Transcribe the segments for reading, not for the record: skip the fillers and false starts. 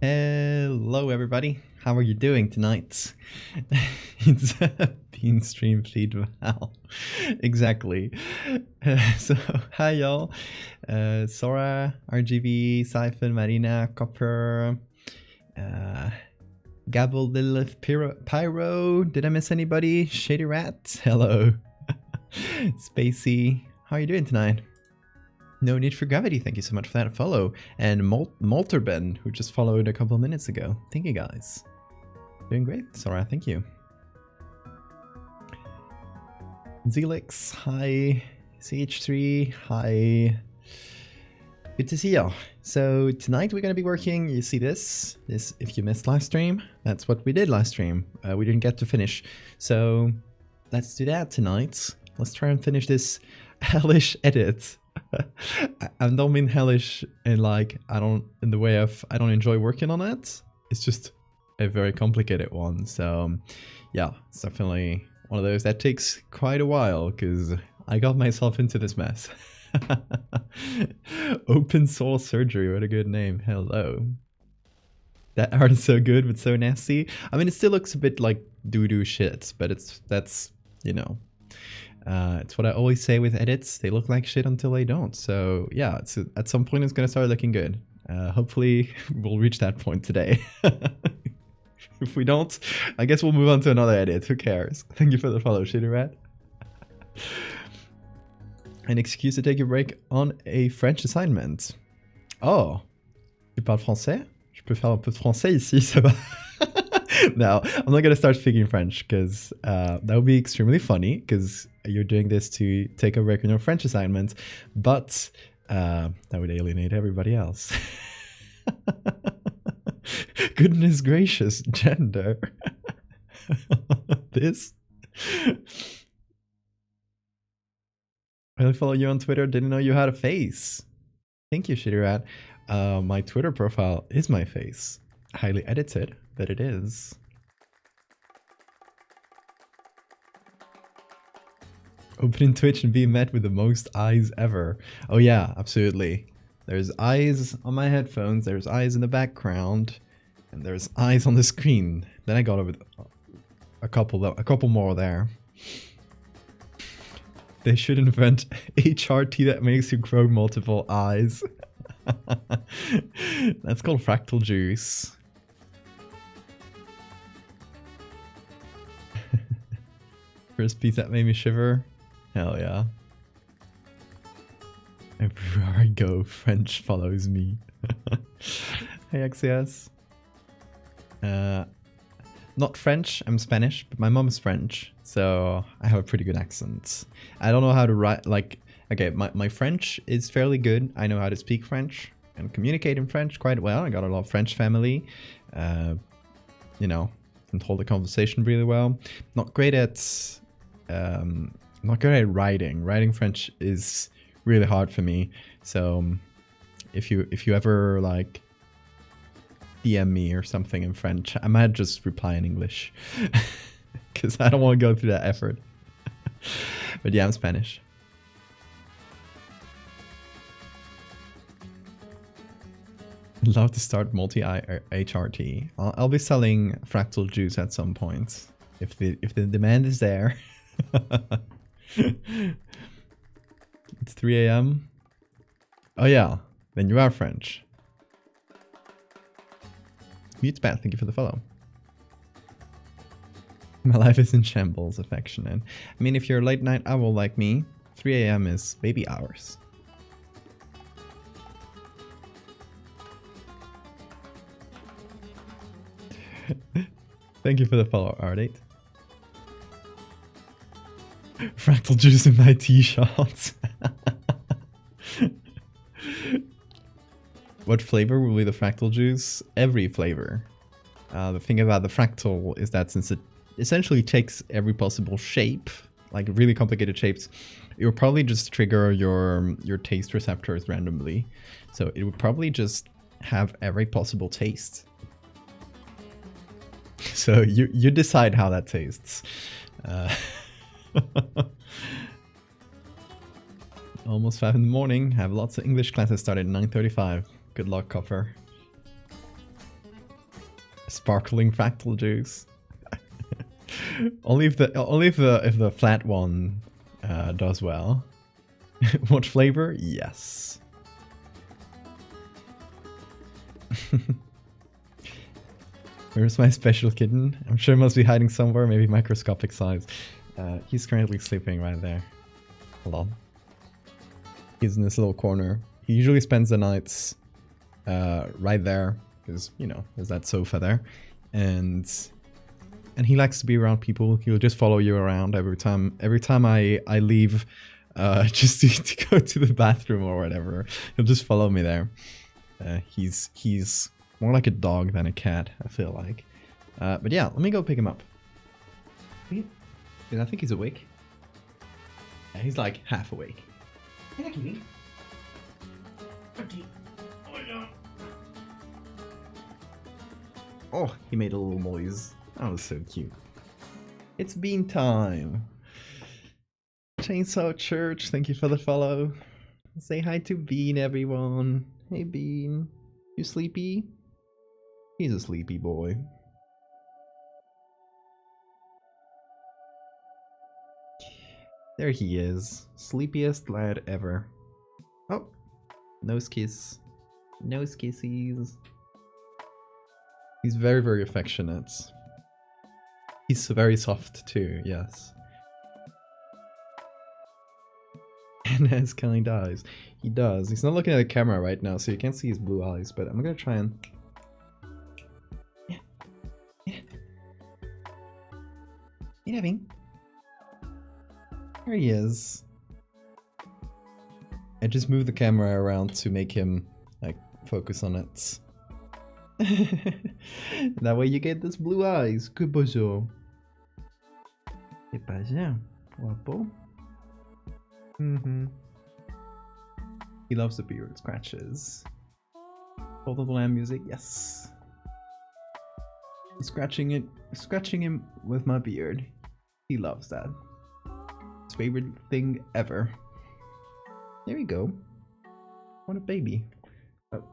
Hello everybody, how are you doing tonight? It's Bean Stream Feed Val. Exactly. So, hi y'all. Sora, RGB, Siphon, Marina, Copper, Gabble, Lilith, Pyro. Did I miss anybody? Shady Rat, hello. Spacey, how are you doing tonight? No Need for Gravity, thank you so much for that follow. And Malterben, who just followed a couple of minutes ago. Thank you guys. Doing great, Sora, thank you. Zelix, hi. CH3, hi. Good to see y'all. So tonight we're going to be working, you see this, if you missed last stream, that's what we did last stream. We didn't get to finish. So let's do that tonight. Let's try and finish this hellish edit. I don't mean hellish in like, in the way of, I don't enjoy working on it. It's just a very complicated one. So yeah, it's definitely one of those that takes quite a while because I got myself into this mess. Open soul surgery, what a good name. Hello. That art is so good but so nasty. I mean, it still looks a bit like doo-doo shit, but that's, you know, it's what I always say with edits. They look like shit until they don't. So yeah, at some point it's gonna start looking good. Hopefully we'll reach that point today. If we don't, I guess we'll move on to another edit. Who cares? Thank you for the follow, Shitty Rat. An excuse to take a break on a French assignment. Oh, tu parles français? Je peux faire un peu de français ici, ça va. No, I'm not gonna start speaking French because that would be extremely funny because you're doing this to take a break on your French assignment, but that would alienate everybody else. Goodness gracious, gender. This. I follow you on Twitter, didn't know you had a face. Thank you, Shitty Rat. My Twitter profile is my face. Highly edited, but it is. Opening Twitch and being met with the most eyes ever. Oh yeah, absolutely. There's eyes on my headphones, there's eyes in the background, and there's eyes on the screen. Then I got over a couple more there. They should invent HRT that makes you grow multiple eyes. That's called fractal juice. First piece that made me shiver. Hell yeah. Everywhere I go, French follows me. Hey XCS. Not French, I'm Spanish, but my mom's French, so I have a pretty good accent. I don't know how to write, like, okay, my French is fairly good. I know how to speak French and communicate in French quite well. I got a lot of French family. You know, can hold a conversation really well. Not great at writing. Writing French is really hard for me. So if you ever like DM me or something in French, I might just reply in English because I don't want to go through that effort. But yeah, I'm Spanish. I'd love to start multi-HRT. I'll be selling fractal juice at some point if the demand is there. It's 3 AM. Oh yeah, then you are French. Mute Bat, thank you for the follow. My life is in shambles, affectionate. I mean, if you're a late night owl like me, 3 AM is baby hours. Thank you for the follow, Ardate. Fractal juice in my T-shots. What flavor will be the fractal juice? Every flavor. The thing about the fractal is that since it essentially takes every possible shape, like really complicated shapes, it will probably just trigger your taste receptors randomly. So it would probably just have every possible taste. So you decide how that tastes. Almost 5 in the morning. Have lots of English classes started at 9:35. Good luck, Copper. Sparkling fractal juice. only if the flat one does well. What flavor? Yes. Where's my special kitten? I'm sure it must be hiding somewhere, maybe microscopic size. He's currently sleeping right there. Hold on. He's in this little corner. He usually spends the nights right there, because, you know, there's that sofa there. And he likes to be around people. He'll just follow you around every time I leave just to go to the bathroom or whatever. He'll just follow me there. He's more like a dog than a cat, I feel like. But yeah, let me go pick him up. I think he's awake. Yeah, he's like half awake. Hey, kitty. Oh, he made a little noise. That was so cute. It's bean time. Chainsaw Church, thank you for the follow. Say hi to Bean, everyone. Hey, Bean. You sleepy? He's a sleepy boy. There he is. Sleepiest lad ever. Oh. Nose kiss. Nose kissies. He's very, very affectionate. He's very soft too, yes. And has kind eyes. He does. He's not looking at the camera right now, so you can't see his blue eyes, but I'm gonna try and... Yeah. Yeah. You having? There he is. I just moved the camera around to make him, like, focus on it. That way you get those blue eyes. Que pasa? Que pasa? Guapo? He loves the beard scratches. Hold of the Lamb music, yes. Scratching him with my beard. He loves that. His favorite thing ever. There we go. What a baby. Oh,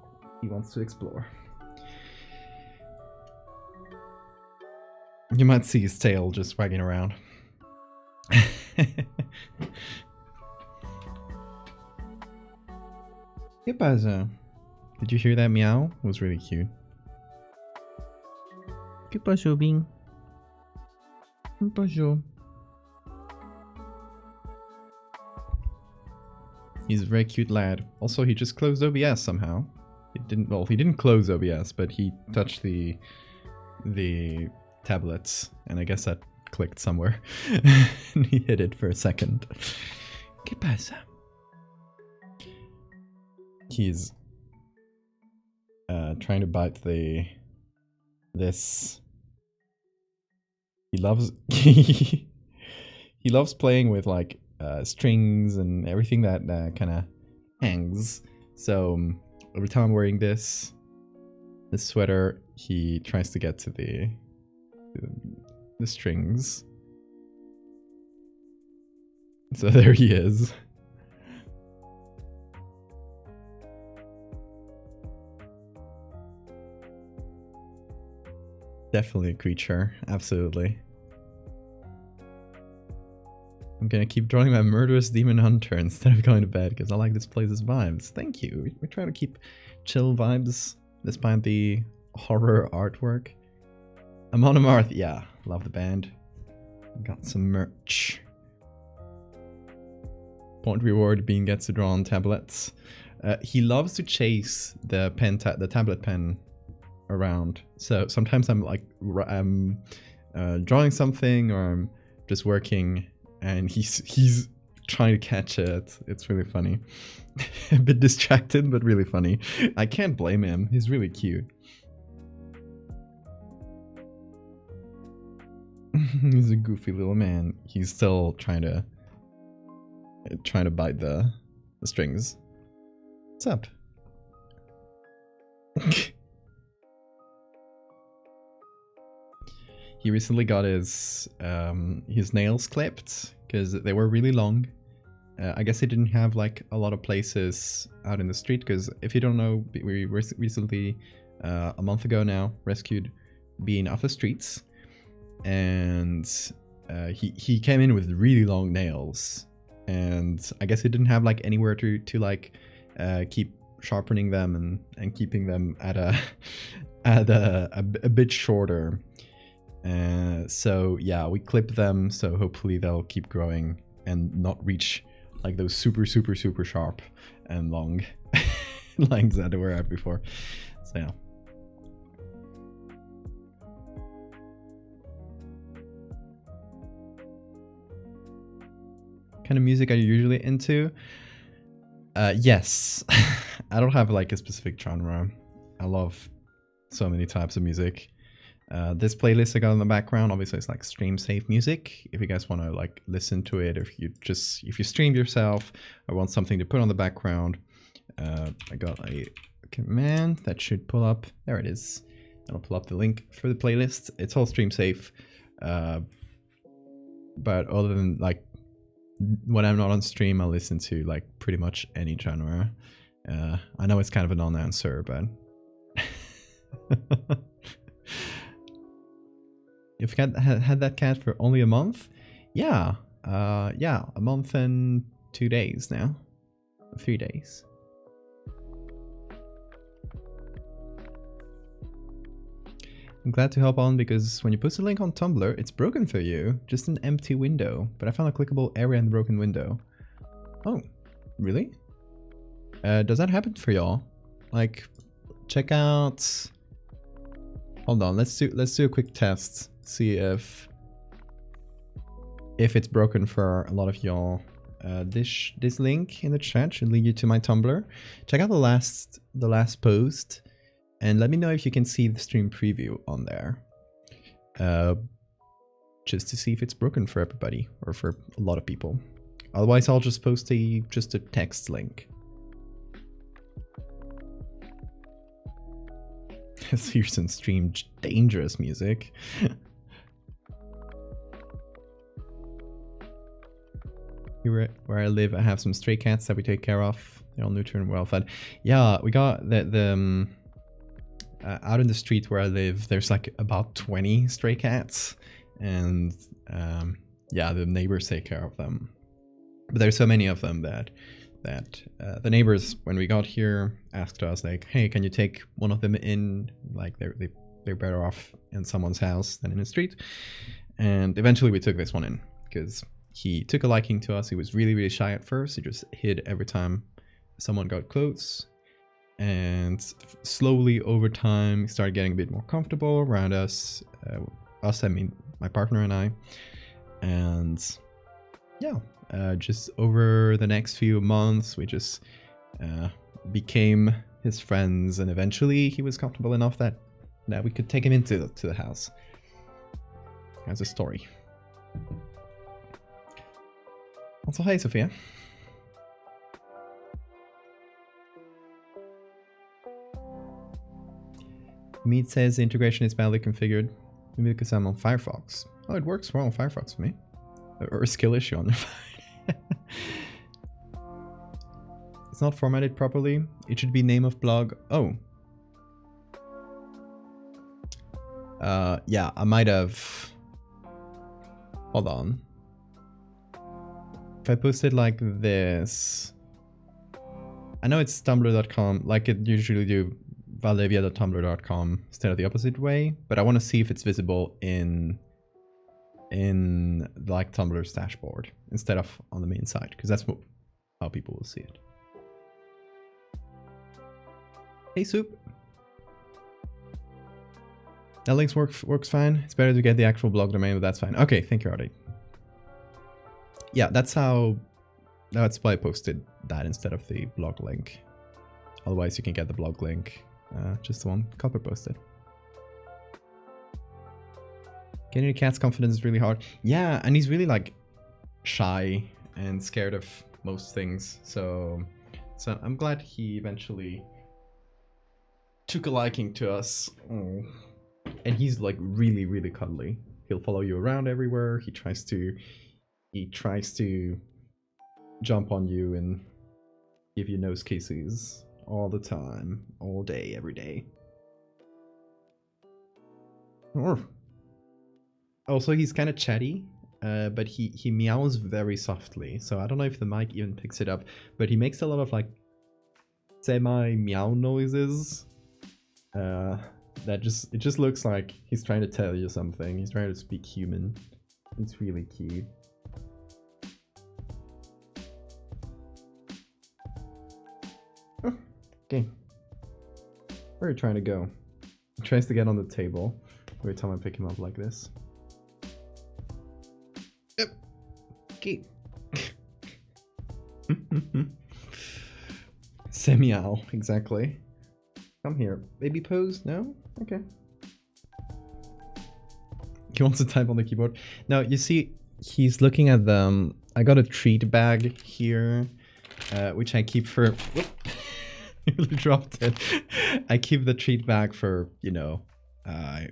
he wants to explore. You might see his tail just wagging around. ¿Qué pasa? Did you hear that meow? It was really cute. ¿Qué pasó, Bing? ¿Qué pasó? He's a very cute lad. Also, he just closed OBS somehow. He didn't close OBS, but he touched the tablets, and I guess that clicked somewhere. And he hit it for a second. ¿Qué pasa? He's trying to bite this. He loves he loves playing with like strings and everything that kind of hangs. So every time I'm wearing this sweater, he tries to get to the strings. So there he is. Definitely a creature, absolutely. I'm gonna keep drawing my murderous demon hunter instead of going to bed because I like this place's vibes. Thank you. We're trying to keep chill vibes despite the horror artwork. Amon Amarth, yeah, love the band. Got some merch. Point reward, Bean gets to draw on tablets. He loves to chase the tablet pen around. So sometimes I'm like, I'm drawing something or I'm just working and he's trying to catch it. It's really funny. A bit distracted, but really funny. I can't blame him. He's really cute. He's a goofy little man. He's still trying to bite the strings. What's up? He recently got his nails clipped because they were really long. I guess he didn't have like a lot of places out in the street because if you don't know, we recently, a month ago now, rescued being off the streets, and he came in with really long nails, and I guess he didn't have like anywhere to like keep sharpening them and keeping them at a bit shorter. So yeah, we clip them, so hopefully they'll keep growing and not reach like those super sharp and long lines that were at before. So yeah. Kind of music are you usually into? Yes. I don't have like a specific genre. I love so many types of music. This playlist I got in the background, obviously it's like stream safe music. If you guys want to like listen to it, if you stream yourself or want something to put on the background, I got a command that should pull up. There it is. I'll pull up the link for the playlist. It's all stream safe. But other than like when I'm not on stream, I listen to like pretty much any genre. I know it's kind of a non-answer, but you've had that cat for only a month? Yeah. Yeah, a month and 2 days now. 3 days. I'm glad to hop on because when you post a link on Tumblr, it's broken for you. Just an empty window. But I found a clickable area in the broken window. Oh, really? Does that happen for y'all? Like, check out... Hold on, let's do a quick test. See if it's broken for a lot of y'all. This link in the chat should lead you to my Tumblr. Check out the last post. And let me know if you can see the stream preview on there. Just to see if it's broken for everybody or for a lot of people. Otherwise, I'll just post just a text link. Searson streamed dangerous music. Here where I live, I have some stray cats that we take care of. They're all neutered and well fed. Yeah, we got the out in the street where I live, there's like about 20 stray cats, and yeah, the neighbors take care of them. But there's so many of them that the neighbors, when we got here, asked us like, "Hey, can you take one of them in? Like they're better off in someone's house than in the street." And eventually we took this one in because he took a liking to us. He was really shy at first. He just hid every time someone got close. And slowly over time, he started getting a bit more comfortable around us. I mean my partner and I. And yeah, just over the next few months, we just became his friends. And eventually he was comfortable enough that we could take him into the house. As a story. Also, hi, Sophia. Meat says the integration is badly configured. Maybe because I'm on Firefox. Oh, it works well on Firefox for me. Or a skill issue on your phone. It's not formatted properly. It should be name of blog. Oh. Yeah, I might have... Hold on. If I post it like this... I know it's tumblr.com, like it usually do, valdevia.tumblr.com instead of the opposite way, but I want to see if it's visible in like Tumblr's dashboard instead of on the main site, because that's how people will see it. Hey, Soup. That links works fine. It's better to get the actual blog domain, but that's fine. Okay, thank you, Artie. Yeah, that's why I posted that instead of the blog link. Otherwise, you can get the blog link, just the one Copper posted. Getting a cat's confidence is really hard. Yeah, and he's really like shy and scared of most things. So I'm glad he eventually took a liking to us. Oh. And he's like really cuddly. He'll follow you around everywhere. He tries to jump on you and give you nose kisses all the time, all day, every day. Oh. Also, he's kind of chatty, but he meows very softly. So I don't know if the mic even picks it up, but he makes a lot of like semi-meow noises. It just looks like he's trying to tell you something. He's trying to speak human. It's really cute. Oh, okay. Where are you trying to go? He tries to get on the table. Every time I pick him up like this. Yep. Okay. Semi-owl, exactly. Come here. Baby pose? No? Okay. He wants to type on the keyboard. Now, you see, he's looking at the... I got a treat bag here, which I keep for... Whoop. He really dropped it. I keep the treat bag for, you know,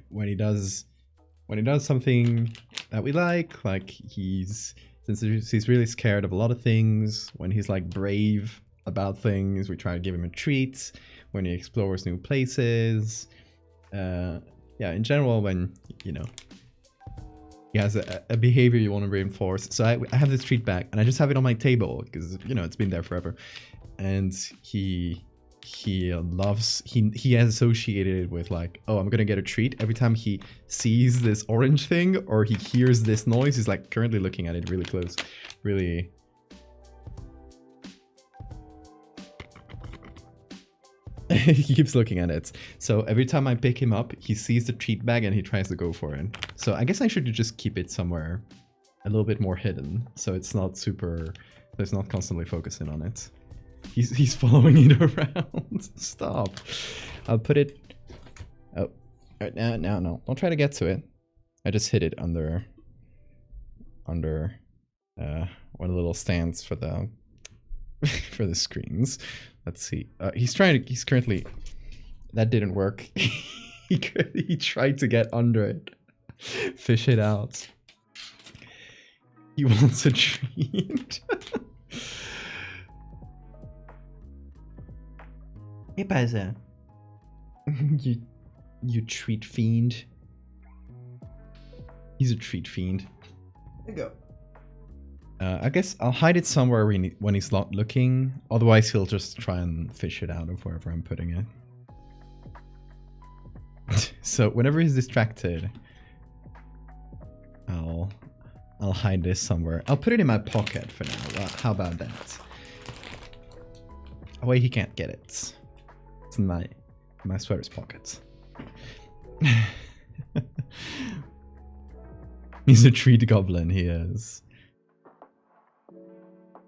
when he does something that we like since he's really scared of a lot of things, when he's like brave about things, we try to give him a treat. When he explores new places, yeah, in general, when, you know, he has a behavior you want to reinforce. So I have this treat bag, and I just have it on my table because, you know, it's been there forever. And he has associated it with like, oh, I'm gonna get a treat. Every time he sees this orange thing or he hears this noise, he's like currently looking at it really close, really. He keeps looking at it. So every time I pick him up, he sees the treat bag and he tries to go for it. So I guess I should just keep it somewhere a little bit more hidden, so it's not super, so it's not constantly focusing on it. He's following it around. Stop. I'll put it. Oh, no. Don't try to get to it. I just hid it under one of the little stands for the for the screens. Let's see. He's currently. That didn't work. He tried to get under it. Fish it out. He wants a treat. ¿Qué pasa? You treat fiend. He's a treat fiend. There you go. I guess I'll hide it somewhere when he's not looking. Otherwise, he'll just try and fish it out of wherever I'm putting it. So whenever he's distracted, I'll hide this somewhere. I'll put it in my pocket for now. How about that? Oh wait, he can't get it. It's in my sweater's pockets. He's a treat goblin, he is.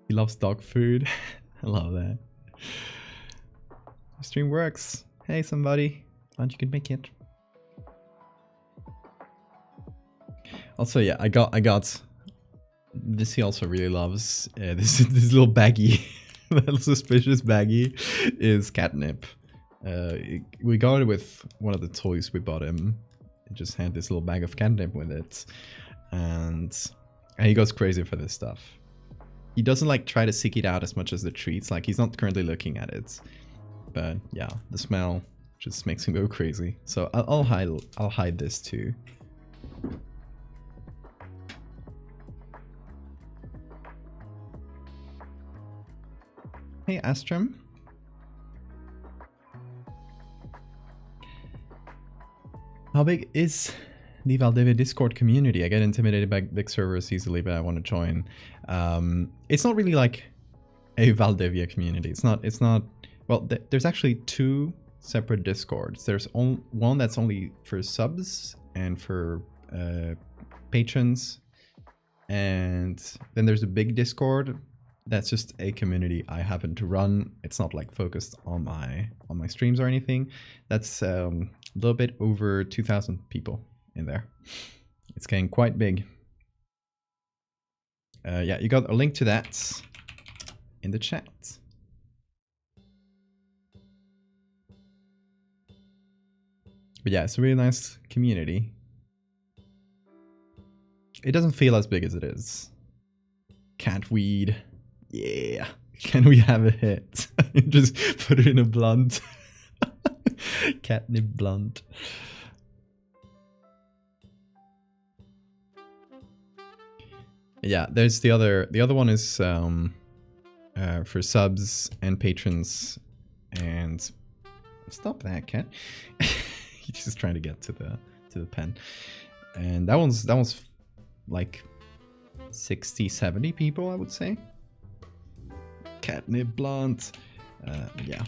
He loves dog food. I love that. The stream works. Hey somebody, glad you could make it. Also, yeah, I got this. He also really loves this little baggie. That little suspicious baggie is catnip. We got it with one of the toys we bought him. It just had this little bag of catnip with it, and he goes crazy for this stuff. He doesn't like try to seek it out as much as the treats. Like, he's not currently looking at it, but yeah, the smell just makes him go crazy. So I'll hide this too. Hey Astrum. How big is the Valdevia Discord community? I get intimidated by big servers easily, but I want to join. It's not really like a Valdevia community. It's not. Well, there's actually two separate Discords. There's one that's only for subs and for patrons, and then there's a big Discord. That's just a community I happen to run. It's not like focused on my streams or anything. That's a little bit over 2,000 people in there. It's getting quite big. Yeah, you got a link to that in the chat. But yeah, it's a really nice community. It doesn't feel as big as it is. Cat weed. Yeah. Can we have a hit? Just put it in a blunt. Catnip blunt. Yeah, there's the other one is for subs and patrons, and stop that cat. He's just trying to get to the pen. And that one's like 60, 70 people, I would say. Catnip Blunt. Yeah.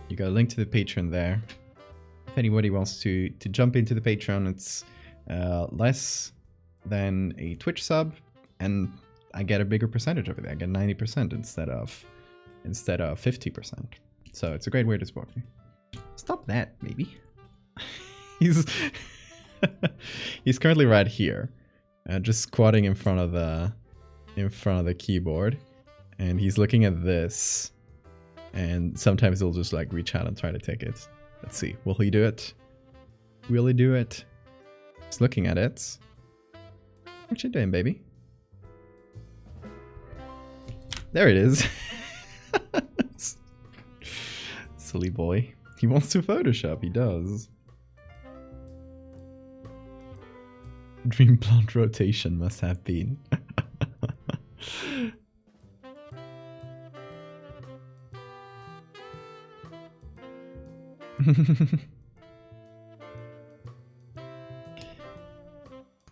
You got a link to the Patreon there. If anybody wants to jump into the Patreon, it's less than a Twitch sub, and I get a bigger percentage of it. I get 90% instead of 50%. So it's a great way to support me. Stop that, maybe. He's currently right here, just squatting in front of the keyboard, and he's looking at this. And sometimes he'll just like reach out and try to take it. Let's see, will he do it? Will he do it? He's looking at it. What you doing, baby? There it is. Silly boy. He wants to Photoshop, he does. Dream plant rotation must have been.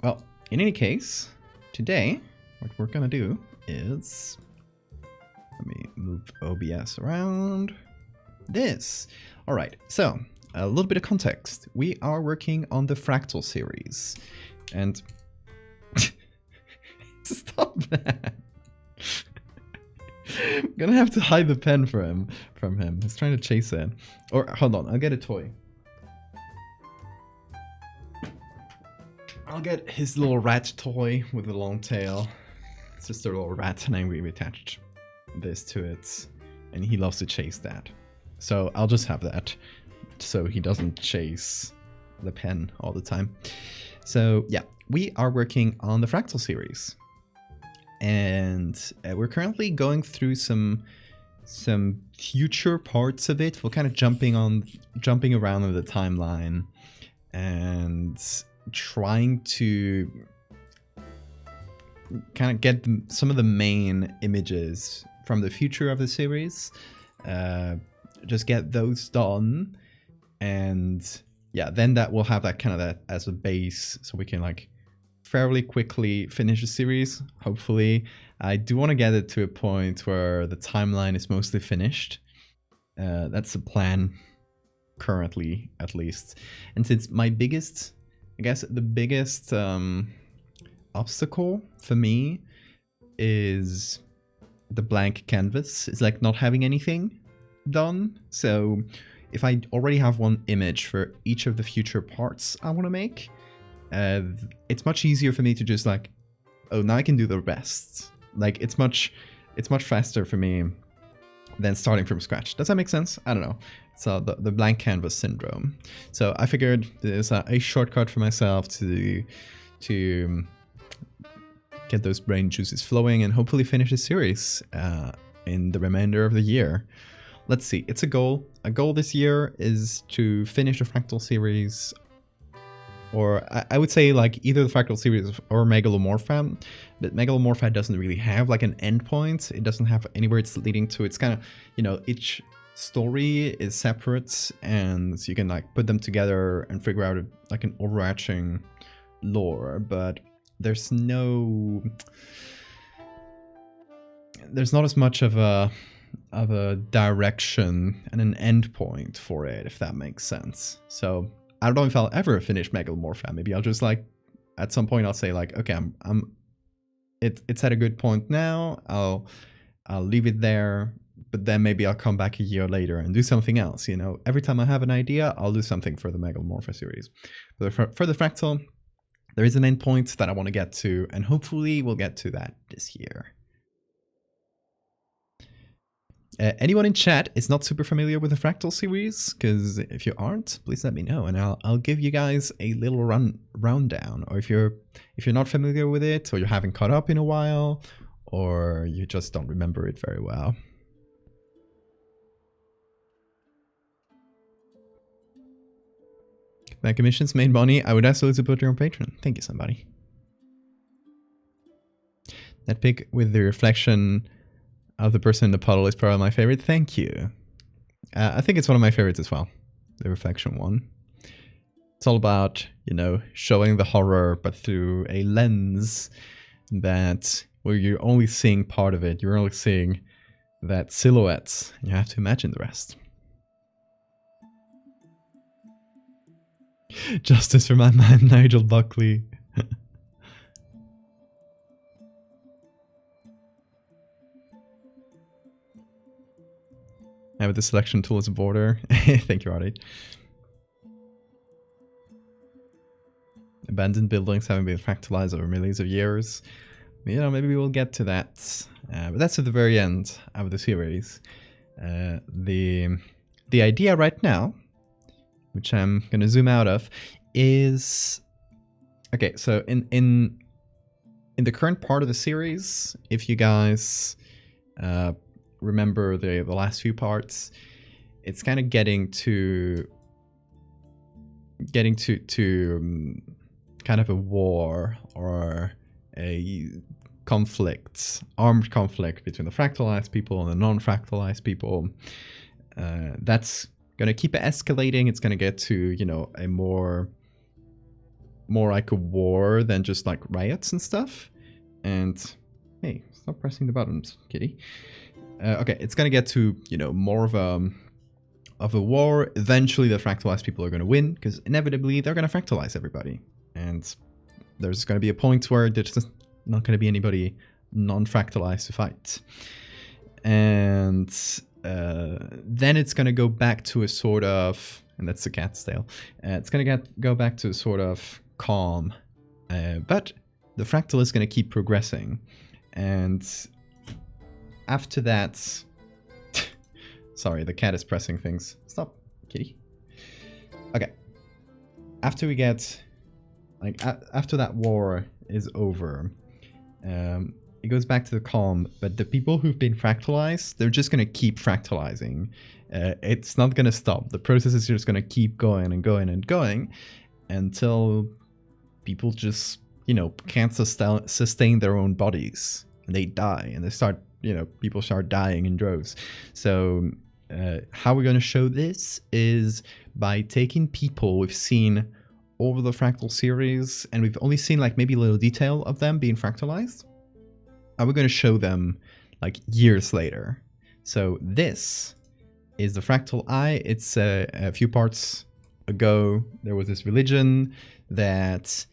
Well, in any case, today, what we're gonna do is, let me move OBS around this. All right, so a little bit of context. We are working on the Fractal series, and stop that. I'm gonna have to hide the pen from him. He's trying to chase it. Or hold on, I'll get a toy. I'll get his little rat toy with a long tail. It's just a little rat, and we've attached this to it, and he loves to chase that. So I'll just have that, so he doesn't chase the pen all the time. So yeah, we are working on the Fractal series, and we're currently going through some future parts of it. We're kind of jumping around in the timeline and trying to kind of get some of the main images from the future of the series, just get those done, and yeah, then that will have that kind of that as a base, so we can like fairly quickly finish the series. Hopefully, I do want to get it to a point where the timeline is mostly finished. That's the plan currently, at least. And since my biggest, I guess the biggest obstacle for me is the blank canvas. It's like not having anything done. So if I already have one image for each of the future parts I want to make, it's much easier for me to just like, oh, now I can do the rest. Like it's much faster for me than starting from scratch. Does that make sense? I don't know. So the blank canvas syndrome. So I figured there's a shortcut for myself to get those brain juices flowing and hopefully finish the series in the remainder of the year. Let's see, it's a goal. A goal this year is to finish the Fractal series, or I would say like either the Fractal series or Megalomorpha, but Megalomorpha doesn't really have like an endpoint. It doesn't have anywhere it's leading to. It's kind of, you know, each story is separate, and so you can like put them together and figure out like an overarching lore, but there's not as much of a direction and an endpoint for it, if that makes sense. So I don't know if I'll ever finish Megalomorpha. Maybe I'll just like at some point I'll say like, okay, it's at a good point now. I'll leave it there, but then maybe I'll come back a year later and do something else. You know, every time I have an idea, I'll do something for the Megalomorpha series. But for the Fractal, there is an endpoint that I want to get to, and hopefully we'll get to that this year. Anyone in chat is not super familiar with the Fractal series? Because if you aren't, please let me know, and I'll give you guys a little rundown. Or if you're not familiar with it, or you haven't caught up in a while, or you just don't remember it very well. My commissions made money. I would absolutely support your own Patreon. Thank you, somebody. That pic with the reflection of the person in the puddle is probably my favorite. Thank you. I think it's one of my favorites as well, the reflection one. It's all about, you know, showing the horror, but through a lens that where you're only seeing part of it. You're only seeing that silhouette. You have to imagine the rest. Justice for my man, Nigel Buckley. Yeah, with the selection tool as a border. Thank you, Artie. Abandoned buildings having been fractalized over millions of years. You know, maybe we'll get to that. But that's at the very end of the series. The idea right now, which I'm going to zoom out of, is... Okay, so in the current part of the series, if you guys remember the last few parts, it's kind of getting to kind of a war or a conflict, armed conflict between the fractalized people and the non-fractalized people. That's going to keep escalating. It's going to get to, you know, a more like a war than just like riots and stuff. And hey, stop pressing the buttons, kitty. Okay, it's going to get to, you know, more of a war. Eventually the fractalized people are going to win, because inevitably they're going to fractalize everybody. And there's going to be a point where there's just not going to be anybody non-fractalized to fight. And then it's going to go back to a sort of, and that's the cat's tail, it's going to go back to a sort of calm. But the fractal is going to keep progressing. And after that... Sorry, the cat is pressing things. Stop, kitty. Okay. After we get... Like, after that war is over, it goes back to the calm, but the people who've been fractalized, they're just going to keep fractalizing. It's not going to stop. The process is just going to keep going and going and going until people just, you know, can't sustain their own bodies. And they die, and they start, you know, people start dying in droves. So how we're going to show this is by taking people we've seen over the fractal series, and we've only seen like maybe a little detail of them being fractalized, and we're going to show them like years later. So this is the fractal eye. It's a few parts ago, there was this religion that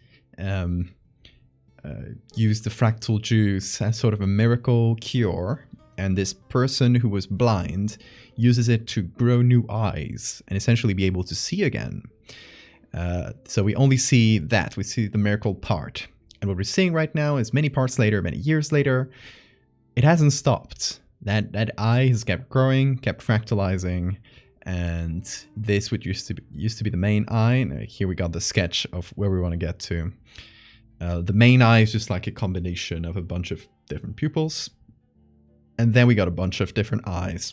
used the fractal juice as sort of a miracle cure, and this person who was blind uses it to grow new eyes and essentially be able to see again. So we only see that, we see the miracle part. And what we're seeing right now is many parts later, many years later, it hasn't stopped. That eye has kept growing, kept fractalizing, and this which used to be the main eye, and here we got the sketch of where we want to get to. The main eye is just like a combination of a bunch of different pupils, and then we got a bunch of different eyes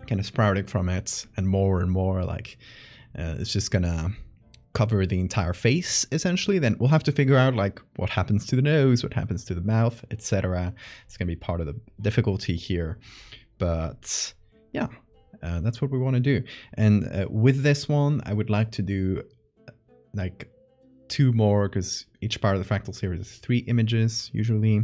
kind of sprouting from it, and more like it's just gonna cover the entire face essentially. Then we'll have to figure out like what happens to the nose, what happens to the mouth, etc. It's gonna be part of the difficulty here, but yeah, that's what we want to do. And with this one, I would like to do like 2 more, because each part of the fractal series is 3 images usually.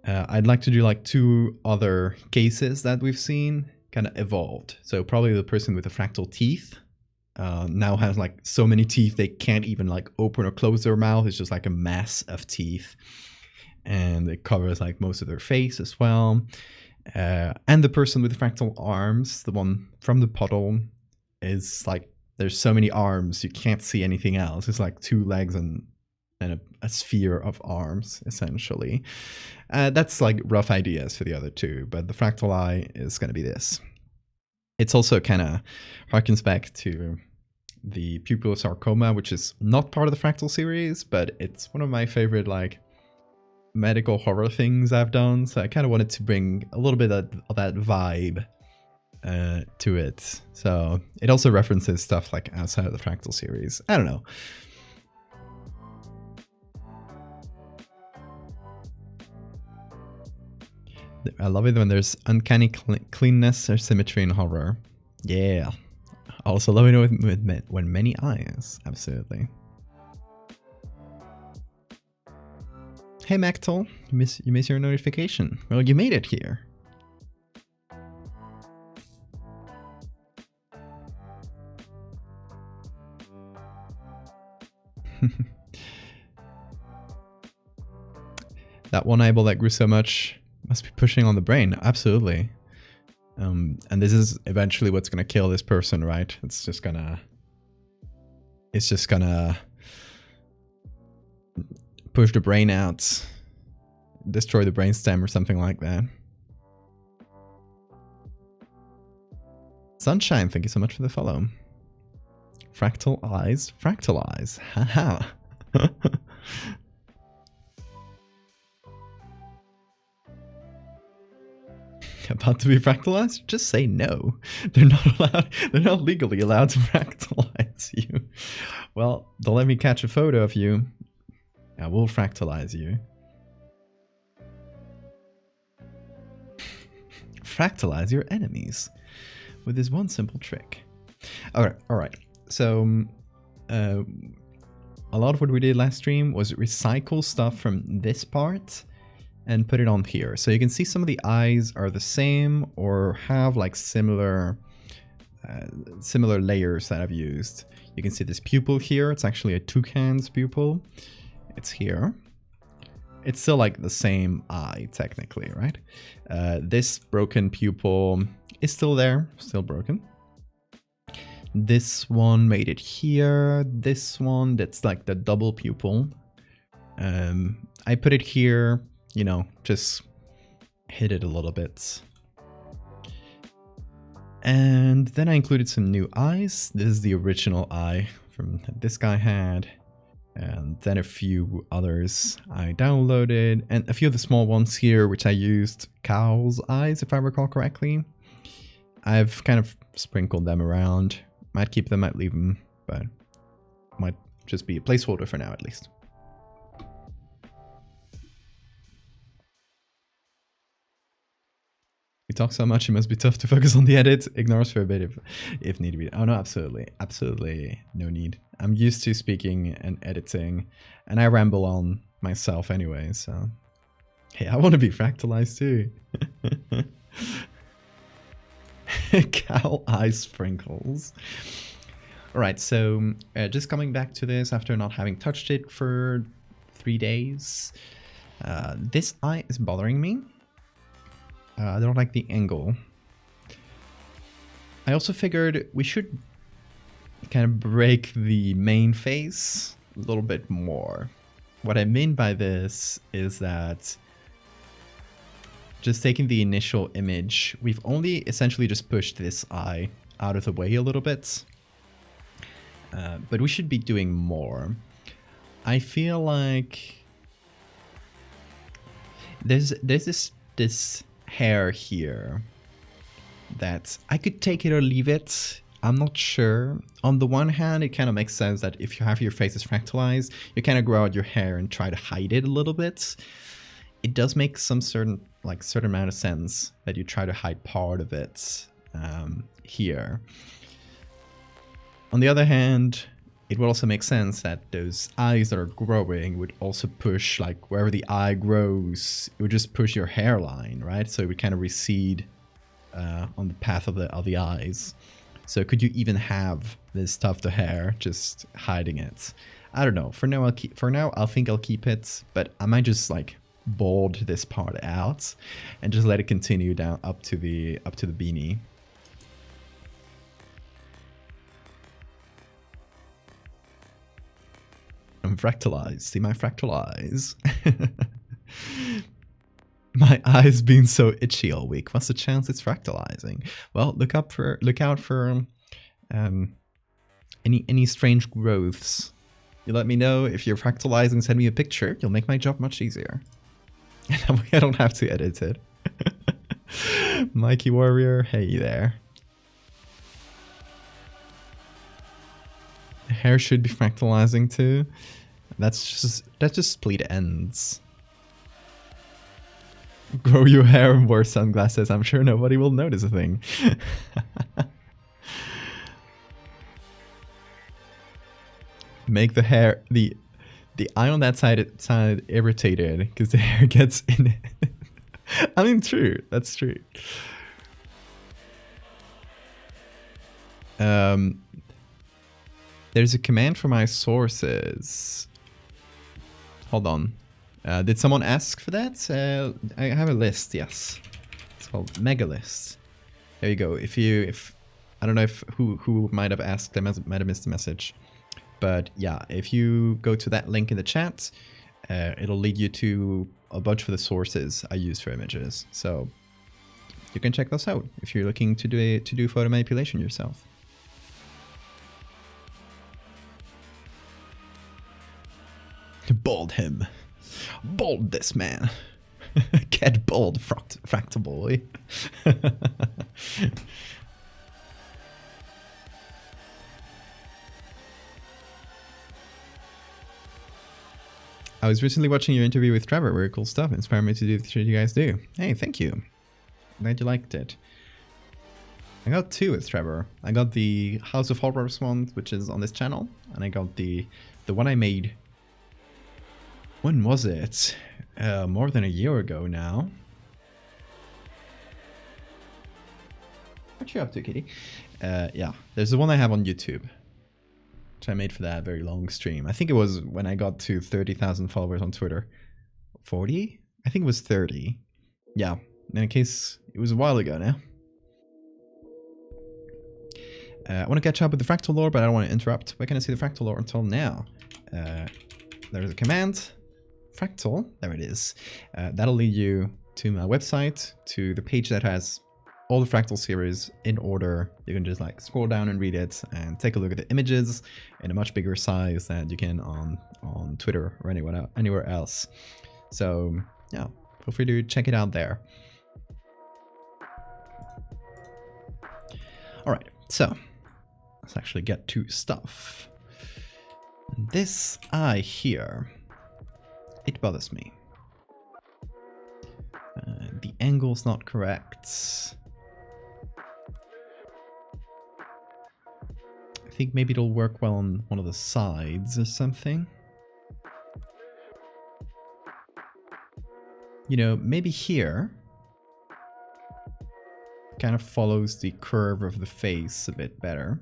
I'd like to do like 2 other cases that we've seen kind of evolved. So probably the person with the fractal teeth now has like so many teeth they can't even like open or close their mouth. It's just like a mass of teeth, and it covers like most of their face as well. And the person with the fractal arms, the one from the puddle, is like there's so many arms you can't see anything else. It's like 2 legs and a sphere of arms essentially. That's like rough ideas for the other 2, but the fractal eye is going to be this. It's also kind of harkens back to the pupilosarcoma, which is not part of the fractal series, but it's one of my favorite like medical horror things I've done. So I kind of wanted to bring a little bit of that vibe to it. So it also references stuff like outside of the fractal series. I don't know. I love it when there's uncanny cleanness or symmetry in horror. Yeah. Also love it when many eyes. Absolutely. Hey Mactol, you missed your notification. Well, you made it here. That one eyeball that grew so much must be pushing on the brain. Absolutely. And this is eventually what's gonna kill this person, right? It's just gonna push the brain out, destroy the brainstem or something like that. Sunshine, thank you so much for the follow. Fractal eyes, haha. About to be fractalized? Just say no. They're not allowed, they're not legally allowed to fractalize you. Well, don't let me catch a photo of you. I will fractalize you. Fractalize your enemies with this one simple trick. Alright. So, a lot of what we did last stream was recycle stuff from this part and put it on here. So you can see some of the eyes are the same or have like similar layers that I've used. You can see this pupil here. It's actually a toucan's pupil. It's here. It's still like the same eye technically, right? This broken pupil is still there, still broken. This one made it here. This one, that's like the double pupil. I put it here, you know, just hit it a little bit. And then I included some new eyes. This is the original eye from this guy had. And then a few others I downloaded. And a few of the small ones here, which I used cow's eyes, if I recall correctly. I've kind of sprinkled them around. Might keep them, might leave them, but might just be a placeholder for now at least. You talk so much, it must be tough to focus on the edit. Ignores for a bit if need be. Oh no, absolutely. Absolutely no need. I'm used to speaking and editing, and I ramble on myself anyway, so... Hey, I want to be fractalized too. Cow eye sprinkles. Alright, so just coming back to this after not having touched it for 3 days. This eye is bothering me. I don't like the angle. I also figured we should kind of break the main face a little bit more. What I mean by this is that just taking the initial image, we've only essentially just pushed this eye out of the way a little bit. But we should be doing more. I feel like there's this hair here that I could take it or leave it. I'm not sure. On the one hand, it kind of makes sense that if you have your faces fractalized, you kind of grow out your hair and try to hide it a little bit. It does make some certain amount of sense that you try to hide part of it here. On the other hand, it would also make sense that those eyes that are growing would also push, like wherever the eye grows, it would just push your hairline, right? So it would kind of recede on the path of the eyes. So could you even have this tuft of hair just hiding it? I don't know. For now, I think I'll keep it, but I might just like bald this part out and just let it continue down up to the beanie. I'm fractalized. See my fractal eyes. My eyes being so itchy all week. What's the chance it's fractalizing? Well, look out for any strange growths. You let me know if you're fractalizing. Send me a picture. You'll make my job much easier. And that way I don't have to edit it. Mikey Warrior, hey there. The hair should be fractalizing too. That's just split ends. Grow your hair and wear sunglasses. I'm sure nobody will notice a thing. Make the hair, the eye on that side irritated because the hair gets in it. I mean, true. That's true. There's a command for my sources. Hold on. Did someone ask for that? I have a list, yes. It's called mega list. There you go. If I don't know if who might have asked, they might have missed the message. But yeah, if you go to that link in the chat, it'll lead you to a bunch of the sources I use for images. So you can check those out if you're looking to do photo manipulation yourself. Bald him. Bald this man. Get bald, fractal boy. I was recently watching your interview with Trevor. Very cool stuff. Inspired me to do the shit you guys do. Hey, thank you. Glad you liked it. I got two with Trevor. I got the House of Horrors one, which is on this channel, and I got the one I made. When was it? More than a year ago now. What you up to, kitty? Yeah, there's the one I have on YouTube, which I made for that very long stream. I think it was when I got to 30,000 followers on Twitter. 40? I think it was 30. Yeah, in case it was a while ago now. I want to catch up with the fractal lore, but I don't want to interrupt. Where can I see the fractal lore until now? There's a command. Fractal, there it is. That'll lead you to my website, to the page that has all the fractal series in order. You can just like scroll down and read it and take a look at the images in a much bigger size than you can on Twitter or anywhere else. So yeah, feel free to check it out there. All right, so let's actually get to stuff. This eye here, it bothers me. The angle's not correct. I think maybe it'll work well on one of the sides or something. You know, maybe here kind of follows the curve of the face a bit better.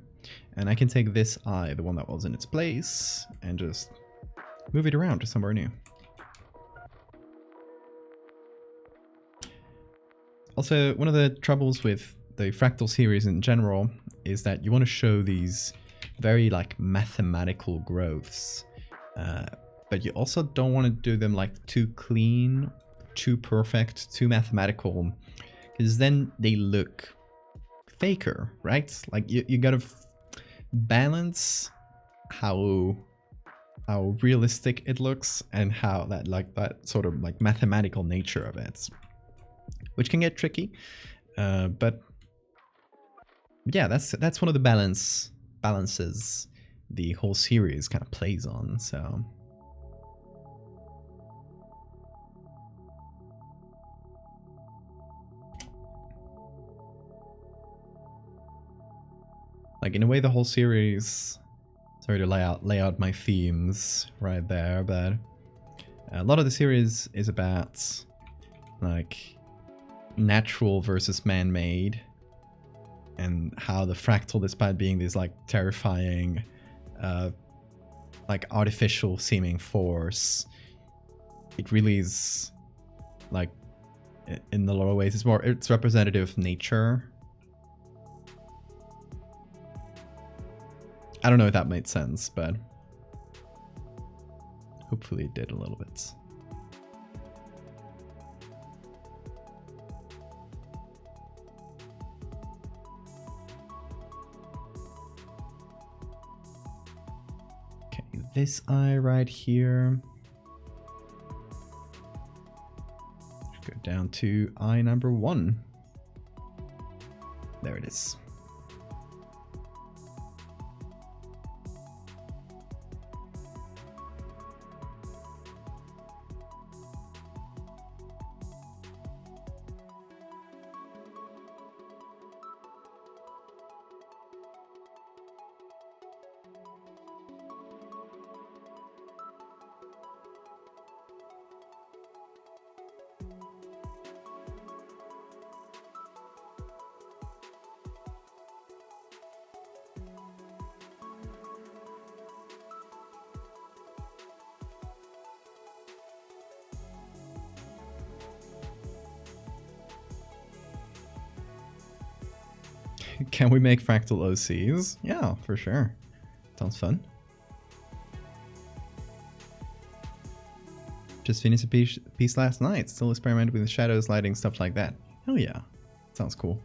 And I can take this eye, the one that was in its place, and just move it around to somewhere new. Also, one of the troubles with the fractal series in general is that you want to show these very like mathematical growths, but you also don't want to do them like too clean, too perfect, too mathematical, because then they look faker, right? Like you gotta balance how realistic it looks and how that sort of like mathematical nature of it, which can get tricky, but yeah, that's one of the balances the whole series kind of plays on. So like in a way the whole series, sorry to lay out my themes right there, but a lot of the series is about like natural versus man-made, and how the fractal, despite being this like terrifying like artificial seeming force, it really is like in a lot of ways it's representative of nature. I don't know if that made sense, but hopefully it did a little bit. This eye right here. Go down to eye number 1. There it is. Can we make fractal OCs? Yeah, for sure. Sounds fun. Just finished a piece last night. Still experimenting with shadows, lighting, stuff like that. Hell yeah. Sounds cool.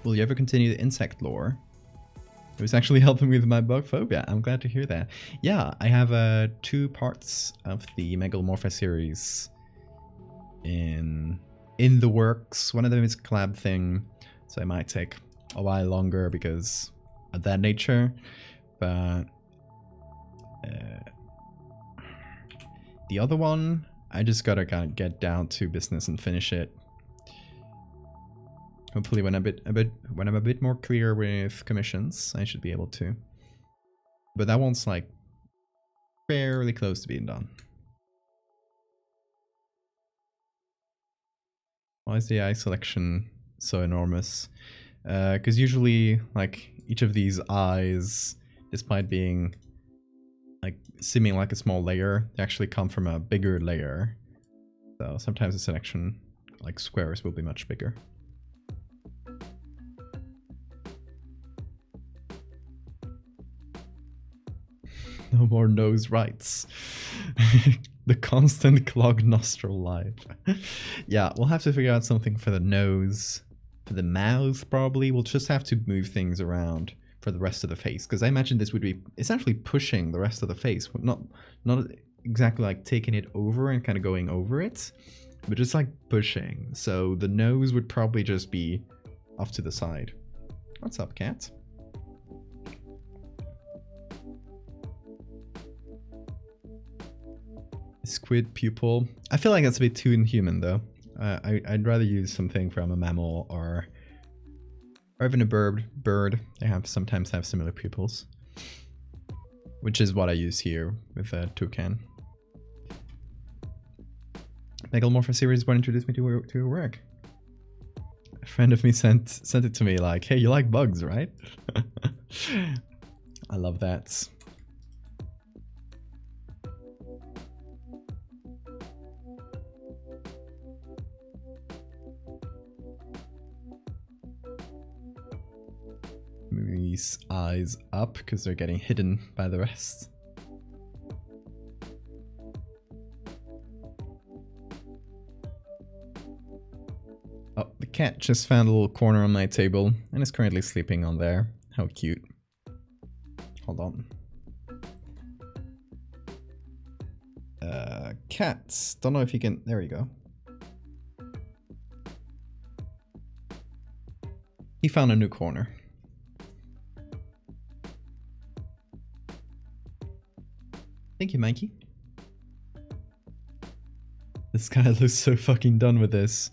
Will you ever continue the insect lore? It was actually helping me with my bug phobia. I'm glad to hear that. Yeah, I have 2 parts of the Megalomorpha series in the works. One of them is a collab thing, so it might take a while longer because of that nature. But the other one, I just gotta kind of get down to business and finish it. Hopefully, when I'm a bit more clear with commissions, I should be able to. But that one's like fairly close to being done. Why is the eye selection so enormous? Because usually, like, each of these eyes, despite being like seeming like a small layer, they actually come from a bigger layer. So sometimes the selection, like squares, will be much bigger. No more nose rights. The constant clogged nostril life. Yeah, we'll have to figure out something for the nose. For the mouth, probably. We'll just have to move things around for the rest of the face, because I imagine this would be essentially pushing the rest of the face, not exactly like taking it over and kind of going over it, but just like pushing. So the nose would probably just be off to the side. What's up, cat? Squid pupil. I feel like that's a bit too inhuman though. I'd rather use something from a mammal or even a bird. They sometimes have similar pupils, which is what I use here with a toucan. Megalomorpha series what introduced me to your work. A friend of me sent it to me like, hey, you like bugs, right? I love that. Move these eyes up because they're getting hidden by the rest. Oh, the cat just found a little corner on my table and is currently sleeping on there. How cute. Hold on. Cats. Don't know if you can... There you go. He found a new corner. Thank you, Mikey. This guy looks so fucking done with this.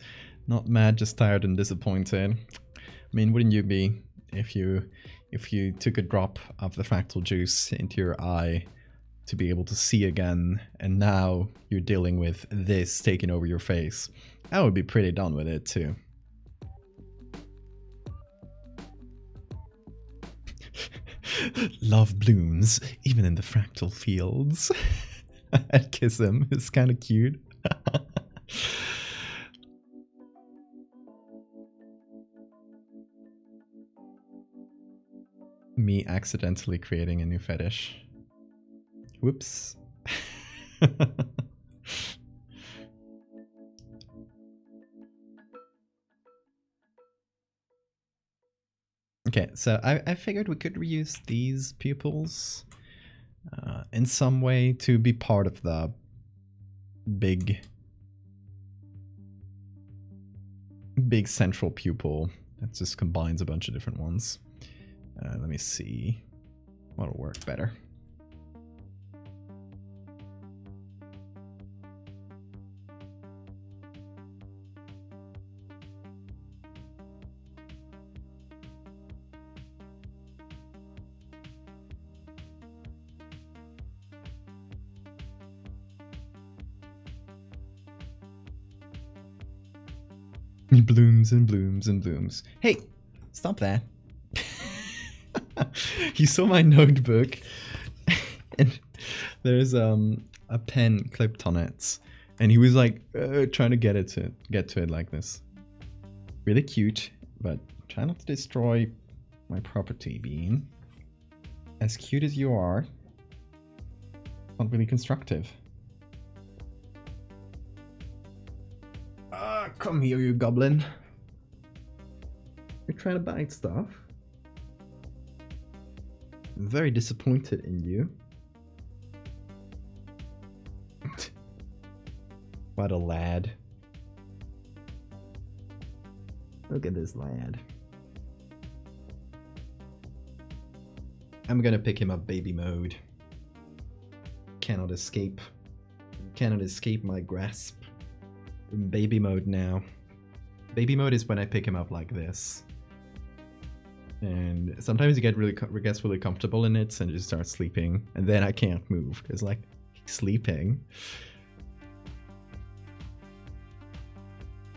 Not mad, just tired and disappointed. I mean, wouldn't you be if you took a drop of the fractal juice into your eye to be able to see again, and now you're dealing with this taking over your face? I would be pretty done with it too. Love blooms, even in the fractal fields. I'd kiss him, it's kind of cute. Me accidentally creating a new fetish. Whoops. Okay, so I figured we could reuse these pupils in some way to be part of the big central pupil that just combines a bunch of different ones. Let me see what'll work better. Blooms and blooms and blooms. Hey, stop that. You saw my notebook and there's a pen clipped on it and he was like trying to get to it like this. Really cute, but try not to destroy my property, Bean. As cute as you are, not really constructive. Ah, come here, you goblin. You're trying to bite stuff. I'm very disappointed in you. What a lad. Look at this lad. I'm gonna pick him up baby mode. Cannot escape. Cannot escape my grasp. In baby mode now. Baby mode is when I pick him up like this. And sometimes he gets really comfortable in it and just starts sleeping. And then I can't move. It's like he's sleeping.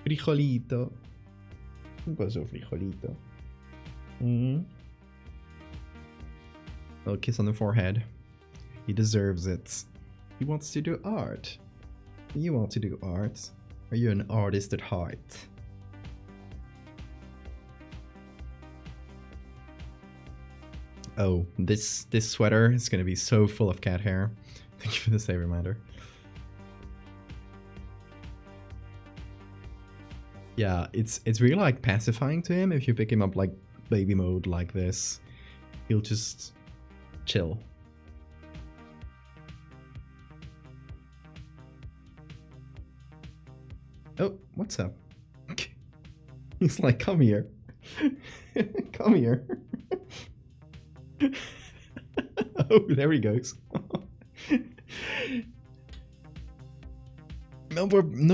Frijolito. Un poco frijolito. Little kiss on the forehead. He deserves it. He wants to do art. You want to do art? Are you an artist at heart? Oh, this sweater is gonna be so full of cat hair. Thank you for the save reminder. Yeah, it's really like pacifying to him if you pick him up like baby mode like this. He'll just chill. Oh, what's up? He's like, come here. Come here. Oh, there he goes. No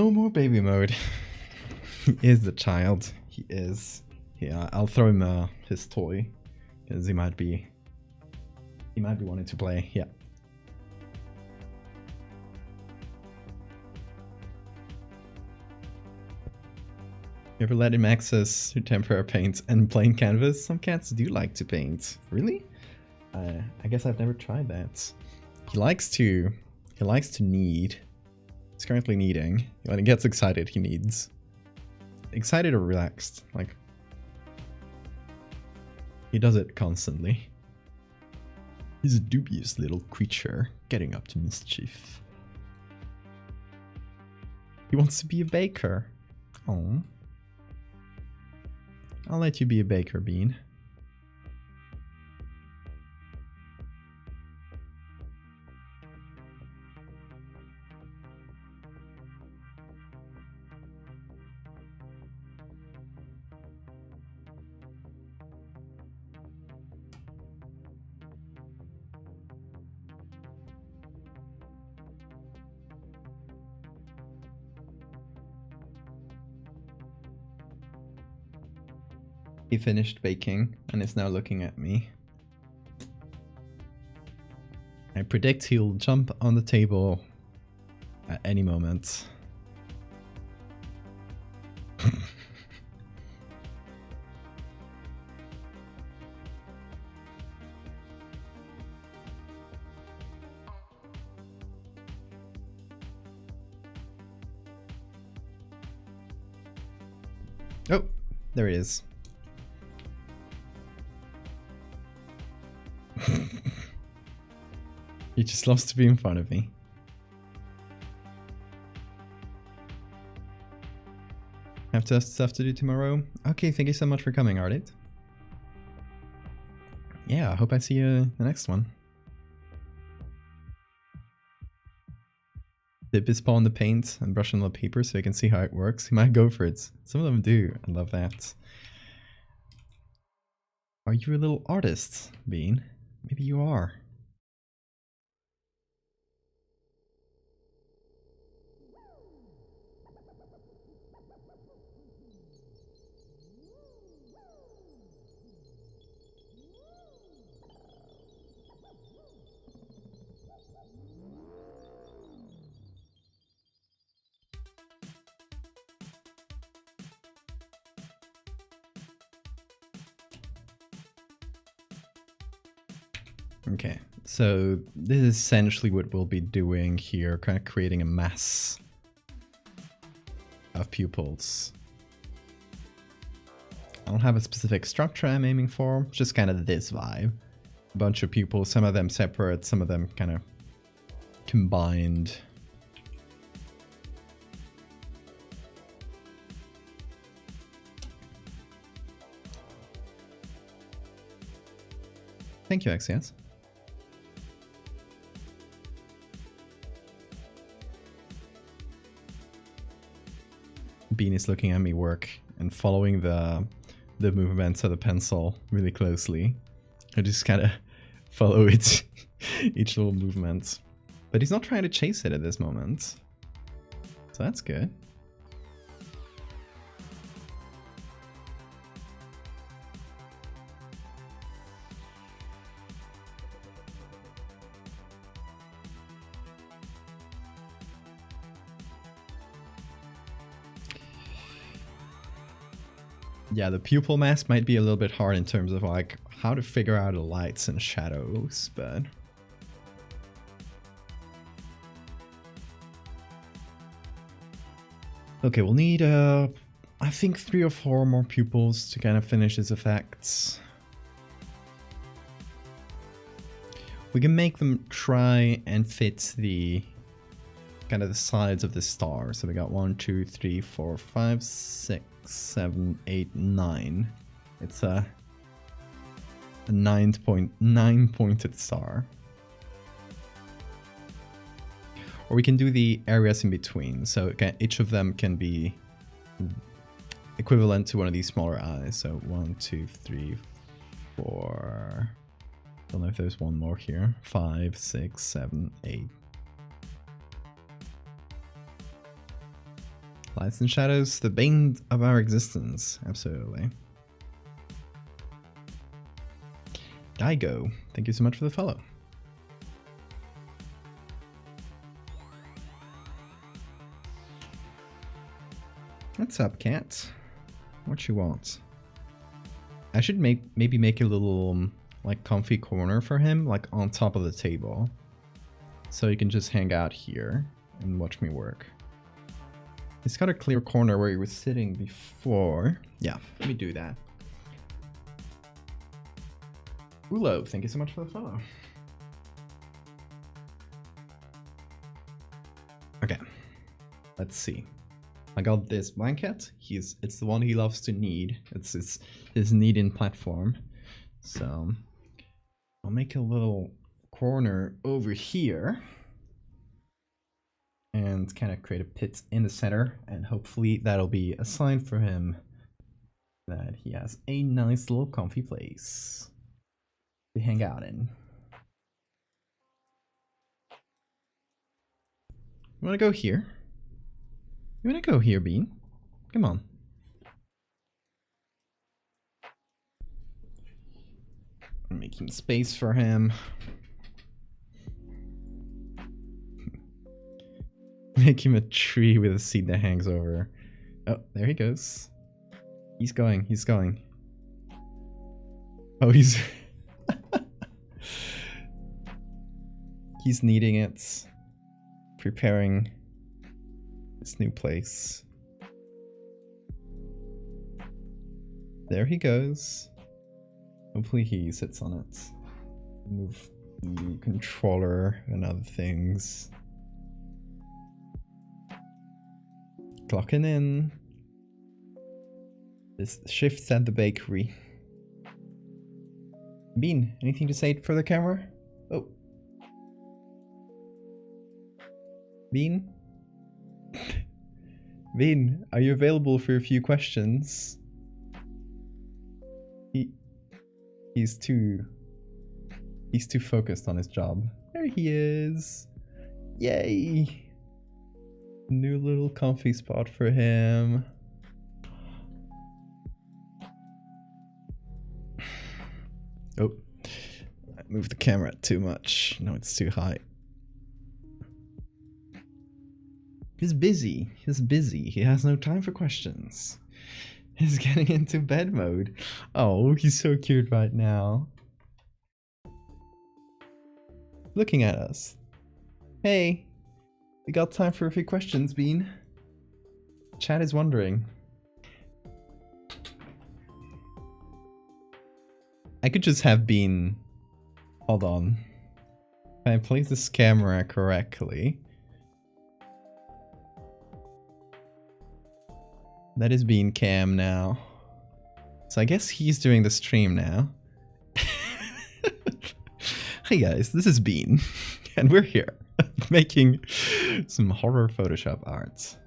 more baby mode. He is the child. He is. Yeah, I'll throw him his toy because he might be wanting to play. Yeah. You ever let him access your tempera paints and plain canvas? Some cats do like to paint. Really? I guess I've never tried that. He likes to knead. He's currently kneading. When he gets excited, he kneads. Excited or relaxed, like he does it constantly. He's a dubious little creature, getting up to mischief. He wants to be a baker. Oh, I'll let you be a baker, Bean. He finished baking and is now looking at me. I predict he'll jump on the table at any moment. Oh, there it is. He just loves to be in front of me. Have stuff to do tomorrow? Okay, thank you so much for coming, Ardit. Yeah, I hope I see you in the next one. Dip his paw in the paint and brush on the paper so you can see how it works. He might go for it. Some of them do. I love that. Are you a little artist, Bean? Maybe you are. Okay, so this is essentially what we'll be doing here, kind of creating a mass of pupils. I don't have a specific structure I'm aiming for, just kind of this vibe. A bunch of pupils, some of them separate, some of them kind of combined. Thank you, XCS. Bean is looking at me work and following the movements of the pencil really closely. I just kind of follow each little movement. But he's not trying to chase it at this moment. So that's good. Yeah, the pupil mask might be a little bit hard in terms of like how to figure out the lights and shadows, but okay, we'll need I think 3 or 4 more pupils to kind of finish his effects. We can make them try and fit the kind of the sides of the star. So we got 1, 2, 3, 4, 5, 6, 7, 8, 9. It's a 9 pointed star. Or we can do the areas in between. So each of them can be equivalent to one of these smaller eyes. So 1, 2, 3, 4. Don't know if there's one more here. 5, 6, 7, 8. Lights and shadows, the bane of our existence. Absolutely. Daigo, thank you so much for the follow. What's up, cat? What you want? I should maybe make a little like comfy corner for him, like on top of the table. So he can just hang out here and watch me work. He's got a clear corner where he was sitting before. Yeah, let me do that. Ulo, thank you so much for the follow. Okay, let's see. I got this blanket. It's the one he loves to knead. It's his kneading platform. So I'll make a little corner over here. And kind of create a pit in the center, and hopefully that'll be a sign for him that he has a nice little comfy place to hang out in. You wanna go here? You wanna go here, Bean? Come on. I'm making space for him. Make him a tree with a seat that hangs over. Oh, there he goes. He's going, he's going. Oh, he's... he's kneading it. Preparing this new place. There he goes. Hopefully he sits on it. Move the controller and other things. Clocking in. This shifts at the bakery. Bean, anything to say for the camera? Oh. Bean? Bean, are you available for a few questions? He's too focused on his job. There he is. Yay. New little comfy spot for him. Oh, I moved the camera too much. No, it's too high. He's busy. He's busy. He has no time for questions. He's getting into bed mode. Oh, he's so cute right now. Looking at us. Hey. We got time for a few questions, Bean. Chat is wondering. could just have been... Hold on. If I place this camera correctly... That is being Cam now. So I guess he's doing the stream now. Hey guys, this is Bean. And we're here making some horror Photoshop art.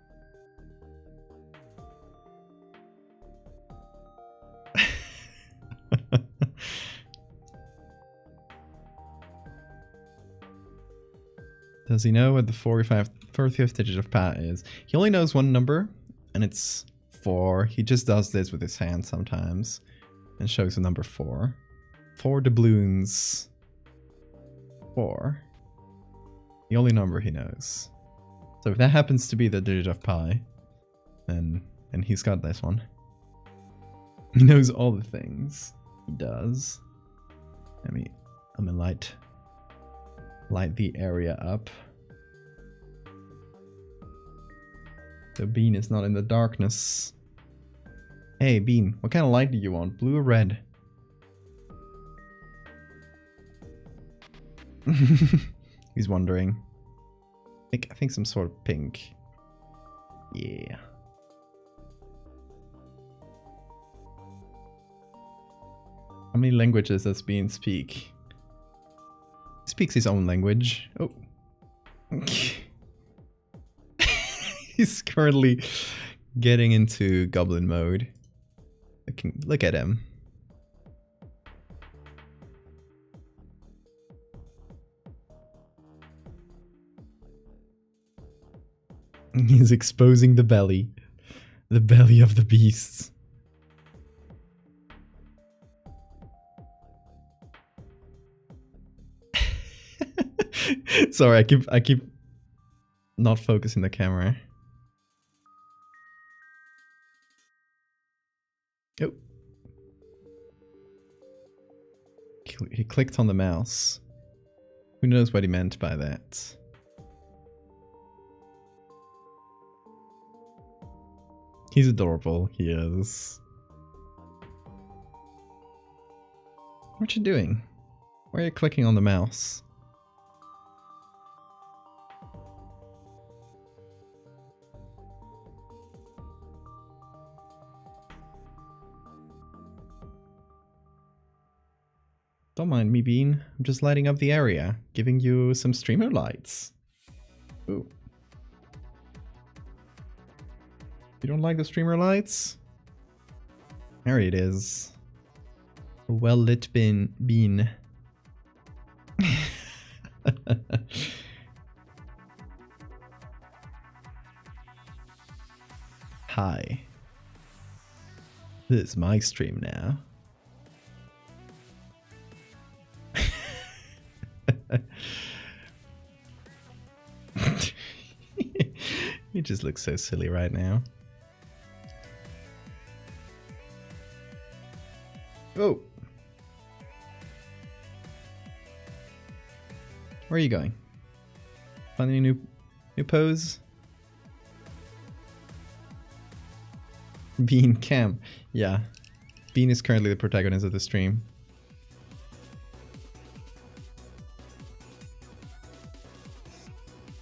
Does he know what the 45th digit of PA is? He only knows one number, and it's 4. He just does this with his hand sometimes and shows the number 4. 4 doubloons. 4. The only number he knows. So if that happens to be the digit of pi, then he's got this one. He knows all the things. He does. I'm gonna light the area up. So Bean is not in the darkness. Hey Bean, what kind of light do you want? Blue or red? He's wondering. I think some sort of pink. Yeah. How many languages does Bean speak? He speaks his own language. Oh. He's currently getting into goblin mode. Look at him. He's exposing the belly. The belly of the beasts. Sorry, I keep not focusing the camera. Oh. He clicked on the mouse. Who knows what he meant by that? He's adorable, he is. What you doing? Why are you clicking on the mouse? Don't mind me, Bean. I'm just lighting up the area, giving you some streamer lights. Ooh. You don't like the streamer lights? There it is. A well-lit bean. Hi. This is my stream now. He just looks so silly right now. Oh. Where are you going? Find any new pose? Bean Cam. Yeah. Bean is currently the protagonist of the stream.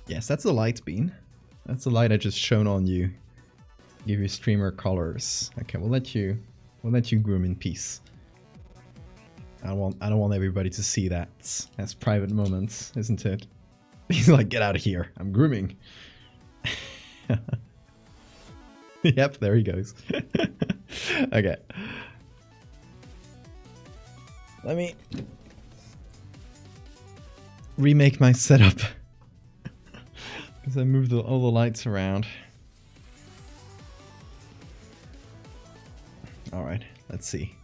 Yes, that's the light, Bean. That's the light I just shown on you. Give you streamer colors. Okay, we'll let you groom in peace. I don't want everybody to see that. That's private moments, isn't it? He's like, get out of here. I'm grooming. Yep, there he goes. Okay. Let me remake my setup. Because I moved all the lights around. Alright, let's see.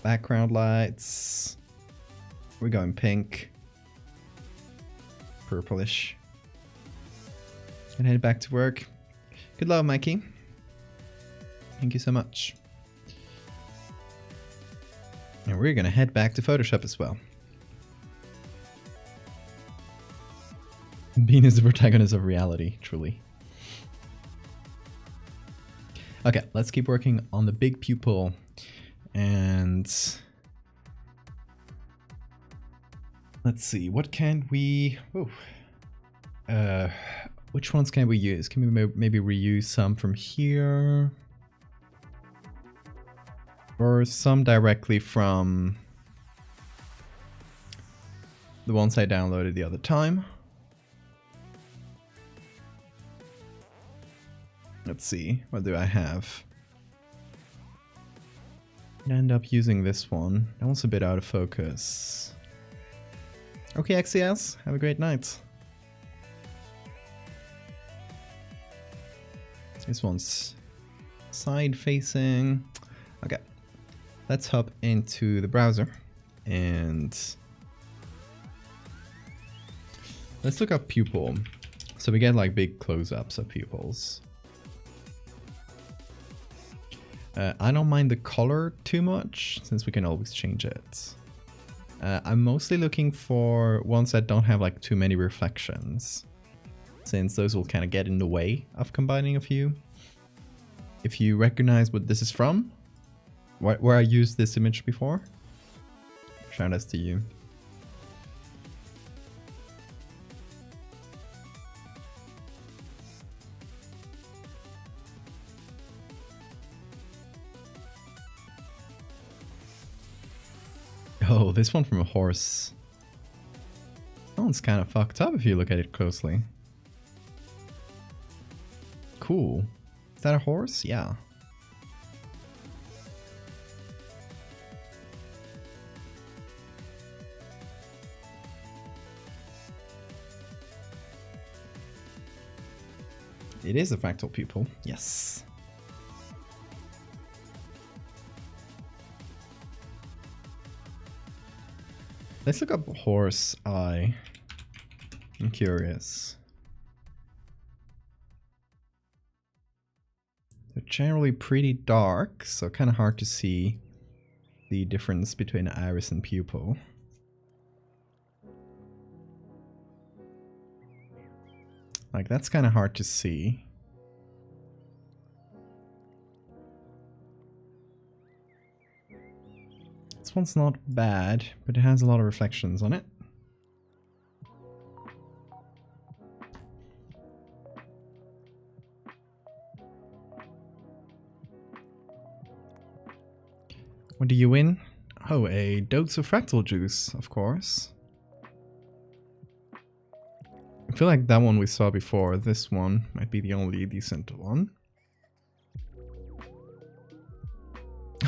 Background lights. We're going pink. Purplish. And head back to work. Good luck, Mikey. Thank you so much. And we're gonna head back to Photoshop as well. Bean is the protagonist of reality, truly. Okay, let's keep working on the big pupil. And Let's see, what can we... Oh. Which ones can we use? Can we maybe reuse some from here? Or some directly from the ones I downloaded the other time? Let's see, what do I have? I end up using this one. That one's a bit out of focus. Okay, XCS, have a great night. This one's side facing. Okay, let's hop into the browser and let's look up pupil. So we get like big close-ups of pupils. I don't mind the color too much since we can always change it. I'm mostly looking for ones that don't have like too many reflections, since those will kind of get in the way of combining a few. If you recognize what this is from, where I used this image before, shout outs to you. Oh, this one from a horse. That one's kind of fucked up if you look at it closely. Cool. Is that a horse? Yeah. It is a fractal pupil. Yes. Let's look up horse eye. I'm curious. They're generally pretty dark, so kind of hard to see the difference between iris and pupil. Like, that's kind of hard to see. This one's not bad, but it has a lot of reflections on it. What do you win? Oh, a dose of fractal juice, of course. I feel like that one we saw before. This one might be the only decent one.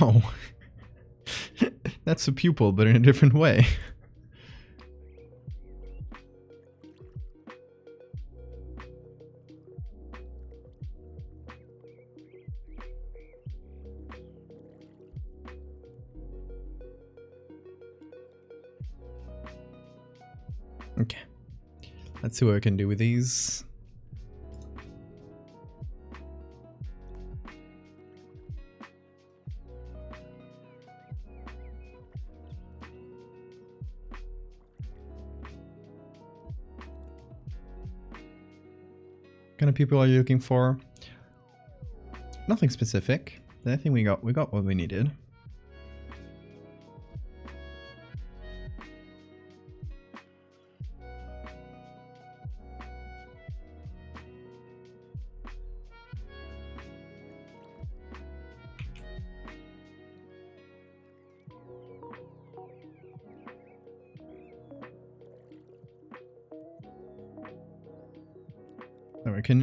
Oh. That's a pupil, but in a different way. Okay. Let's see what we can do with these. What kind of people are you looking for? Nothing specific. I think we got what we needed.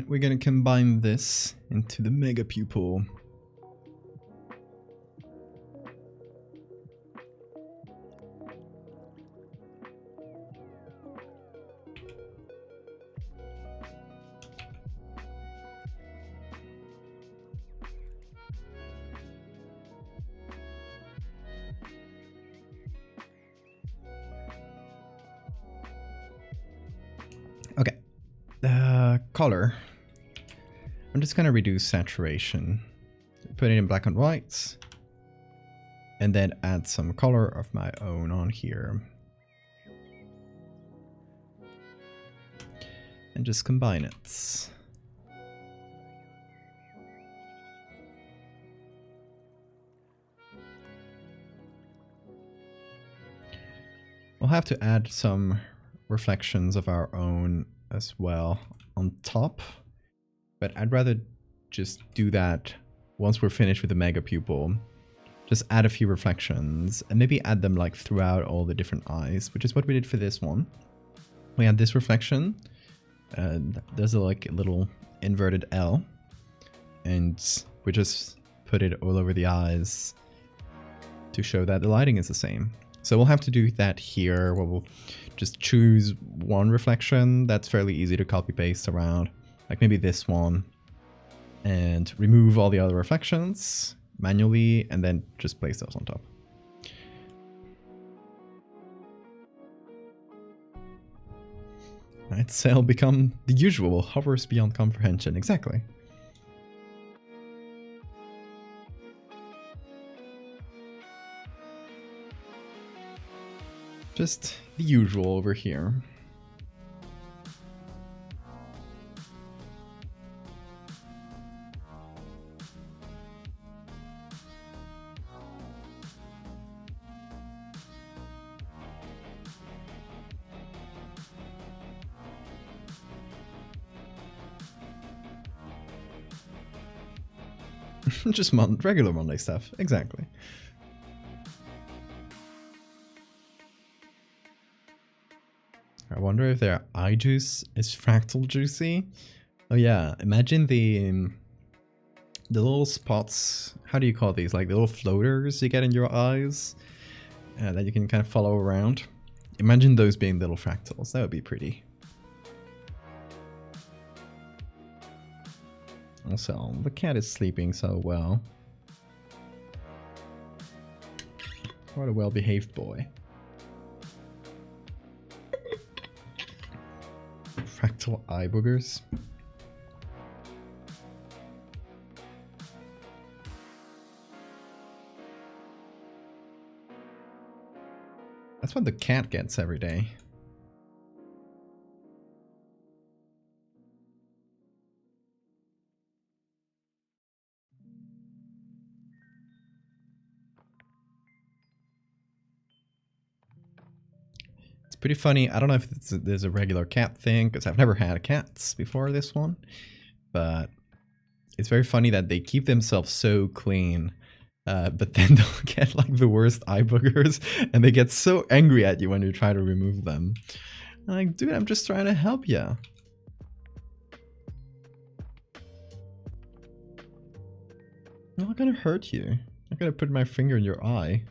We're gonna combine this into the mega pupil. Okay. Color. I'm just gonna reduce saturation. Put it in black and white. And then add some color of my own on here. And just combine it. Well, have to add some reflections of our own as well on top, but I'd rather just do that once we're finished with the mega pupil. Just add a few reflections and maybe add them like throughout all the different eyes, which is what we did for this one. We had this reflection, and there's a little inverted L, and we just put it all over the eyes to show that the lighting is the same. So we'll have to do that here, where we'll just choose one reflection that's fairly easy to copy paste around, like maybe this one, and remove all the other reflections manually and then just place those on top. Right, sail become the usual, hovers beyond comprehension, exactly. Just the usual over here. Just regular Monday stuff, exactly. I wonder if their eye juice is fractal juicy. Oh yeah, imagine the little spots, how do you call these? Like the little floaters you get in your eyes that you can kind of follow around. Imagine those being little fractals, that would be pretty. Also, the cat is sleeping so well. What a well-behaved boy. Fractal eye boogers. That's what the cat gets every day. Pretty funny. I don't know if there's a regular cat thing, because I've never had cats before this one, but it's very funny that they keep themselves so clean, but then they'll get like the worst eye boogers, and they get so angry at you when you try to remove them. I'm like, dude, I'm just trying to help you. I'm not gonna hurt you. I'm not gonna put my finger in your eye.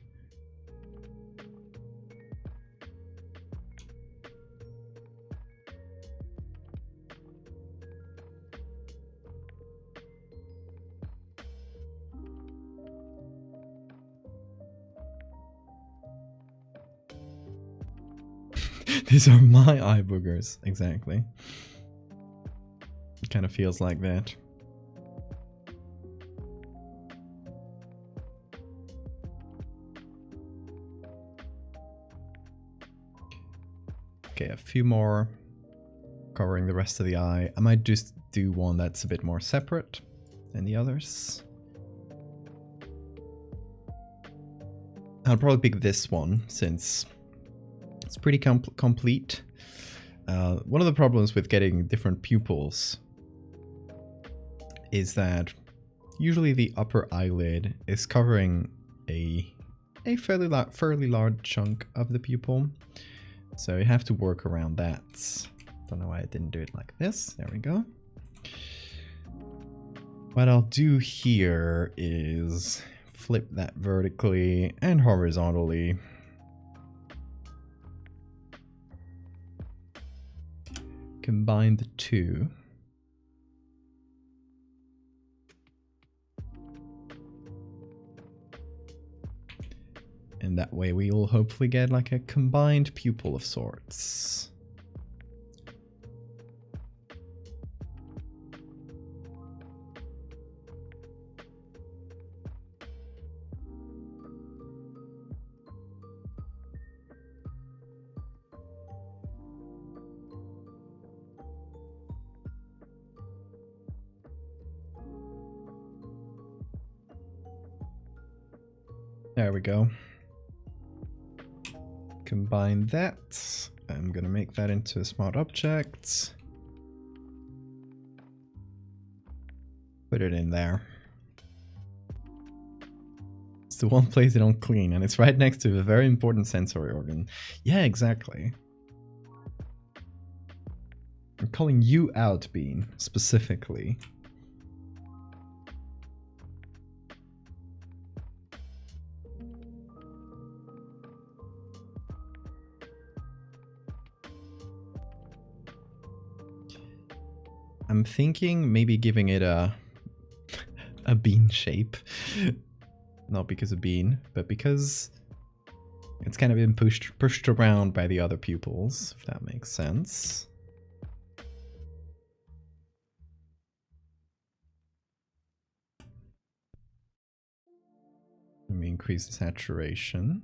These are my eye boogers, exactly. It kind of feels like that. Okay, a few more covering the rest of the eye. I might just do one that's a bit more separate than the others. I'll probably pick this one since it's pretty complete. One of the problems with getting different pupils is that usually the upper eyelid is covering a fairly large chunk of the pupil. So you have to work around that. Don't know why I didn't do it like this. There we go. What I'll do here is flip that vertically and horizontally. Combine the two. And that way we will hopefully get like a combined pupil of sorts. There we go. Combine that. I'm gonna make that into a smart object. Put it in there. It's the one place they don't clean, and it's right next to a very important sensory organ. Yeah, exactly. I'm calling you out, Bean, specifically. I'm thinking maybe giving it a bean shape. Not because of bean, but because it's kind of been pushed around by the other pupils, if that makes sense. Let me increase the saturation.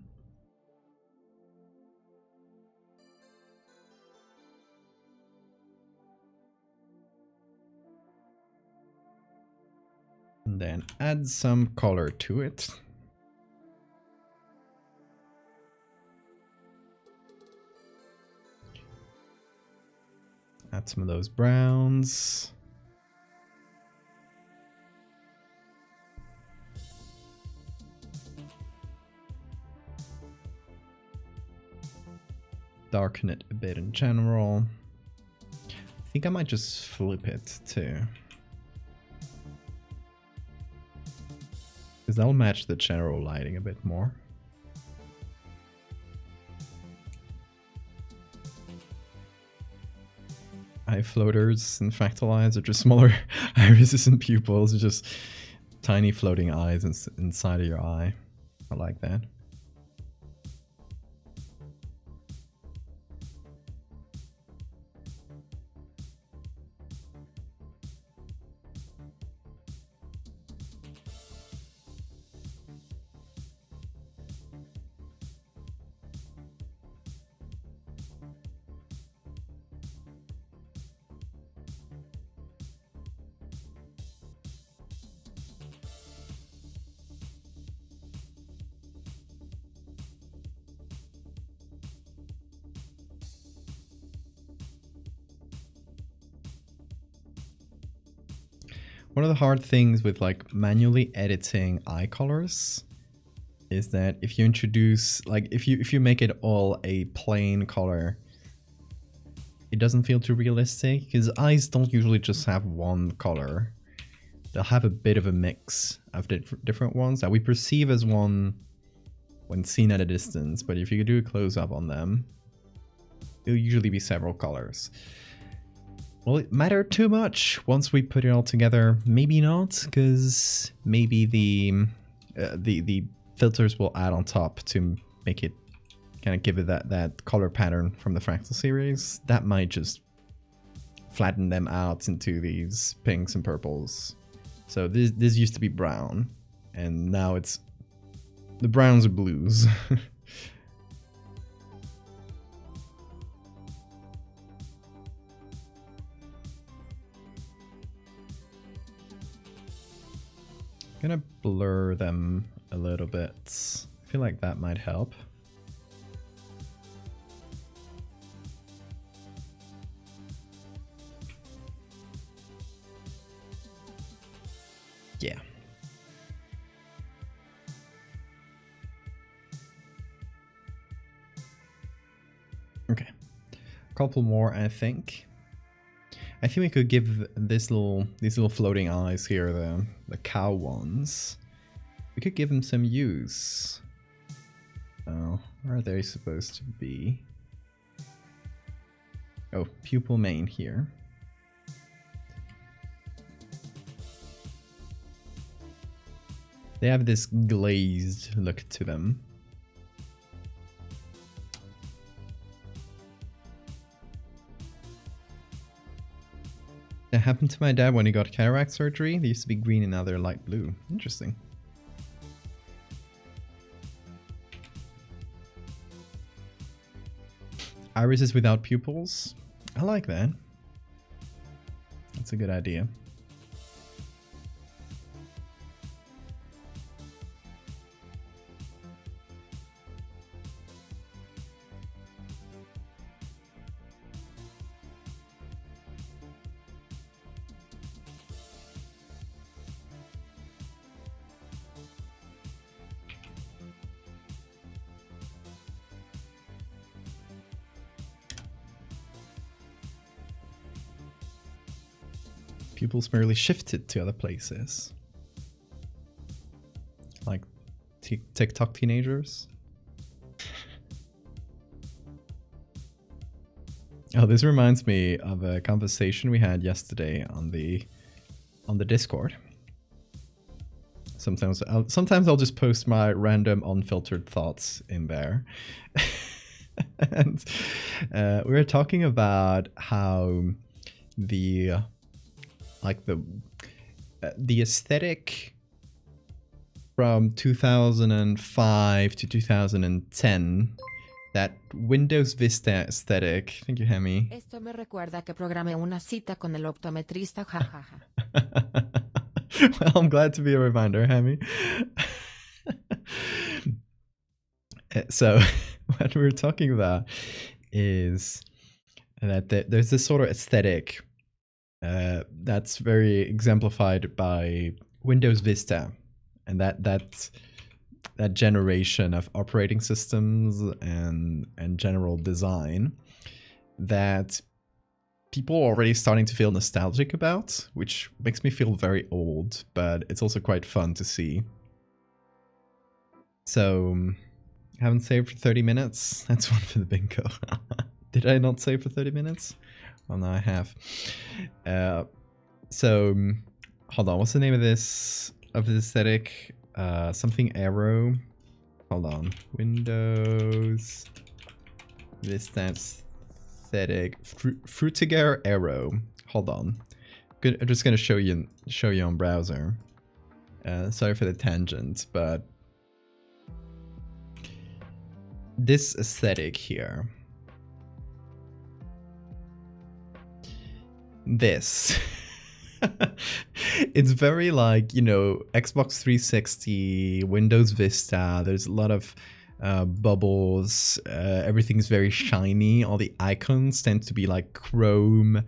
And then add some color to it. Add some of those browns. Darken it a bit in general. I think I might just flip it too. Because that'll match the general lighting a bit more. Eye floaters and fractal eyes are just smaller irises and pupils, just tiny floating eyes inside of your eye. I like that. One of the hard things with like manually editing eye colors is that if you introduce, like if you make it all a plain color, it doesn't feel too realistic, because eyes don't usually just have one color. They'll have a bit of a mix of different ones that we perceive as one when seen at a distance, but if you do a close-up on them, it'll usually be several colors. Will it matter too much once we put it all together? Maybe not, because maybe the filters will add on top to make it kind of give it that color pattern from the fractal series. That might just flatten them out into these pinks and purples. So this used to be brown, and now it's the browns are blues. Gonna blur them a little bit. I feel like that might help. Yeah. Okay. A couple more, I think. I think we could give these little floating eyes here, the cow ones. We could give them some use. Oh, where are they supposed to be? Oh, pupil main here. They have this glazed look to them. That happened to my dad when he got cataract surgery. They used to be green and now they're light blue. Interesting. Irises without pupils. I like that. That's a good idea. Pupils merely shifted to other places. Like TikTok teenagers. Oh, this reminds me of a conversation we had yesterday on the Discord. Sometimes I'll just post my random unfiltered thoughts in there. And we were talking about how the aesthetic from 2005 to 2010, that Windows Vista aesthetic. Thank you, Hemi. Esto me recuerda que programé una cita con el optometrista, jajaja. Well, I'm glad to be a reminder, Hemi. So, what we're talking about is that there's this sort of aesthetic that's very exemplified by Windows Vista, and that generation of operating systems and general design that people are already starting to feel nostalgic about, which makes me feel very old, but it's also quite fun to see. So, haven't saved for 30 minutes? That's one for the bingo. Did I not save for 30 minutes? Well, now I have. So, hold on, what's the name of this aesthetic? Something arrow. Hold on. Windows Vista aesthetic. ₑᵧₑeyeᵉ훠ᵉ arrow. Hold on. I'm just gonna show you on browser. Sorry for the tangent, but this aesthetic here. This. It's very like, you know, Xbox 360, Windows Vista. There's a lot of bubbles. Everything's very shiny. All the icons tend to be like chrome,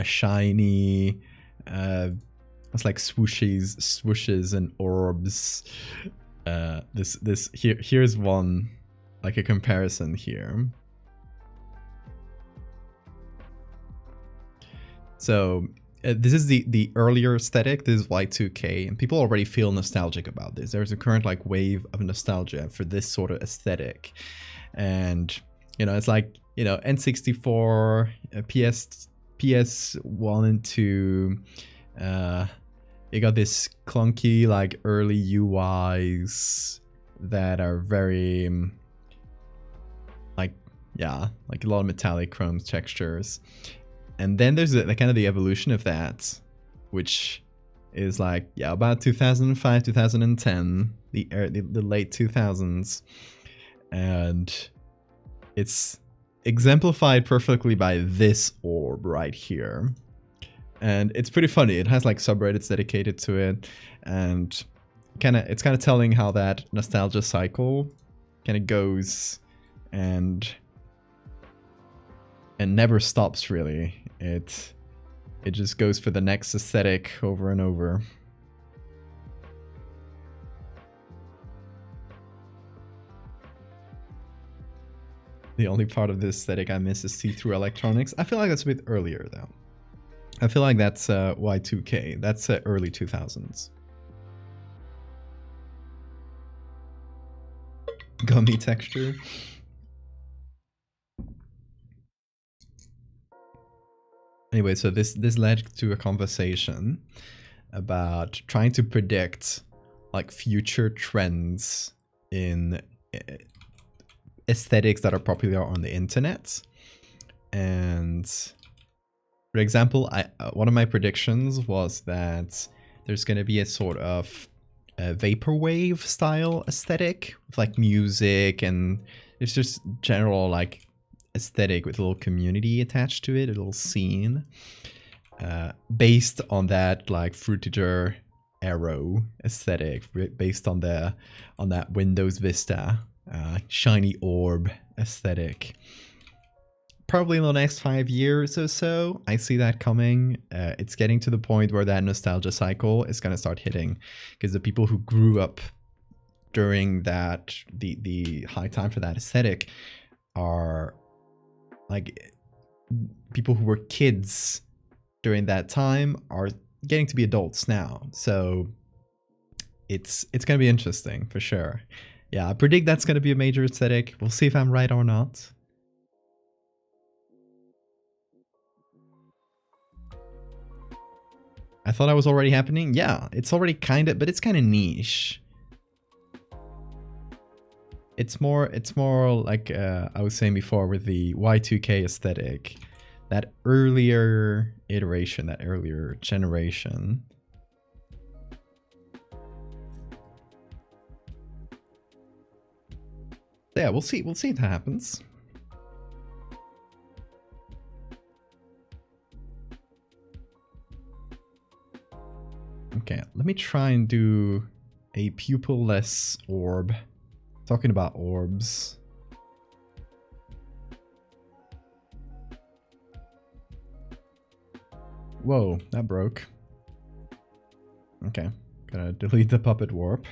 shiny. It's like swooshes and orbs. Here's one, like a comparison here. So this is the earlier aesthetic. This is Y2K, and people already feel nostalgic about this. There's a current like wave of nostalgia for this sort of aesthetic, and you know, it's like, you know, N64, PS1 and 2. You got this clunky like early UIs that are very like, yeah, like a lot of metallic chrome textures. And then there's the kind of the evolution of that, which is like, yeah, about 2005, 2010, the late 2000s. And it's exemplified perfectly by this orb right here. And it's pretty funny. It has like subreddits dedicated to it, and it's kind of telling how that nostalgia cycle kind of goes and never stops, really. It just goes for the next aesthetic over and over. The only part of this aesthetic I miss is see-through electronics. I feel like that's a bit earlier, though. I feel like that's Y2K. That's early 2000s. Gummy texture. Anyway, so this led to a conversation about trying to predict like future trends in aesthetics that are popular on the internet. And for example, one of my predictions was that there's going to be a sort of vaporwave style aesthetic with like music, and it's just general like aesthetic with a little community attached to it, a little scene, based on that like ₑᵧₑeyeᵉ arrow aesthetic, based on that Windows Vista shiny orb aesthetic. Probably in the next 5 years or so, I see that coming. It's getting to the point where that nostalgia cycle is going to start hitting, because the people who grew up during that, the high time for that aesthetic, are like people who were kids during that time are getting to be adults now. So it's going to be interesting for sure. Yeah, I predict that's going to be a major aesthetic. We'll see if I'm right or not. I thought that was already happening. Yeah, it's already kind of, but it's kind of niche. It's more like I was saying before with the Y2K aesthetic, that earlier iteration, that earlier generation. Yeah, we'll see if that happens. Okay, let me try and do a pupil-less orb. Talking about orbs. Whoa, that broke. Okay, gotta delete the puppet warp.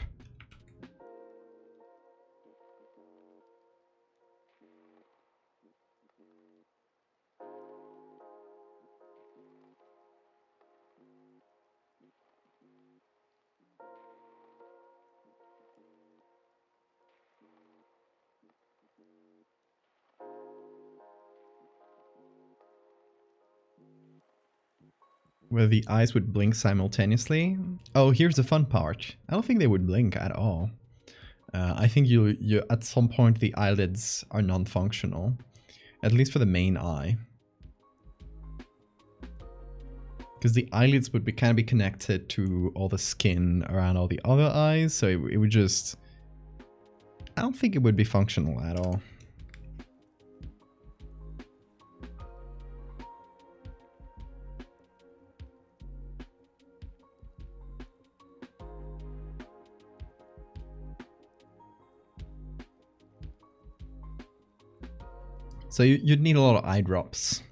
Where the eyes would blink simultaneously. Oh, here's the fun part. I don't think they would blink at all. I think you at some point the eyelids are non-functional, at least for the main eye, because the eyelids would kind of be connected to all the skin around all the other eyes, so it would just. I don't think it would be functional at all. So you'd need a lot of eye drops.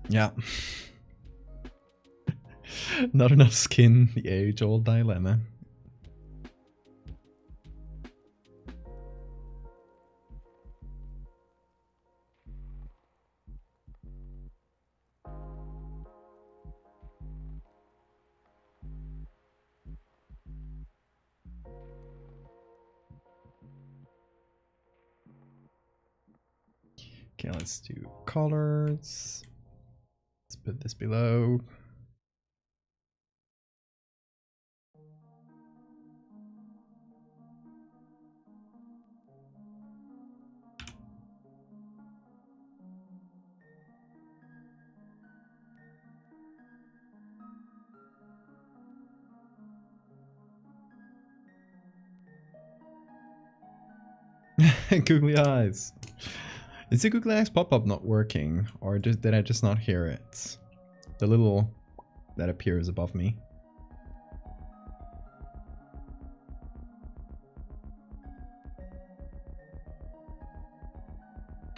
Yeah. Not enough skin, the age-old dilemma. Okay, let's do colors. Let's put this below. Googly eyes. Is the googly eyes pop-up not working, or did I just not hear it? The little that appears above me.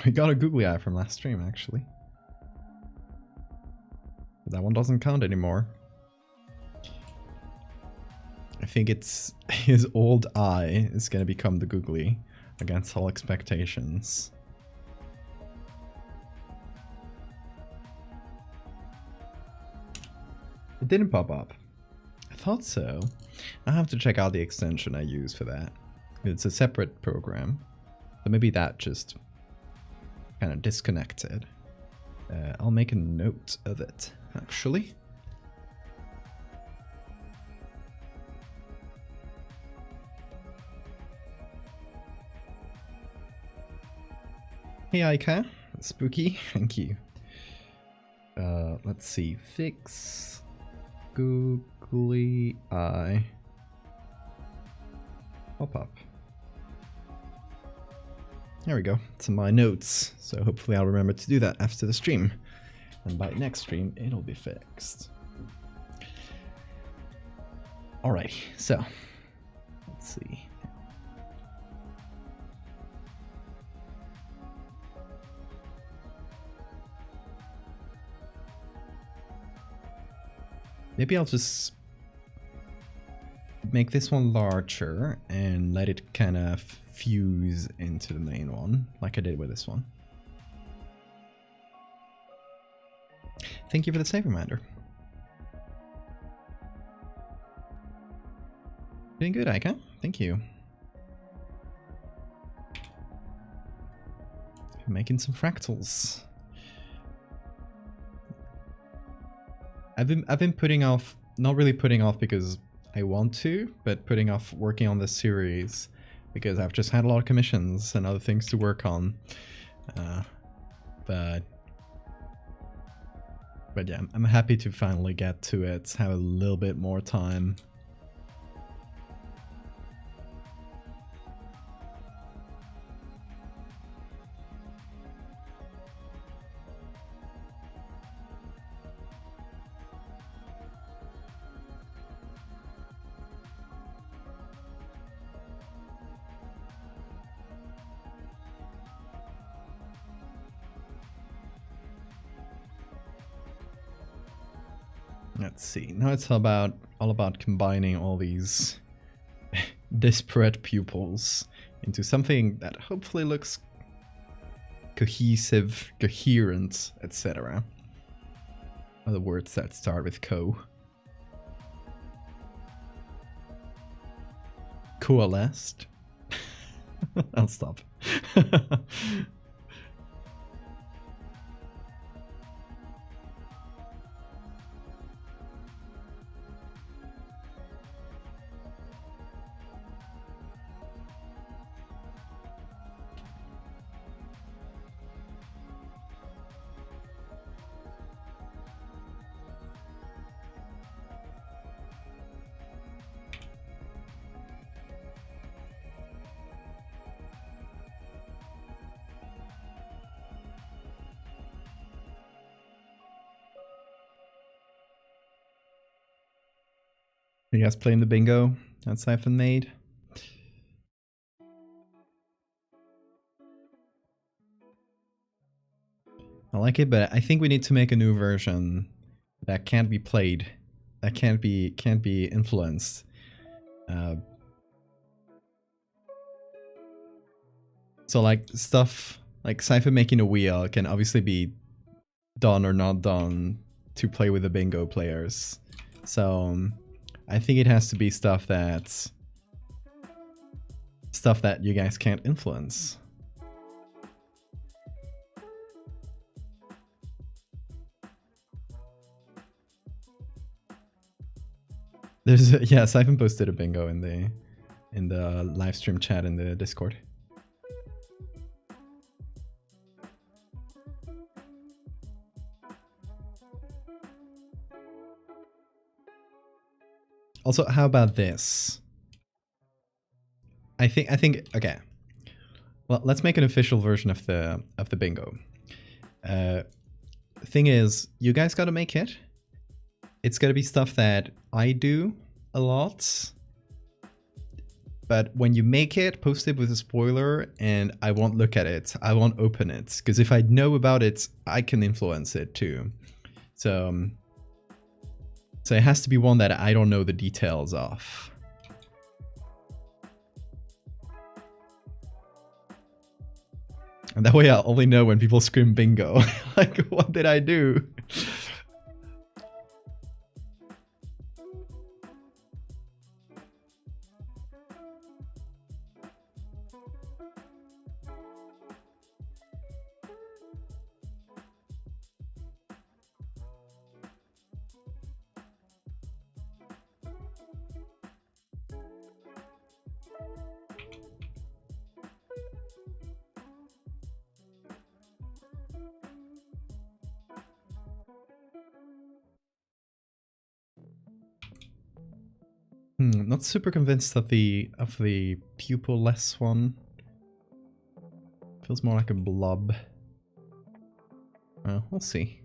We got a googly eye from last stream, actually. But that one doesn't count anymore. I think it's his old eye is gonna become the googly, against all expectations. It didn't pop up. I thought so. I have to check out the extension I use for that. It's a separate program. So maybe that just kind of disconnected. I'll make a note of it, actually. Hey Aika, spooky, thank you. Let's see, fix googly eye pop up. There we go, it's in my notes, so hopefully I'll remember to do that after the stream. And by next stream, it'll be fixed. Alrighty, so, let's see. Maybe I'll just make this one larger and let it kind of fuse into the main one, like I did with this one. Thank you for the save reminder. Doing good, Aika. Thank you. Making some fractals. I've been putting off, not really putting off because I want to, but putting off working on this series because I've just had a lot of commissions and other things to work on. But yeah, I'm happy to finally get to it, have a little bit more time. Let's see. Now it's all about combining all these disparate pupils into something that hopefully looks cohesive, coherent, etc. Other words that start with co. Coalesced. I'll stop. You guys playing the bingo that Siphon made? I like it, but I think we need to make a new version that can't be played, that can't be influenced. So like stuff like Siphon making a wheel can obviously be done or not done to play with the bingo players. So I think it has to be stuff that you guys can't influence. There's yeah, Siphon posted a bingo in the live stream chat in the Discord. Also, how about this? I think okay. Well, let's make an official version of the bingo. Thing is, you guys got to make it. It's got to be stuff that I do a lot. But when you make it, post it with a spoiler, and I won't look at it. I won't open it, because if I know about it, I can influence it too. So it has to be one that I don't know the details of. And that way I'll only know when people scream bingo. Like, what did I do? Not super convinced of the pupil-less one. Feels more like a blob. We'll see.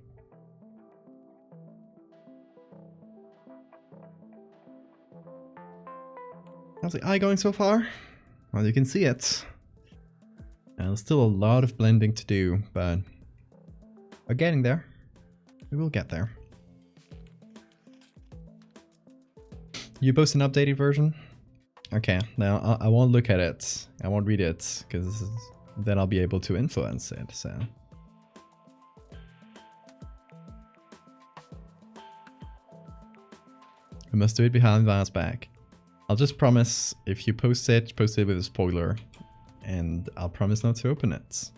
How's the eye going so far? Well, you can see it. There's still a lot of blending to do, but we're getting there. We will get there. You post an updated version? Okay, now I won't look at it. I won't read it, because then I'll be able to influence it, so. We must do it behind Va's back. I'll just promise, if you post it with a spoiler. And I'll promise not to open it.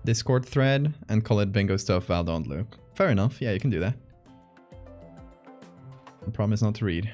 Discord thread and call it bingo stuff Val don't look. Fair enough, yeah, you can do that. I promise not to read.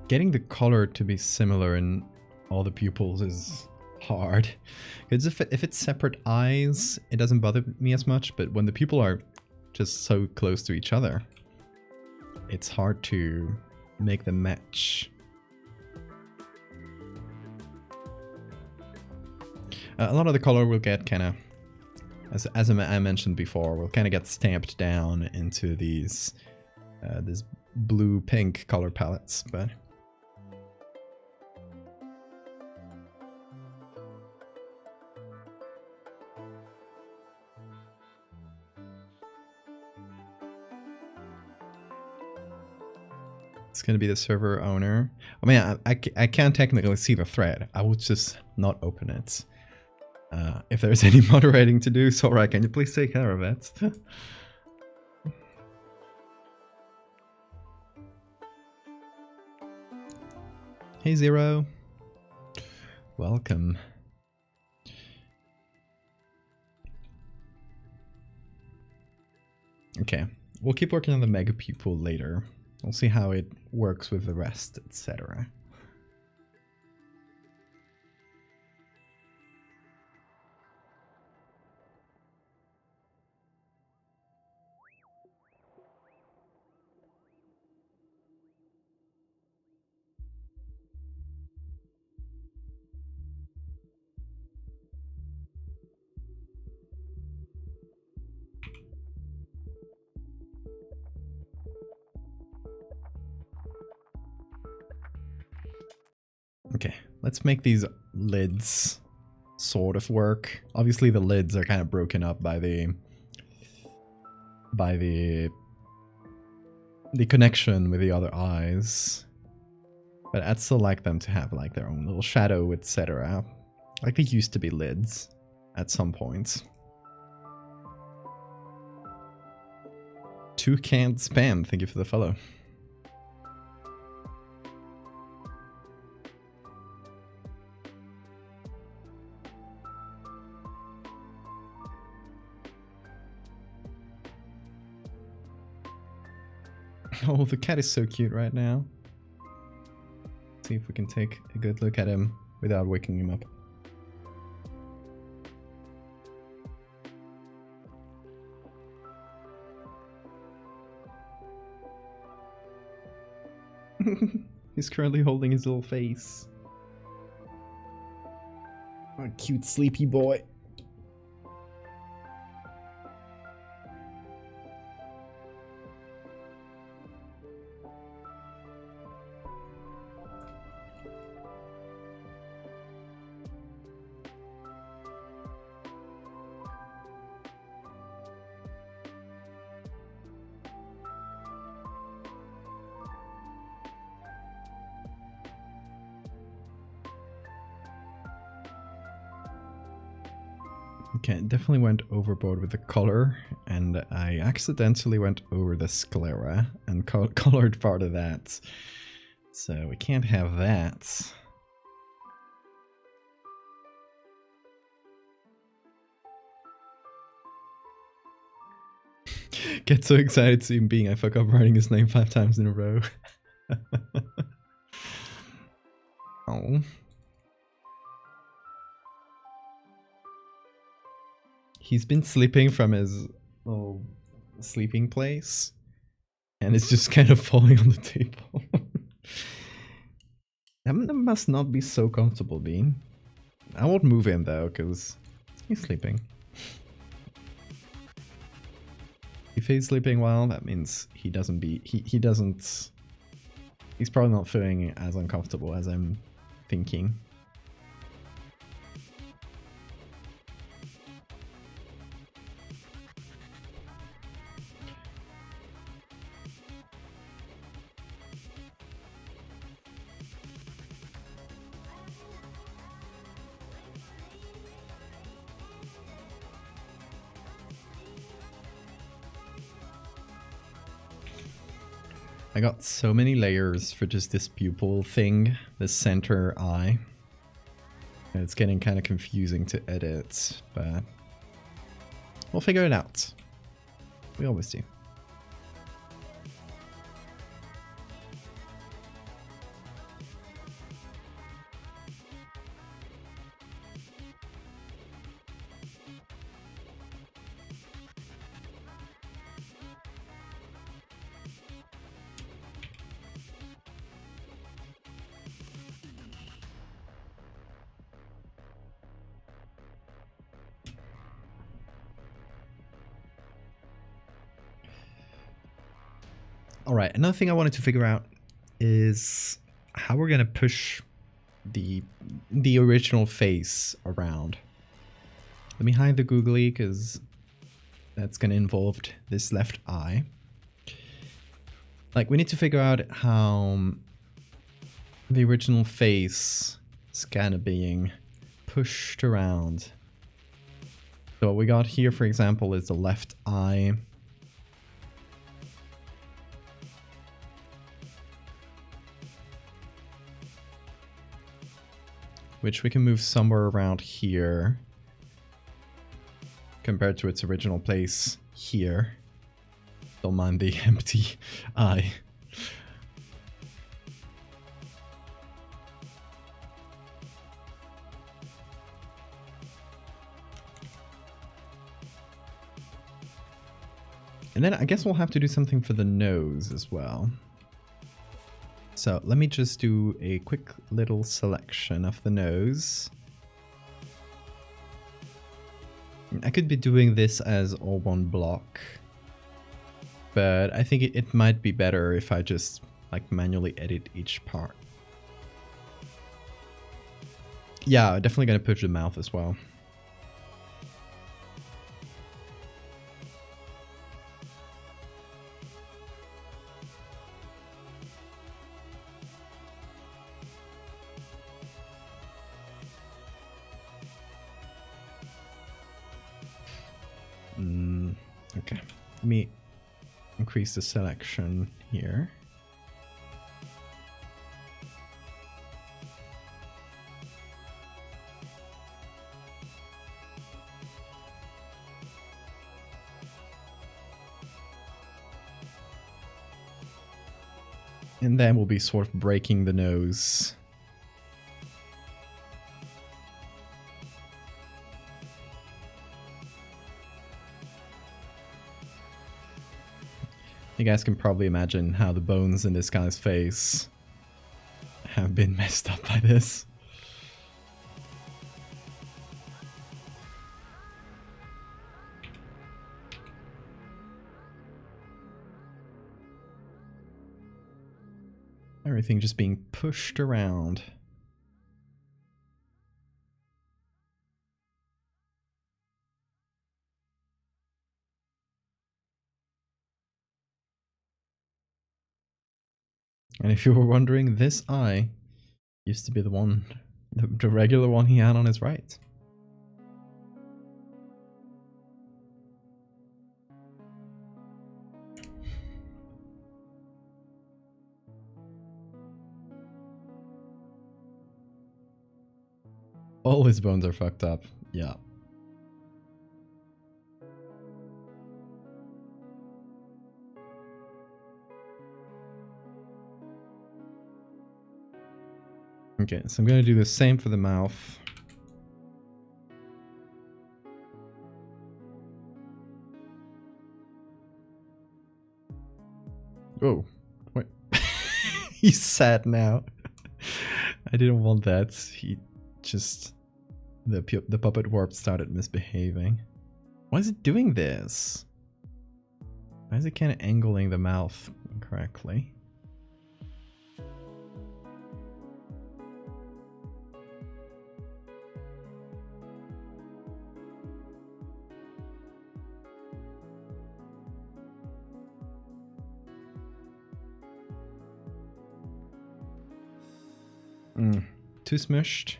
Getting the color to be similar in all the pupils is hard. Because if it's separate eyes, it doesn't bother me as much, but when the pupils are just so close to each other, it's hard to make them match. A lot of the color will get kind of, as I mentioned before, will kind of get stamped down into these this blue-pink color palettes, but it's going to be the server owner. I mean, I can't technically see the thread. I would just not open it. If there's any moderating to do, Sora, can you please take care of it? Hey, Zero. Welcome. Okay, we'll keep working on the mega pupil later. We'll see how it works with the rest, etc. Okay, let's make these lids sort of work. Obviously the lids are kind of broken up by the connection with the other eyes. But I'd still like them to have like their own little shadow, etc. Like they used to be lids at some point. Toucan Spam, thank you for the follow. Oh, the cat is so cute right now. Let's see if we can take a good look at him without waking him up. He's currently holding his little face. Oh, cute sleepy boy. Okay, definitely went overboard with the color, and I accidentally went over the sclera and colored part of that. So we can't have that. Get so excited seeing Being. I fuck up writing his name 5 times in a row. Oh. He's been sleeping from his little sleeping place, and it's just kind of falling on the table. That must not be so comfortable, Bean. I won't move in though, because he's sleeping. If he's sleeping well, that means he doesn't He's probably not feeling as uncomfortable as I'm thinking. I got so many layers for just this pupil thing, the center eye. And it's getting kind of confusing to edit, but we'll figure it out. We always do. All right, another thing I wanted to figure out is how we're gonna push the original face around. Let me hide the googly because that's gonna involve this left eye. Like, we need to figure out how the original face is kind of being pushed around. So what we got here, for example, is the left eye. Which we can move somewhere around here compared to its original place here. Don't mind the empty eye. And then I guess we'll have to do something for the nose as well. So let me just do a quick little selection of the nose. I could be doing this as all one block, but I think it might be better if I just like manually edit each part. Yeah, definitely gonna push the mouth as well. Okay, let me increase the selection here. And then we'll be sort of breaking the nose. You guys can probably imagine how the bones in this guy's face have been messed up by this. Everything just being pushed around. And if you were wondering, this eye used to be the one, the regular one he had on his right. All his bones are fucked up, yeah. Okay, so I'm gonna do the same for the mouth. Oh, wait. He's sad now. I didn't want that. He just... The puppet warp started misbehaving. Why is it doing this? Why is it kind of angling the mouth incorrectly? Too smushed.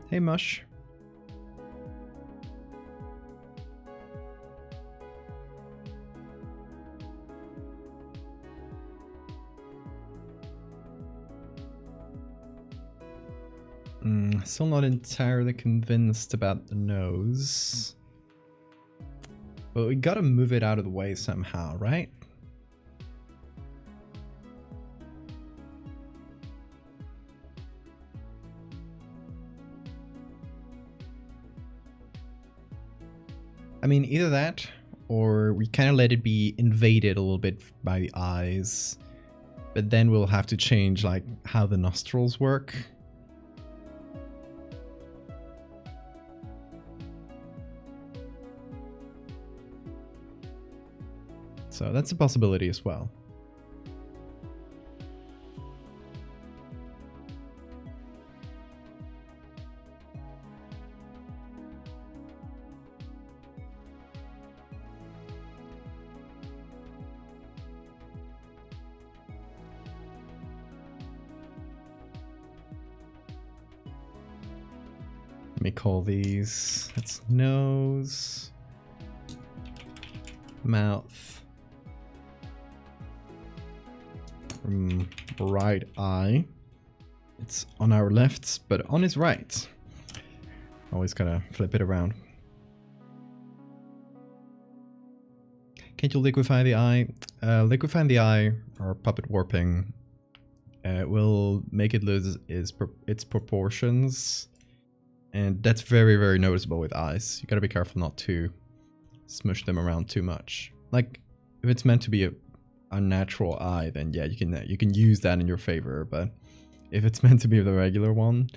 Hey, Mush. Still not entirely convinced about the nose. But we gotta move it out of the way somehow, right? I mean, either that, or we kind of let it be invaded a little bit by the eyes, but then we'll have to change like how the nostrils work. So that's a possibility as well. Let me call these, that's nose, mouth, right eye. It's on our left, but on his right. Always gotta flip it around. Can't you liquefy the eye? Liquefying the eye, or puppet warping, will make it lose its proportions. And that's very, very noticeable with eyes. You gotta be careful not to smush them around too much. Like, if it's meant to be a natural eye, then yeah, you can use that in your favor. But if it's meant to be the regular one,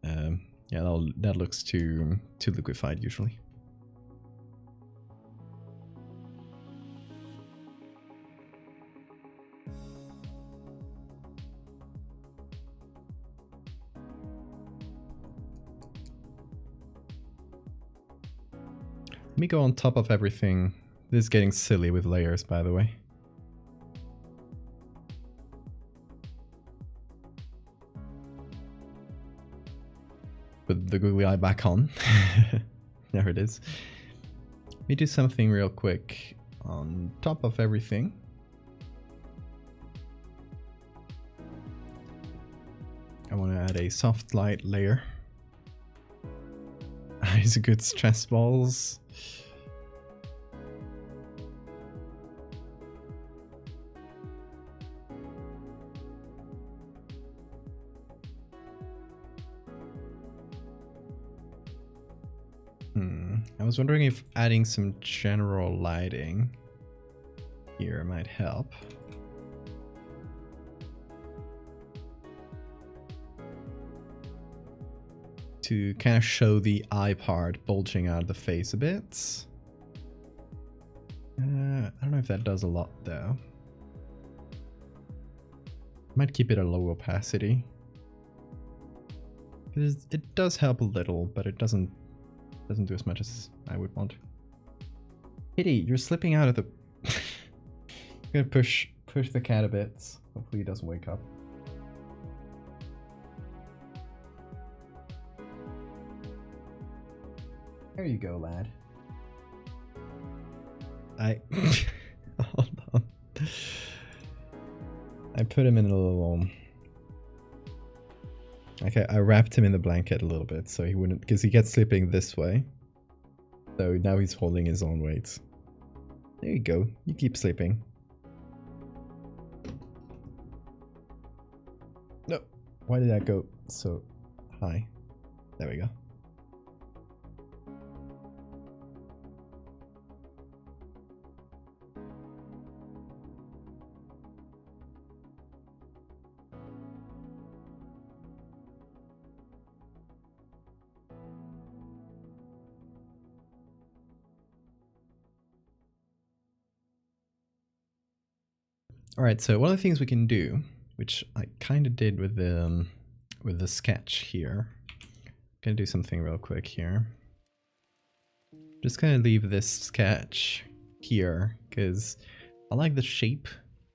yeah, that looks too liquefied usually. Let me go on top of everything. This is getting silly with layers, by the way. Put the googly eye back on. There it is. Let me do something real quick on top of everything. I want to add a soft light layer. Eyes are good stress balls. I was wondering if adding some general lighting here might help. To kind of show the eye part bulging out of the face a bit. I don't know if that does a lot though. Might keep it at low opacity. It does help a little, but it doesn't do as much as I would want. Kitty, you're slipping out of the... I'm gonna push the cat a bit. Hopefully he doesn't wake up. There you go, lad. Hold on. I put him in a little... Okay, I wrapped him in the blanket a little bit so he wouldn't... Because he gets sleeping this way. So now he's holding his own weight. There you go. You keep sleeping. No. Why did that go so high? There we go. Alright, so one of the things we can do which I kind of did with the sketch here. Gonna do something real quick here. Just gonna leave this sketch here because I like the shape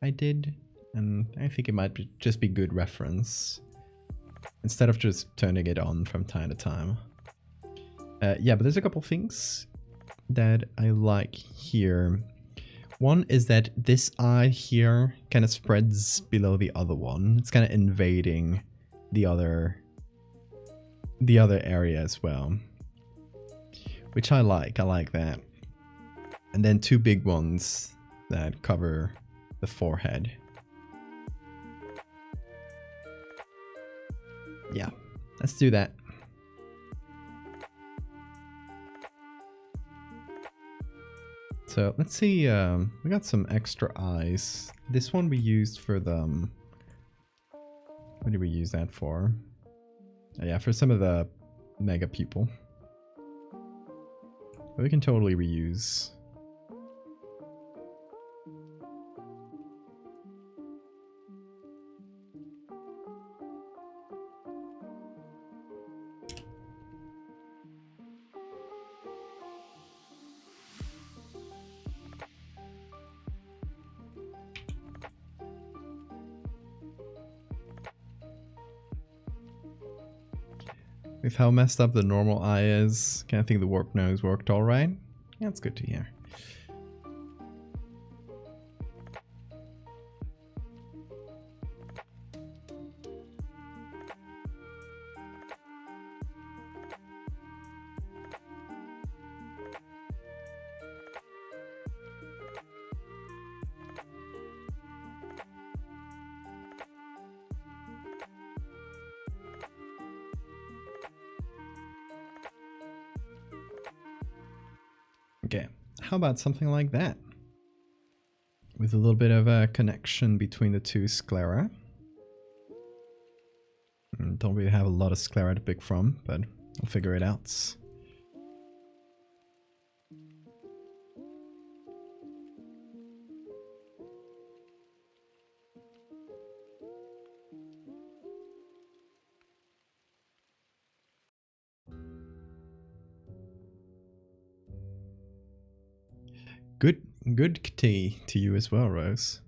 I did, and I think it might just be good reference instead of just turning it on from time to time. Yeah, but there's a couple things that I like here. One is that this eye here kind of spreads below the other one. It's kind of invading the other area as well, which I like. I like that. And then two big ones that cover the forehead. Yeah, let's do that. So let's see, we got some extra eyes. This one we used for the, what did we use that for? Oh, yeah, for some of the mega people. But we can totally reuse. With how messed up the normal eye is, I think the warp nose worked alright. Yeah, that's good to hear. Okay, how about something like that? With a little bit of a connection between the two sclera. Don't really have a lot of sclera to pick from, but I'll figure it out. Good tea to you as well, Rose.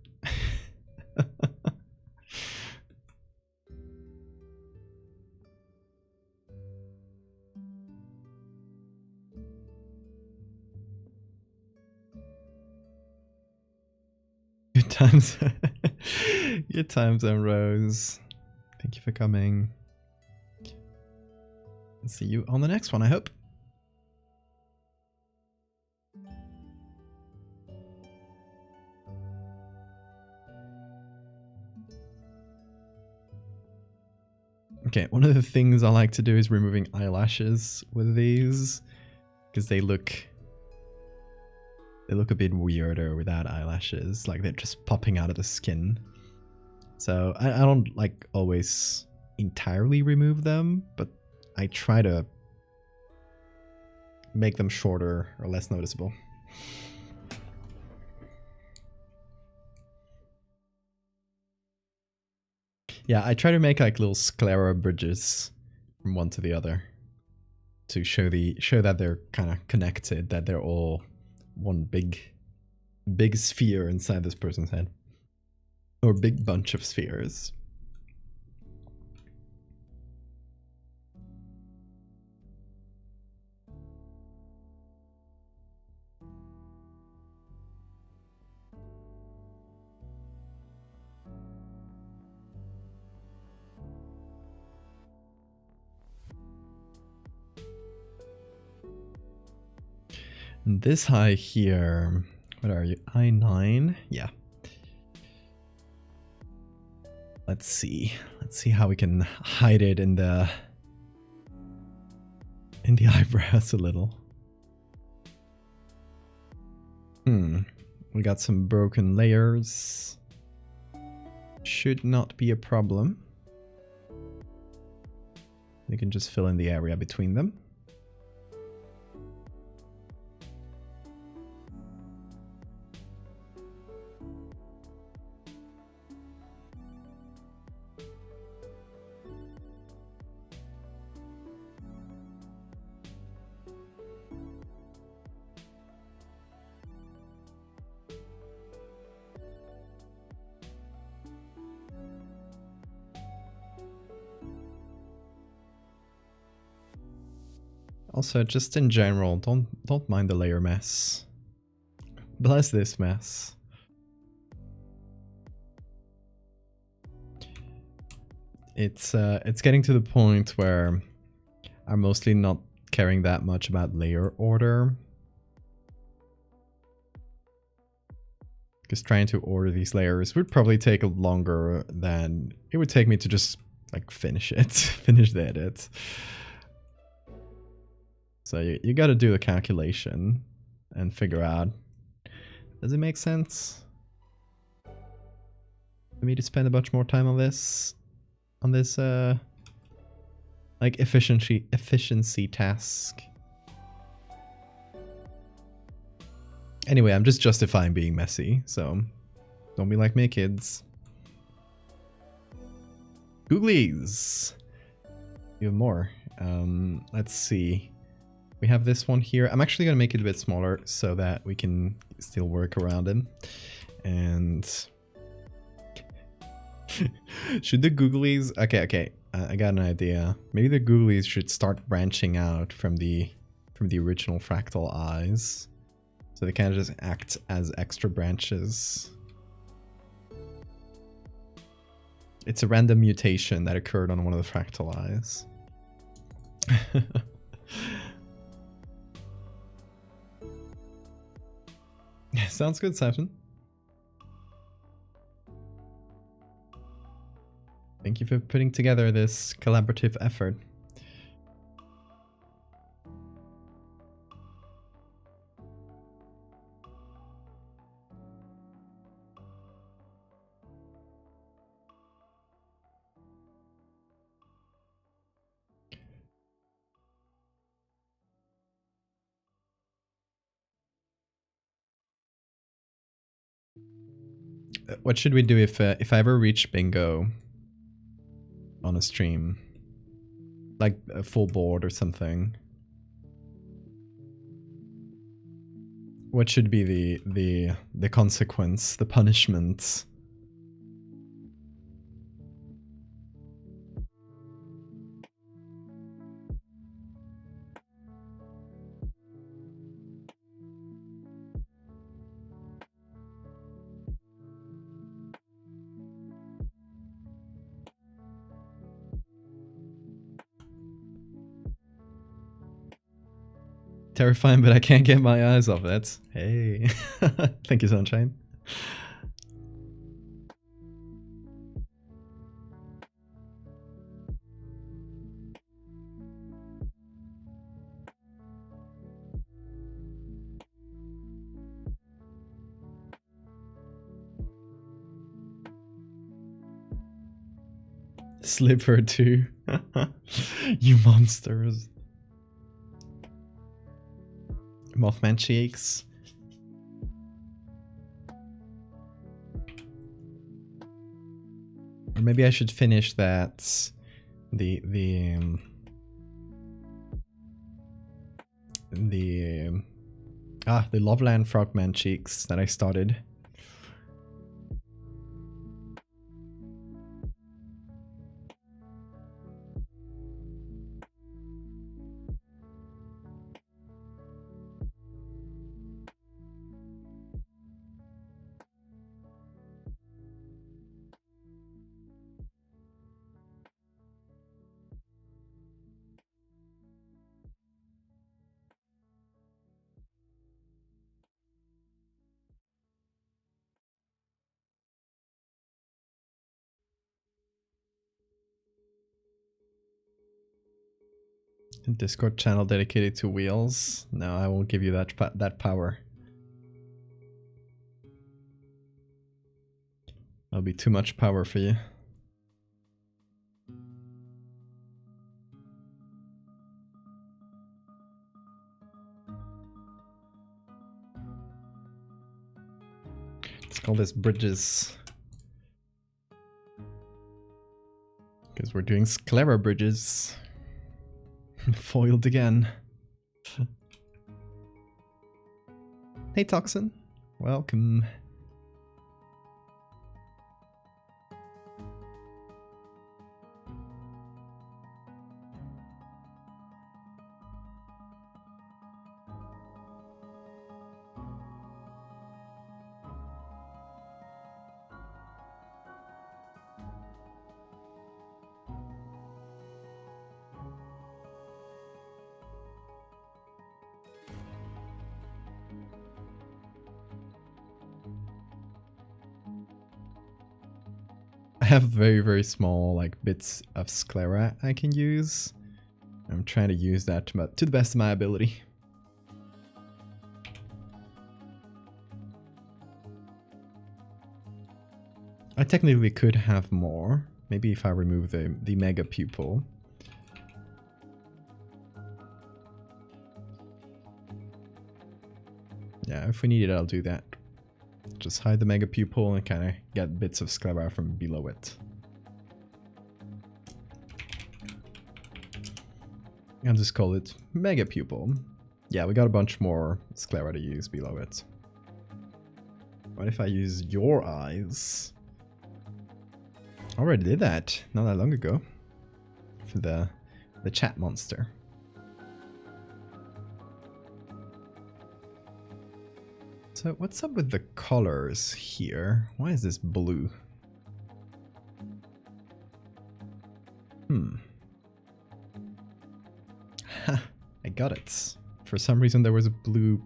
Good times. Good times, Rose. Thank you for coming. See you on the next one, I hope. Okay, one of the things I like to do is removing eyelashes with these, because they look a bit weirder without eyelashes, like they're just popping out of the skin. So I don't like always entirely remove them, but I try to make them shorter or less noticeable. Yeah, I try to make like little sclera bridges from one to the other to show that they're kind of connected, that they're all one big sphere inside this person's head, or big bunch of spheres. And this eye here, what are you, I9? Yeah. Let's see how we can hide it in the eyebrows a little. We got some broken layers. Should not be a problem. We can just fill in the area between them. Also, just in general, don't mind the layer mess. Bless this mess. It's getting to the point where I'm mostly not caring that much about layer order. Because trying to order these layers would probably take longer than it would take me to just like finish it, finish the edit. So you got to do the calculation and figure out, does it make sense for me to spend a bunch more time on this like efficiency task? Anyway, I'm just justifying being messy, so don't be like me, kids. Googlies! Even more. Let's see. We have this one here. I'm actually going to make it a bit smaller so that we can still work around him. And should the googlies... Okay. I got an idea. Maybe the googlies should start branching out from the original fractal eyes. So they kind of just act as extra branches. It's a random mutation that occurred on one of the fractal eyes. Sounds good, Safin. Thank you for putting together this collaborative effort. What should we do if I ever reach bingo on a stream, like a full board or something? What should be the consequence, the punishment? Terrifying, but I can't get my eyes off it. Hey. Thank you, Sunshine. Slipper too. You monsters. Mothman cheeks. Or maybe I should finish that. The Loveland Frogman cheeks that I started. Discord channel dedicated to wheels. No, I won't give you that power. That'll be too much power for you. Let's call this bridges. Because we're doing clever bridges. Foiled again. Hey Toxin, welcome. have very, very small like bits of sclera I can use. I'm trying to use that to the best of my ability. I technically could have more. Maybe if I remove the mega pupil. Yeah, if we need it, I'll do that. Just hide the mega pupil and kind of get bits of sclera from below it. I'll just call it mega pupil. Yeah, we got a bunch more sclera to use below it. What if I use your eyes? I already did that not that long ago for the chat monster. So what's up with the colors here? Why is this blue? Ha, I got it. For some reason there was a blue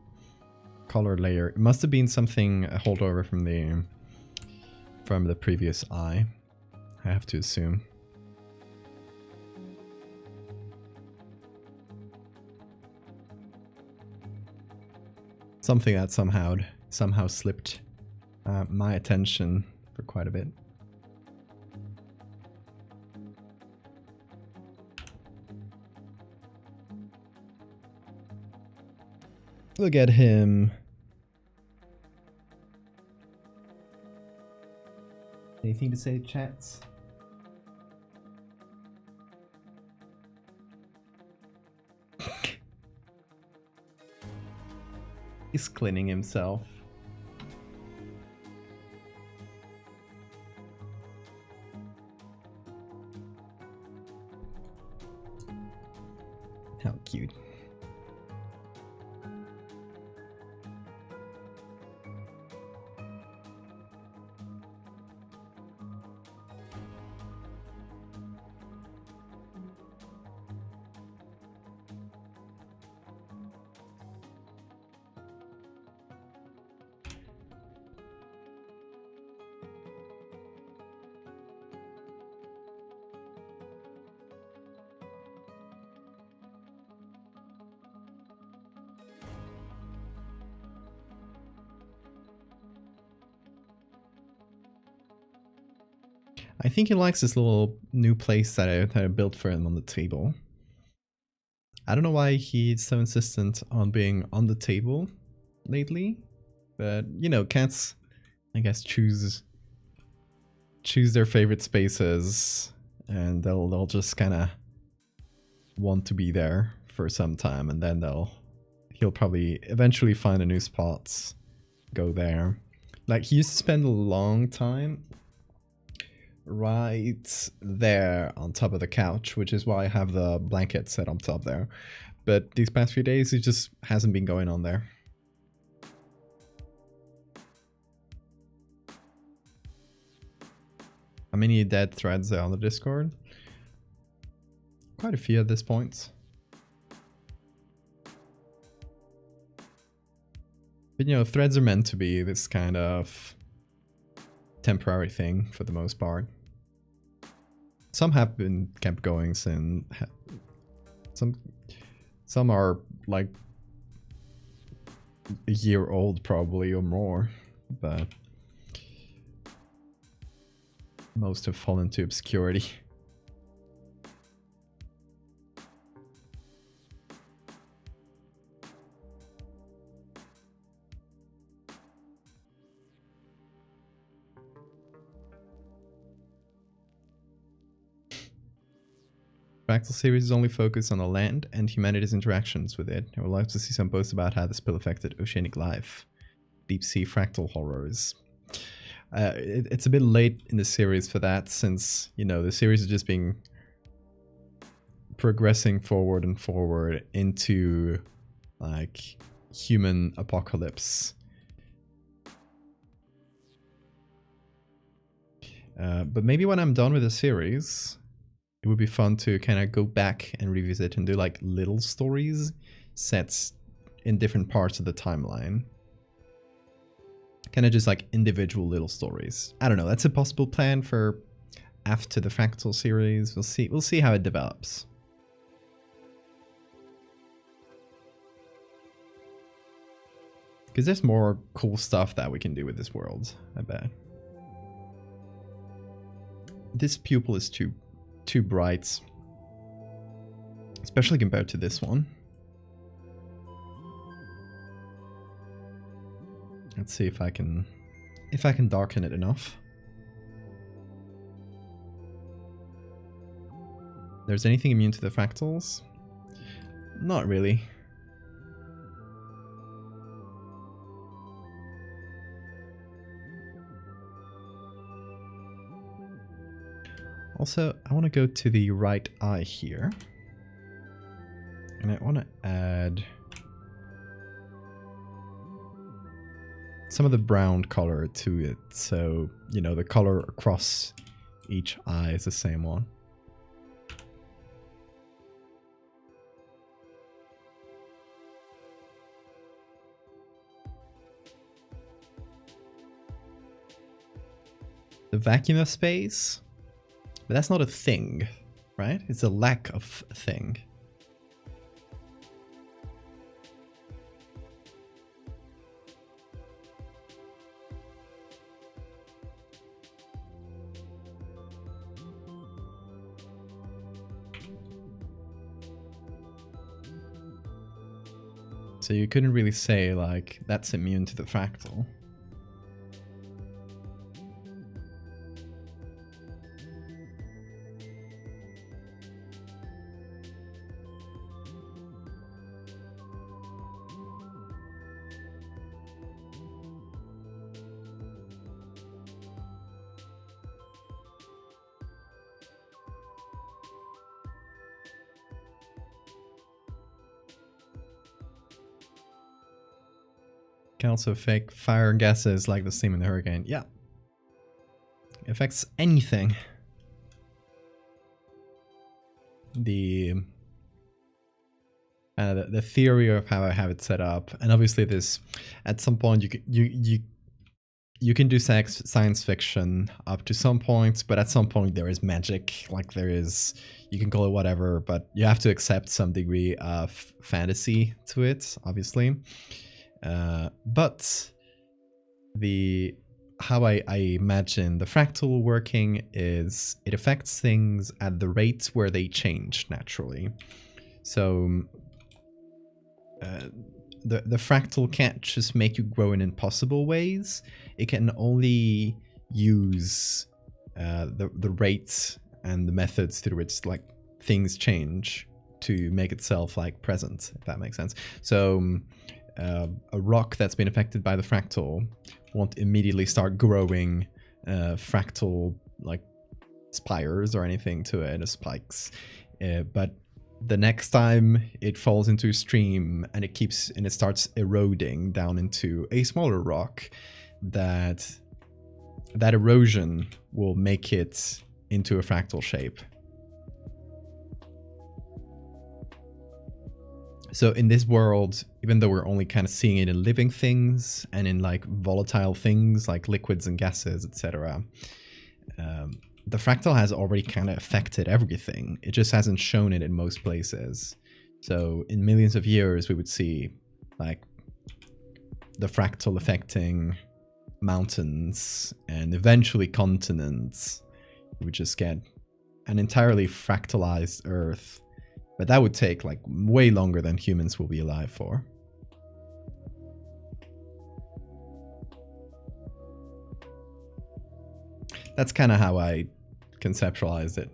color layer. It must have been something, a holdover from the previous eye, I have to assume. Something that somehow slipped my attention for quite a bit. We'll get him. Anything to say, chats? He's cleaning himself. How cute. I think he likes this little new place that I built for him on the table. I don't know why he's so insistent on being on the table lately, but you know, cats, I guess, choose their favorite spaces, and they'll just kind of want to be there for some time, and then he'll probably eventually find a new spot, go there. Like, he used to spend a long time right there on top of the couch, which is why I have the blanket set on top there. But these past few days, it just hasn't been going on there. How many dead threads are on the Discord? Quite a few at this point. But you know, threads are meant to be this kind of temporary thing for the most part. Some have been kept going since some are like a year old probably or more, but most have fallen to obscurity. Fractal series is only focused on the land and humanity's interactions with it. I would like to see some posts about how the spill affected oceanic life. Deep sea fractal horrors. It's a bit late in the series for that, since, you know, the series is just being progressing forward and forward into like human apocalypse. But maybe when I'm done with the series, it would be fun to kind of go back and revisit and do like little stories sets in different parts of the timeline. Kind of just like individual little stories. I don't know, that's a possible plan for after the fractal series. We'll see how it develops. Because there's more cool stuff that we can do with this world, I bet. This pupil is too bright, especially compared to this one. Let's see if I can darken it enough. There's anything immune to the fractals? Not really. Also, I want to go to the right eye here. And I want to add some of the brown color to it. So, you know, the color across each eye is the same one. The vacuum of space. But that's not a thing, right? It's a lack of a thing. So you couldn't really say, like, that's immune to the fractal. Can also affect fire and gases like the steam in the hurricane. Yeah. It affects anything. The theory of how I have it set up, and obviously this, at some point you can do science fiction up to some points, but at some point there is magic. Like there is, you can call it whatever, but you have to accept some degree of fantasy to it, obviously. But how I imagine the fractal working is it affects things at the rates where they change naturally. So the fractal can't just make you grow in impossible ways. It can only use the rates and the methods through which like things change to make itself like present, if that makes sense. So a rock that's been affected by the fractal won't immediately start growing fractal like spires or anything to it, or spikes, but the next time it falls into a stream and it starts eroding down into a smaller rock, that erosion will make it into a fractal shape. So in this world, even though we're only kind of seeing it in living things and in like volatile things like liquids and gases, etc., the fractal has already kind of affected everything. It just hasn't shown it in most places. So in millions of years, we would see like the fractal affecting mountains and eventually continents. We would just get an entirely fractalized Earth. But that would take like way longer than humans will be alive for. That's kind of how I conceptualized it.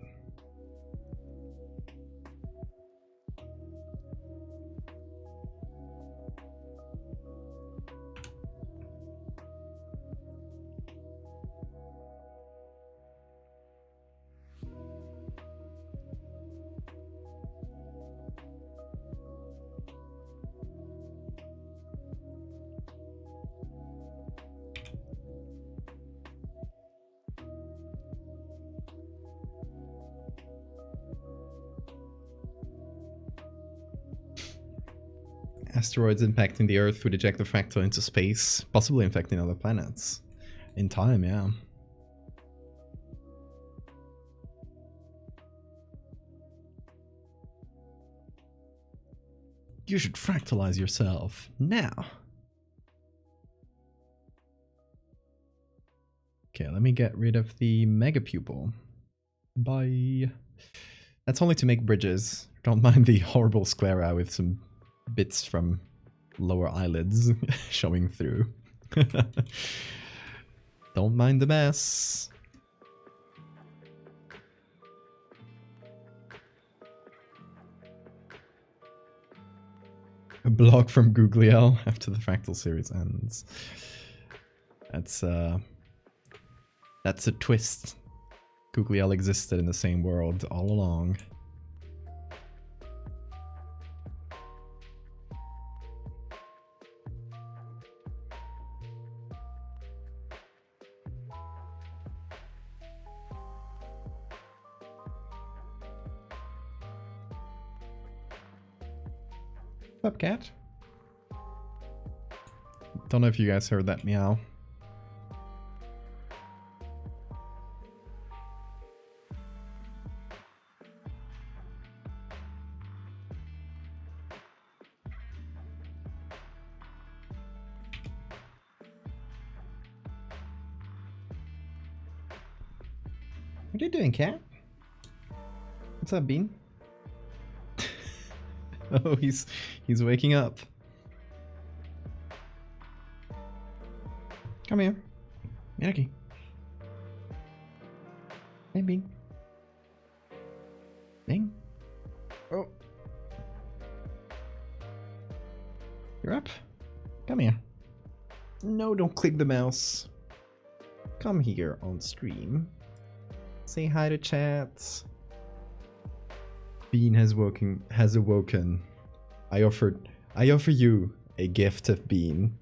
Asteroids impacting the Earth would eject the fractal into space, possibly infecting other planets. In time, yeah. You should fractalize yourself now. Okay, let me get rid of the mega pupil. Bye. That's only to make bridges. Don't mind the horrible sclera with some bits from lower eyelids showing through. Don't mind the mess. A blog from Googliel after the Fractal series ends. That's a twist. Googliel existed in the same world all along. What's up, cat? Don't know if you guys heard that meow. What are you doing, cat? What's up, Bean? Oh, he's waking up. Come here. Minaki. Hey, Bean. Bing. Oh. You're up. Come here. No, don't click the mouse. Come here on stream. Say hi to chat. Bean has awoken. I offer you a gift of Bean.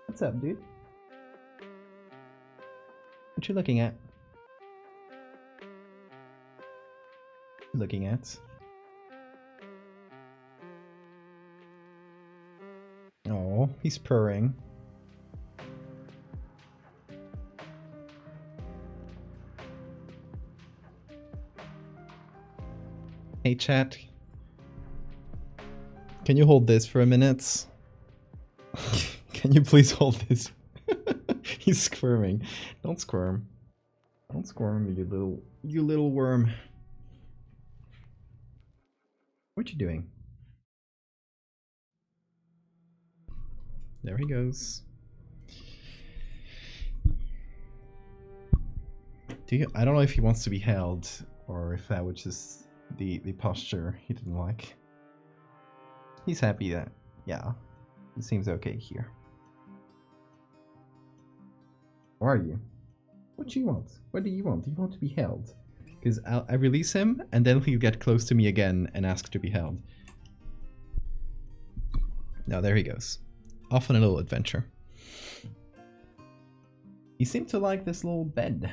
What's up, dude? What you looking at? Looking at? Oh, he's purring. Hey chat, can you hold this for a minute? Can you please hold this? He's squirming. Don't squirm. Don't squirm, you little worm. What you doing? There he goes. I don't know if he wants to be held or if that was just the posture he didn't like. He's happy that, yeah, it seems okay here. Or are you? What do you want? What do you want? Do you want to be held? Because I release him and then he'll get close to me again and ask to be held. Now there he goes. Off on a little adventure. He seemed to like this little bed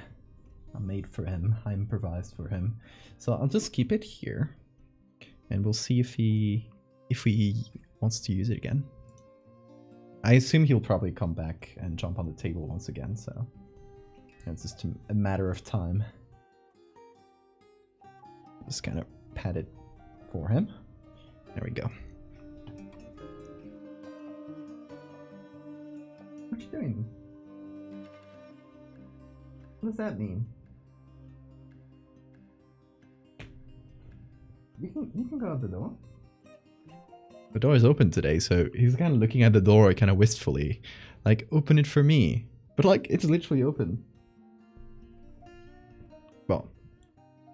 I made for him. I improvised for him. So I'll just keep it here. And we'll see if he wants to use it again. I assume he'll probably come back and jump on the table once again, so it's just a matter of time. Just kind of pat it for him. There we go. What you doing? What does that mean? You can go out the door. The door is open today, so he's kind of looking at the door kind of wistfully. Like, open it for me. But like, it's literally open. Well,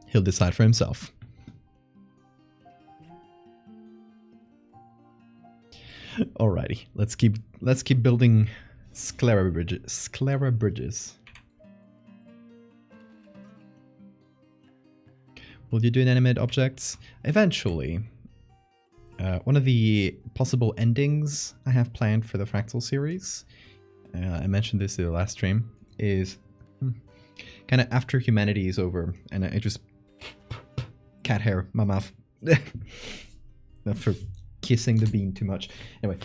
he'll decide for himself. Alrighty, let's keep building sclera bridges. Will you do inanimate objects? Eventually. One of the possible endings I have planned for the Fractal series, I mentioned this in the last stream, is kind of after humanity is over, and I just cat hair, my mouth. Not for kissing the bean too much. Anyway,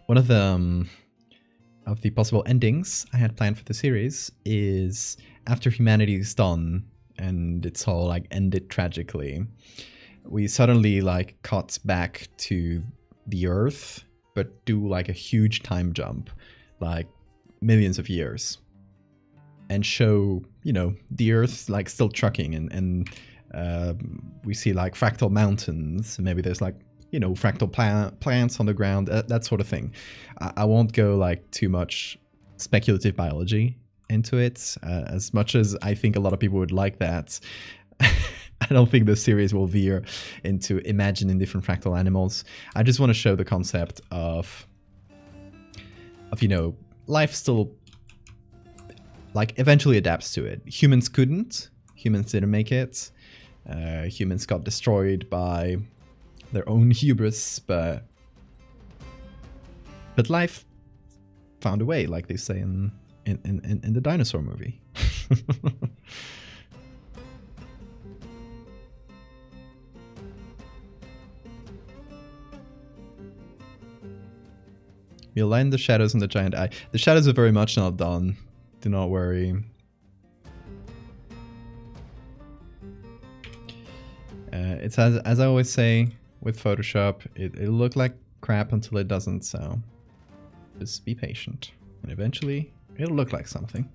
one of the possible endings I had planned for the series is after humanity is done and it's all like ended tragically, we suddenly like cut back to the Earth, but do like a huge time jump, like millions of years, and show, you know, the Earth like still trucking, and we see like fractal mountains, maybe there's like, you know, fractal plants on the ground, that sort of thing. I won't go like too much speculative biology into it, as much as I think a lot of people would like that. I don't think the series will veer into imagining different fractal animals. I just want to show the concept of you know, life still like eventually adapts to it. Humans couldn't. Humans didn't make it. Humans got destroyed by their own hubris, but life found a way, like they say in the dinosaur movie. We'll land the shadows on the giant eye. The shadows are very much not done. Do not worry. It's as I always say with Photoshop, it'll look like crap until it doesn't, so just be patient. And eventually, it'll look like something.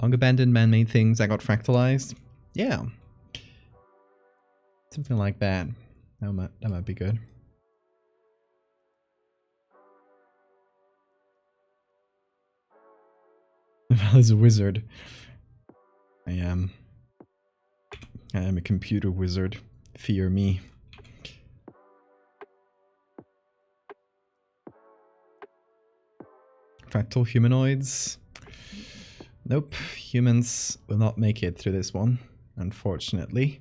Long abandoned man-made things that got fractalized. Yeah. Something like that. That might be good. Val is a wizard. I am a computer wizard. Fear me. Fractal humanoids. Nope, humans will not make it through this one, unfortunately.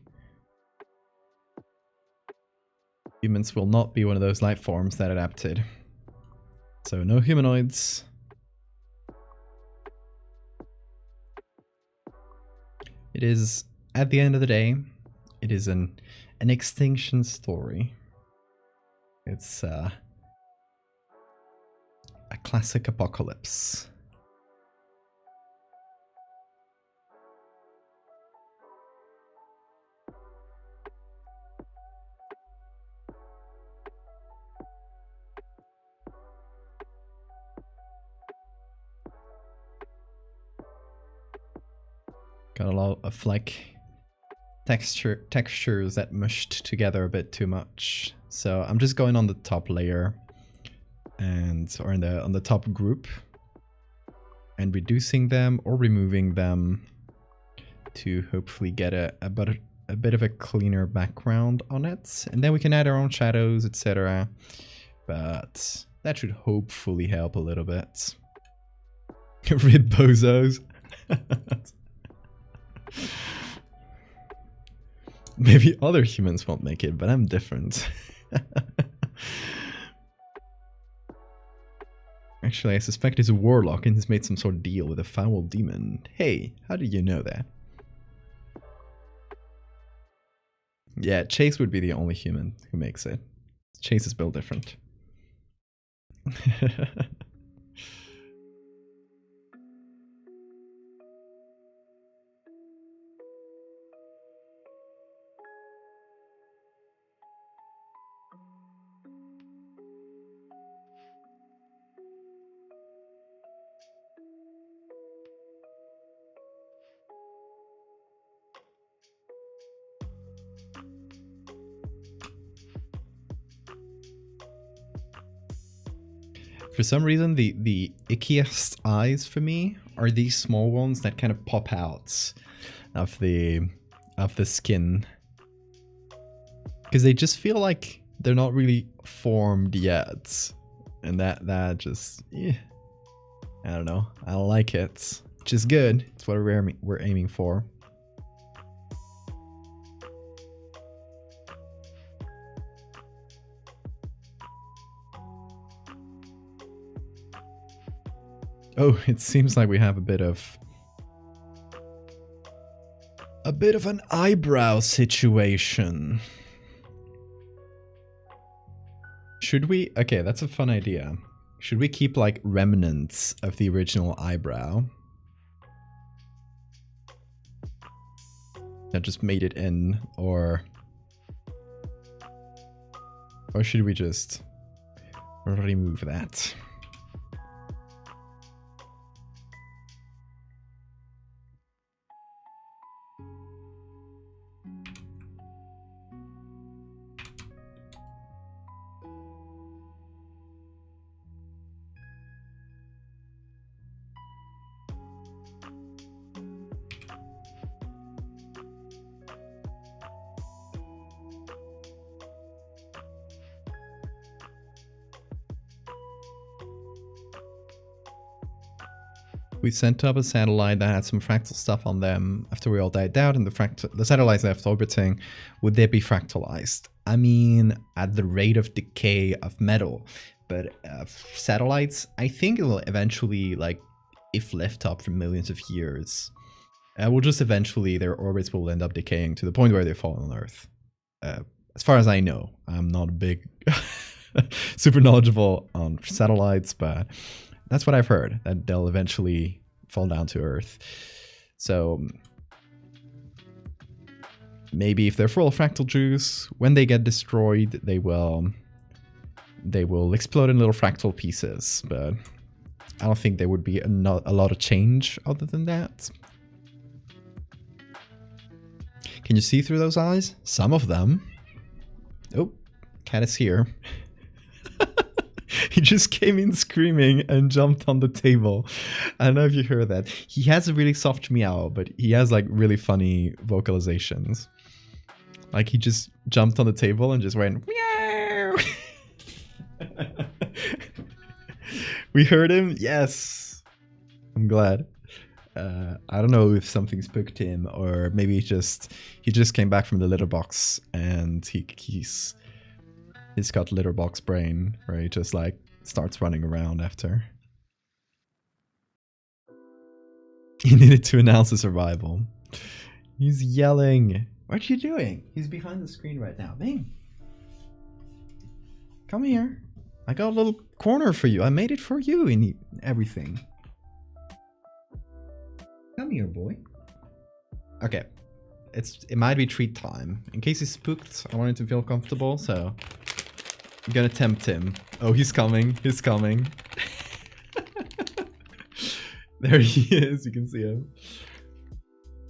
Humans will not be one of those life forms that adapted. So no humanoids. It is, at the end of the day, it is an extinction story. It's a classic apocalypse. Got a lot of like textures that mushed together a bit too much. So I'm just going on the top layer or on the top group and reducing them or removing them to hopefully get a bit of a cleaner background on it. And then we can add our own shadows, etc. But that should hopefully help a little bit. Rib bozos. Maybe other humans won't make it, but I'm different. Actually, I suspect he's a warlock and he's made some sort of deal with a foul demon. Hey, how did you know that? Yeah, Chase would be the only human who makes it. Chase is built different. For some reason, the ickiest eyes for me are these small ones that kind of pop out of the skin, because they just feel like they're not really formed yet, and that just I don't know. I don't like it, which is good. It's what we're aiming for. Oh, it seems like we have a bit of an eyebrow situation. Should we? Okay, that's a fun idea. Should we keep like remnants of the original eyebrow that just made it in, or should we just remove that? We sent up a satellite that had some fractal stuff on them after we all died out, and the satellites left orbiting. Would they be fractalized? I mean, at the rate of decay of metal, but satellites, I think it will eventually, like, if left up for millions of years, will just eventually, their orbits will end up decaying to the point where they fall on Earth. As far as I know, I'm not a big, super knowledgeable on satellites, but that's what I've heard, that they'll eventually fall down to Earth. So maybe if they're full of fractal juice, when they get destroyed, they will explode in little fractal pieces. But I don't think there would be a lot of change other than that. Can you see through those eyes? Some of them. Oh, cat is here. He just came in screaming and jumped on the table. I don't know if you heard that. He has a really soft meow, but he has like really funny vocalizations. Like he just jumped on the table and just went meow. We heard him? Yes. I'm glad. I don't know if something spooked him, or maybe he just came back from the litter box and he's got litter box brain, where he just like starts running around after. He needed to announce his arrival. He's yelling. What are you doing? He's behind the screen right now. Bing. Come here. I got a little corner for you. I made it for you and everything. Come here, boy. Okay. It might be treat time. In case he's spooked, I want him to feel comfortable, so I'm gonna tempt him. Oh, he's coming. He's coming. There he is. You can see him.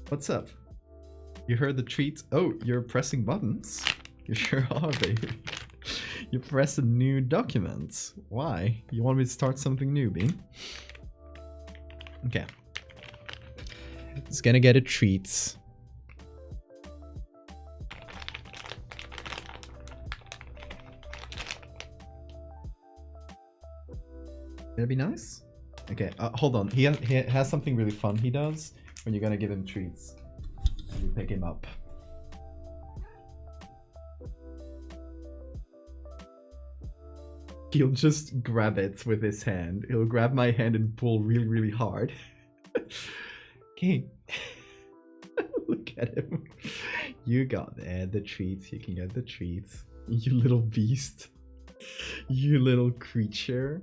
What's up? You heard the treat? Oh, you're pressing buttons? You sure are, baby. You press a new document. Why? You want me to start something new, Bean? Okay. He's gonna get a treat. That'd be nice. Okay, hold on. He has something really fun he does when you're gonna give him treats. And you pick him up. He'll just grab it with his hand. He'll grab my hand and pull really, really hard. Okay. Look at him. You got the treats. You can get the treats. You little beast. You little creature.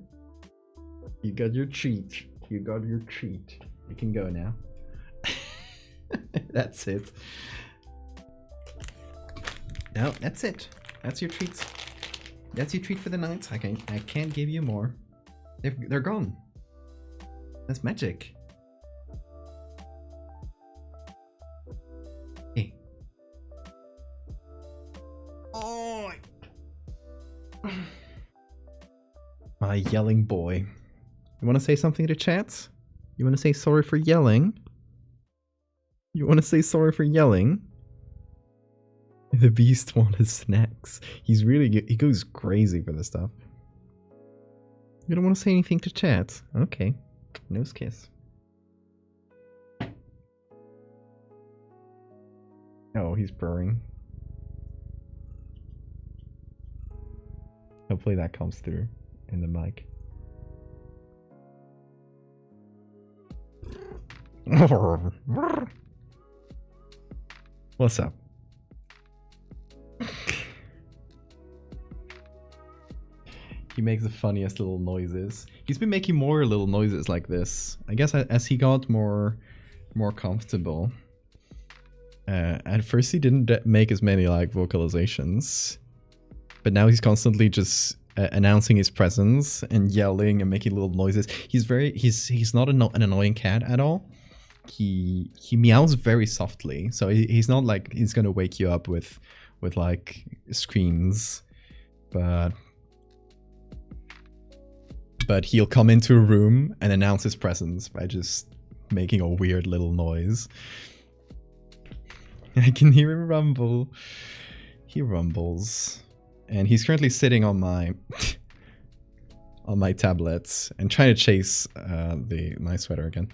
You got your treat. You got your treat. You can go now. That's it. No, that's it. That's your treats. That's your treat for the night. I can't give you more. They're gone. That's magic. Hey. Oh. My yelling boy. You want to say something to chat? You want to say sorry for yelling? You want to say sorry for yelling? The beast wanted snacks. He goes crazy for this stuff. You don't want to say anything to chat? Okay. Nose kiss. Oh, he's purring. Hopefully that comes through in the mic. What's up? He makes the funniest little noises. He's been making more little noises like this. I guess as he got more comfortable. At first he didn't make as many like vocalizations, but now he's constantly just announcing his presence and yelling and making little noises. He's not an annoying cat at all. He meows very softly, so he's not like he's gonna wake you up with like screams, but he'll come into a room and announce his presence by just making a weird little noise. I can hear him rumble. He rumbles. And he's currently sitting on my on my tablet and trying to chase my sweater again.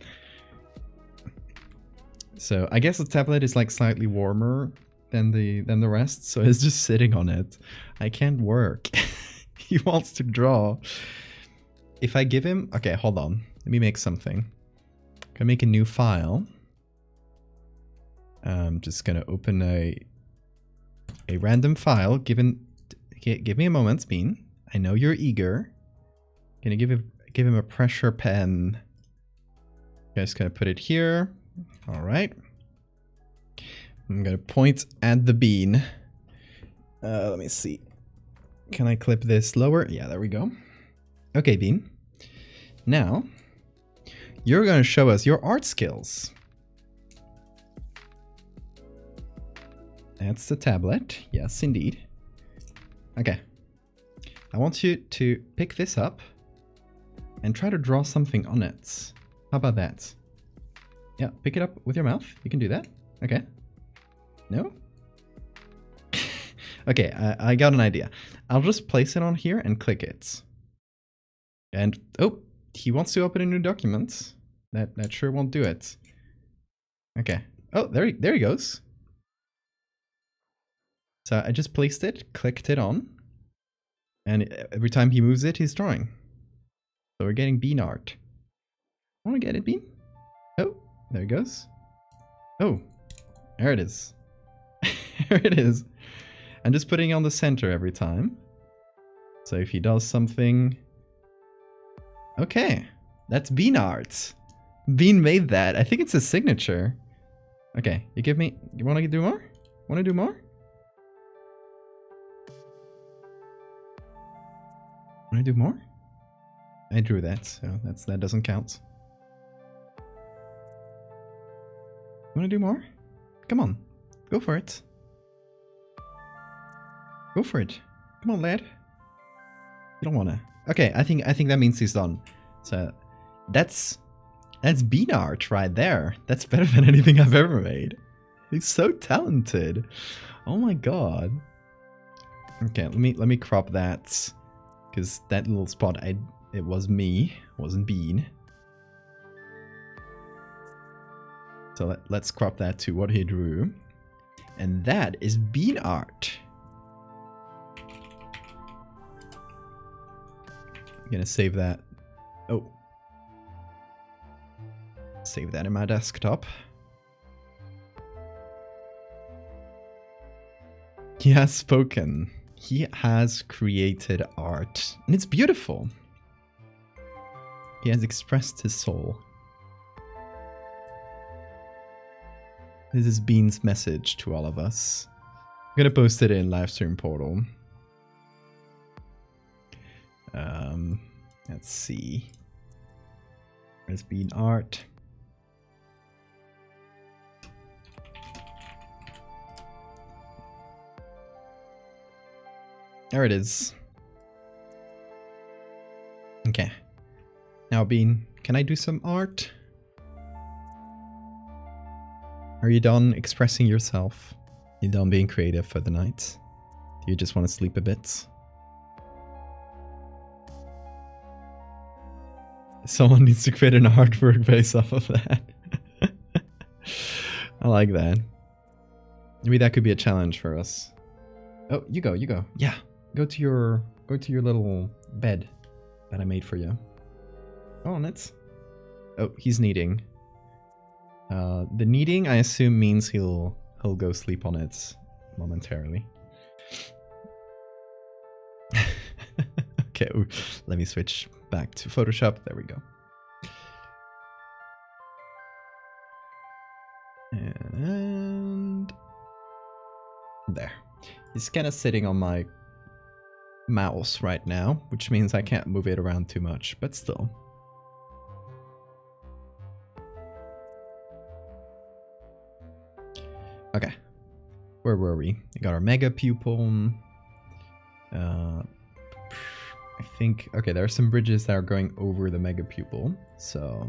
So I guess the tablet is like slightly warmer than the rest, so it's just sitting on it. I can't work. He wants to draw. If I give him... Okay, hold on. Let me make something. I'm gonna make a new file. I'm just gonna open a random file. Give me a moment, Bean. I know you're eager. Gonna give him a pressure pen. Just gonna put it here. All right. I'm gonna point at the bean. Let me see. Can I clip this lower? Yeah, there we go. Okay, Bean. Now, you're gonna show us your art skills. That's the tablet. Yes, indeed. Okay. I want you to pick this up and try to draw something on it. How about that? Yeah, pick it up with your mouth. You can do that. Okay. No? Okay, I got an idea. I'll just place it on here and click it. And, oh, he wants to open a new document. That sure won't do it. Okay. Oh, there he goes. So I just placed it, clicked it on, and every time he moves it, he's drawing. So we're getting bean art. Want to get it, Bean? Oh, there it goes. Oh, there it is. There it is. I'm just putting it on the center every time. So if he does something... Okay, that's bean art. Bean made that. I think it's his signature. Okay, you want to do more? Want to do more? Want to do more? I drew that, so that doesn't count. Want to do more? Come on, go for it. Go for it. Come on, lad. You don't wanna. Okay, I think that means he's done. So that's bean art right there. That's better than anything I've ever made. He's so talented. Oh my god. Okay, let me crop that, because that little spot it was me, wasn't Bean. So let's crop that to what he drew. And that is bean art. I'm gonna save that. Oh. Save that in my desktop. He has spoken. He has created art. And it's beautiful. He has expressed his soul. This is Bean's message to all of us. I'm gonna post it in Livestream Portal. Let's see. There's Bean art. There it is. Okay. Now, Bean, can I do some art? Are you done expressing yourself? You done being creative for the night? Do you just want to sleep a bit? Someone needs to create an artwork based off of that. I like that. Maybe that could be a challenge for us. Oh, you go. Yeah. Go to your little bed that I made for you. Oh, and it's... Oh, he's kneading. The kneading, I assume, means he'll go sleep on it momentarily. Okay, let me switch back to Photoshop. There we go. And there. He's kind of sitting on my mouse right now, which means I can't move it around too much, but still. Okay. Where were we? We got our mega pupil. I think, okay, there are some bridges that are going over the mega pupil, so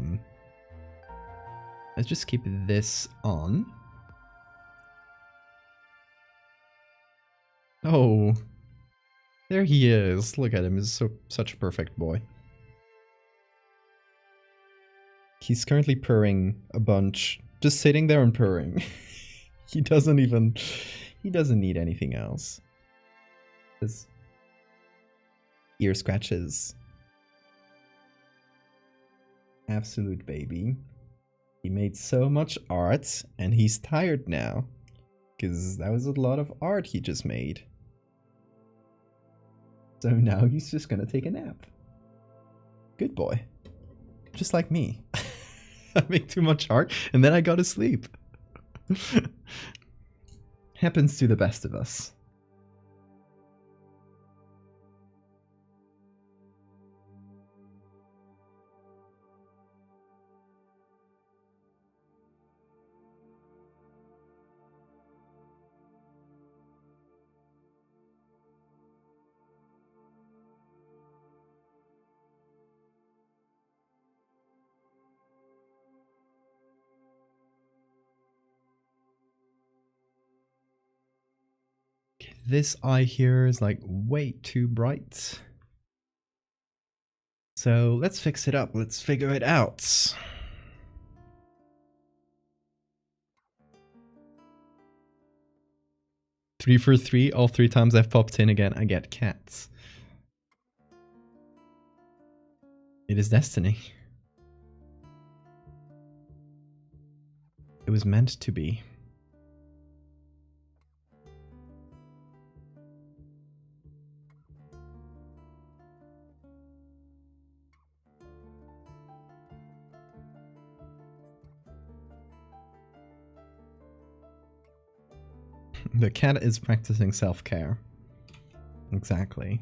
let's just keep this on. Oh, there he is. Look at him. He's such a perfect boy. He's currently purring a bunch, just sitting there and purring. He doesn't need anything else. His ear scratches. Absolute baby. He made so much art and he's tired now, because that was a lot of art he just made. So now he's just gonna take a nap. Good boy. Just like me. I make too much art and then I go to sleep. Happens to the best of us. This eye here is like way too bright. So let's fix it up. Let's figure it out. Three for three. All 3 times I've popped in again, I get cats. It is destiny. It was meant to be. The cat is practicing self-care. Exactly.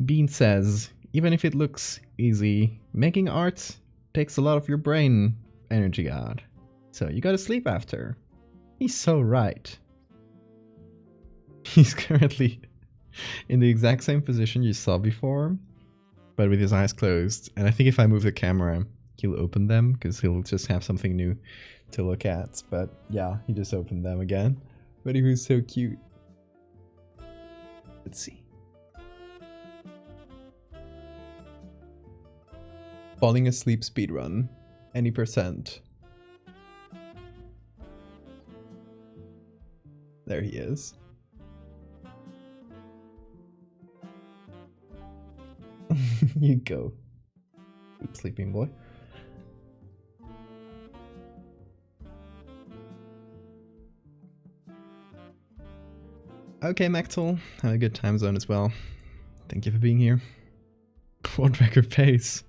Bean says, even if it looks easy, making art takes a lot of your brain energy out. So you gotta sleep after. He's so right. He's currently in the exact same position you saw before, but with his eyes closed. And I think if I move the camera, he'll open them because he'll just have something new to look at. But yeah, he just opened them again. But he was so cute. Let's see. Falling asleep speedrun. Any %. There he is. You go. Keep sleeping, boy. Okay, Mactul. Have a good time zone as well. Thank you for being here. World record pace.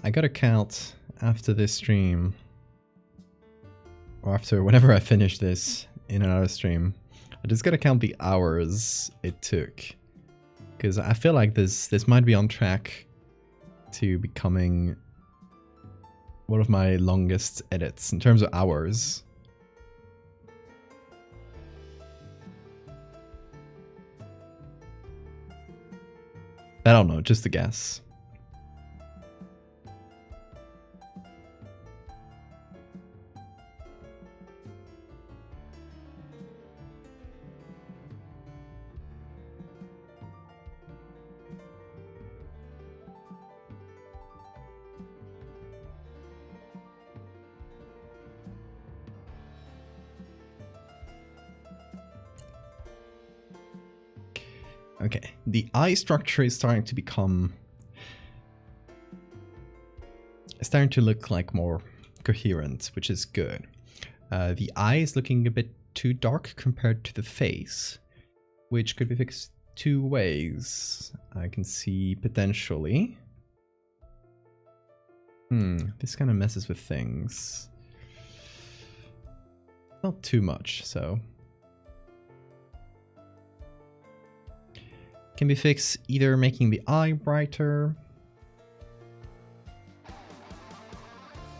I gotta count after this stream or after whenever I finish this in another stream, I just gotta count the hours it took, because I feel like this might be on track to becoming one of my longest edits in terms of hours. I don't know, just a guess. Okay, the eye structure is starting to become... It's starting to look like more coherent, which is good. The eye is looking a bit too dark compared to the face, which could be fixed two ways. I can see potentially... this kind of messes with things. Not too much, so... Can be fixed either making the eye brighter,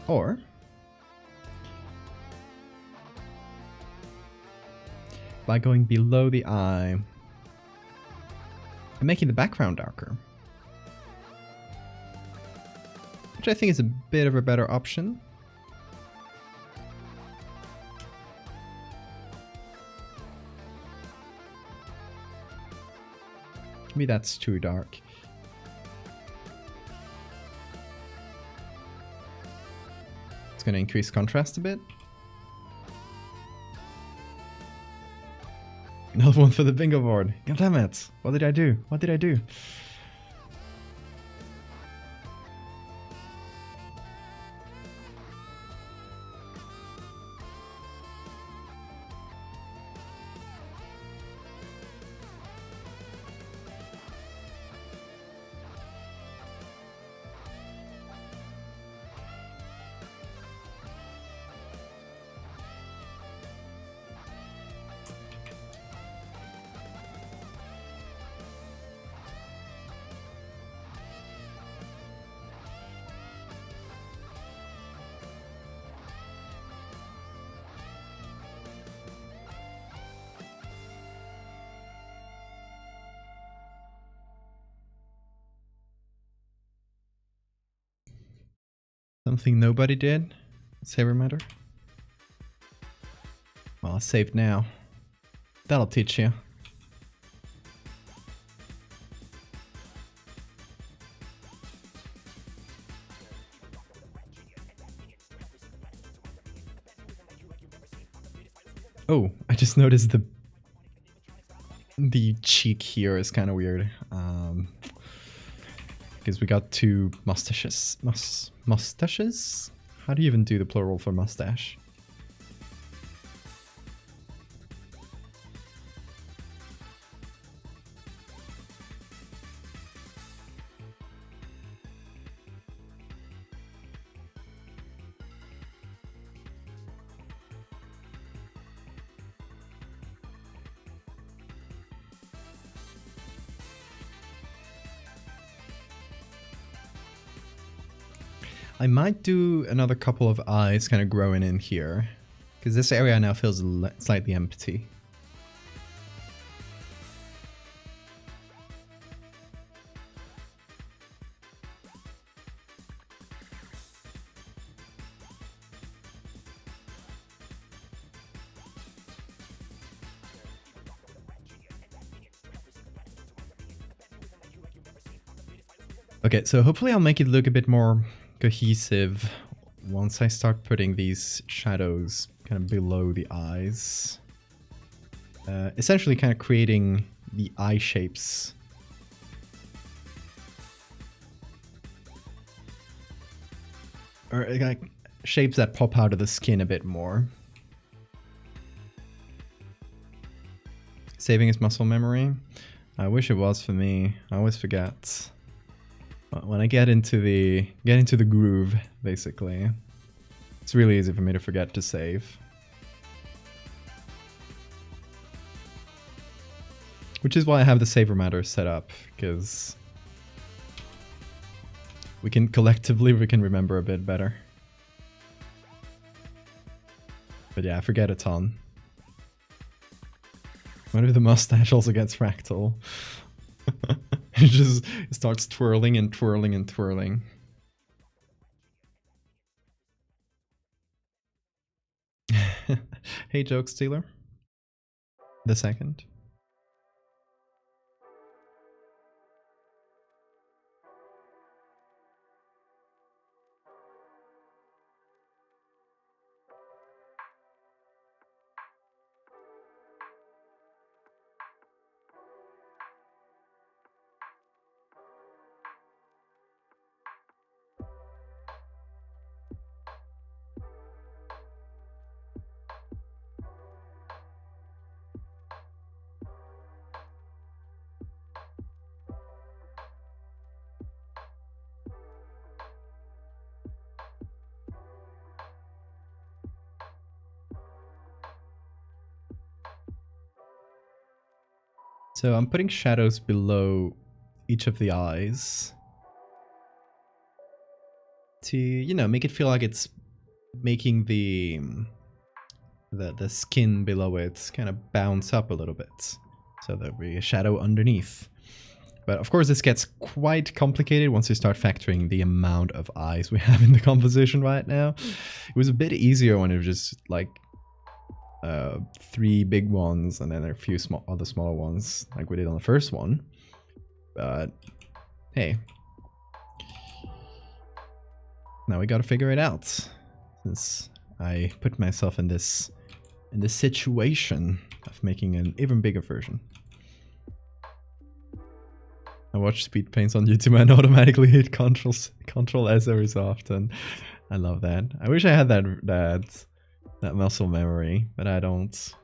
or by going below the eye and making the background darker, which I think is a bit of a better option. Maybe that's too dark. It's going to increase contrast a bit. Another one for the bingo board. God damn it. What did I do? What did I do? Something nobody did? Save matter? Well, it's saved now. That'll teach you. Oh, I just noticed the cheek here is kind of weird. Because we got two mustaches. Mustaches? How do you even do the plural for mustache? I might do another couple of eyes kind of growing in here, because this area now feels slightly empty. Okay, so hopefully I'll make it look a bit more cohesive once I start putting these shadows kind of below the eyes. Essentially kind of creating the eye shapes. Or like shapes that pop out of the skin a bit more. Saving his muscle memory. I wish it was for me. I always forget. When I get into the groove, basically, it's really easy for me to forget to save. Which is why I have the saver matter set up, because we can remember a bit better. But yeah, I forget a ton. What if the mustache also gets fractal? It just starts twirling and twirling and twirling. Hey, Joke Stealer. The second. So I'm putting shadows below each of the eyes to, you know, make it feel like it's making the skin below it kind of bounce up a little bit. So there'll be a shadow underneath. But of course this gets quite complicated once you start factoring the amount of eyes we have in the composition right now. It was a bit easier when it was just like 3 big ones and then there are a few other smaller ones like we did on the first one. But hey, now we gotta figure it out, since I put myself in this situation of making an even bigger version. I watch speed paints on YouTube and automatically hit Control S every so often. I love that. I wish I had that muscle memory, but I don't.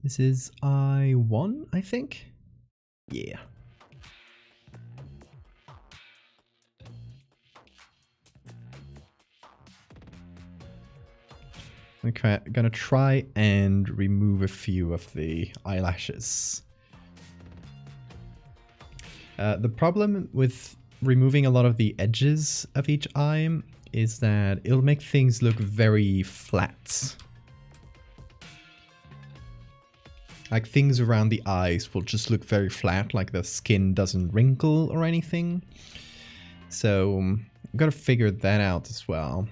This is I1, I think? Yeah. I'm gonna try and remove a few of the eyelashes. The problem with removing a lot of the edges of each eye is that it'll make things look very flat. Like things around the eyes will just look very flat, like the skin doesn't wrinkle or anything. So I've got to figure that out as well.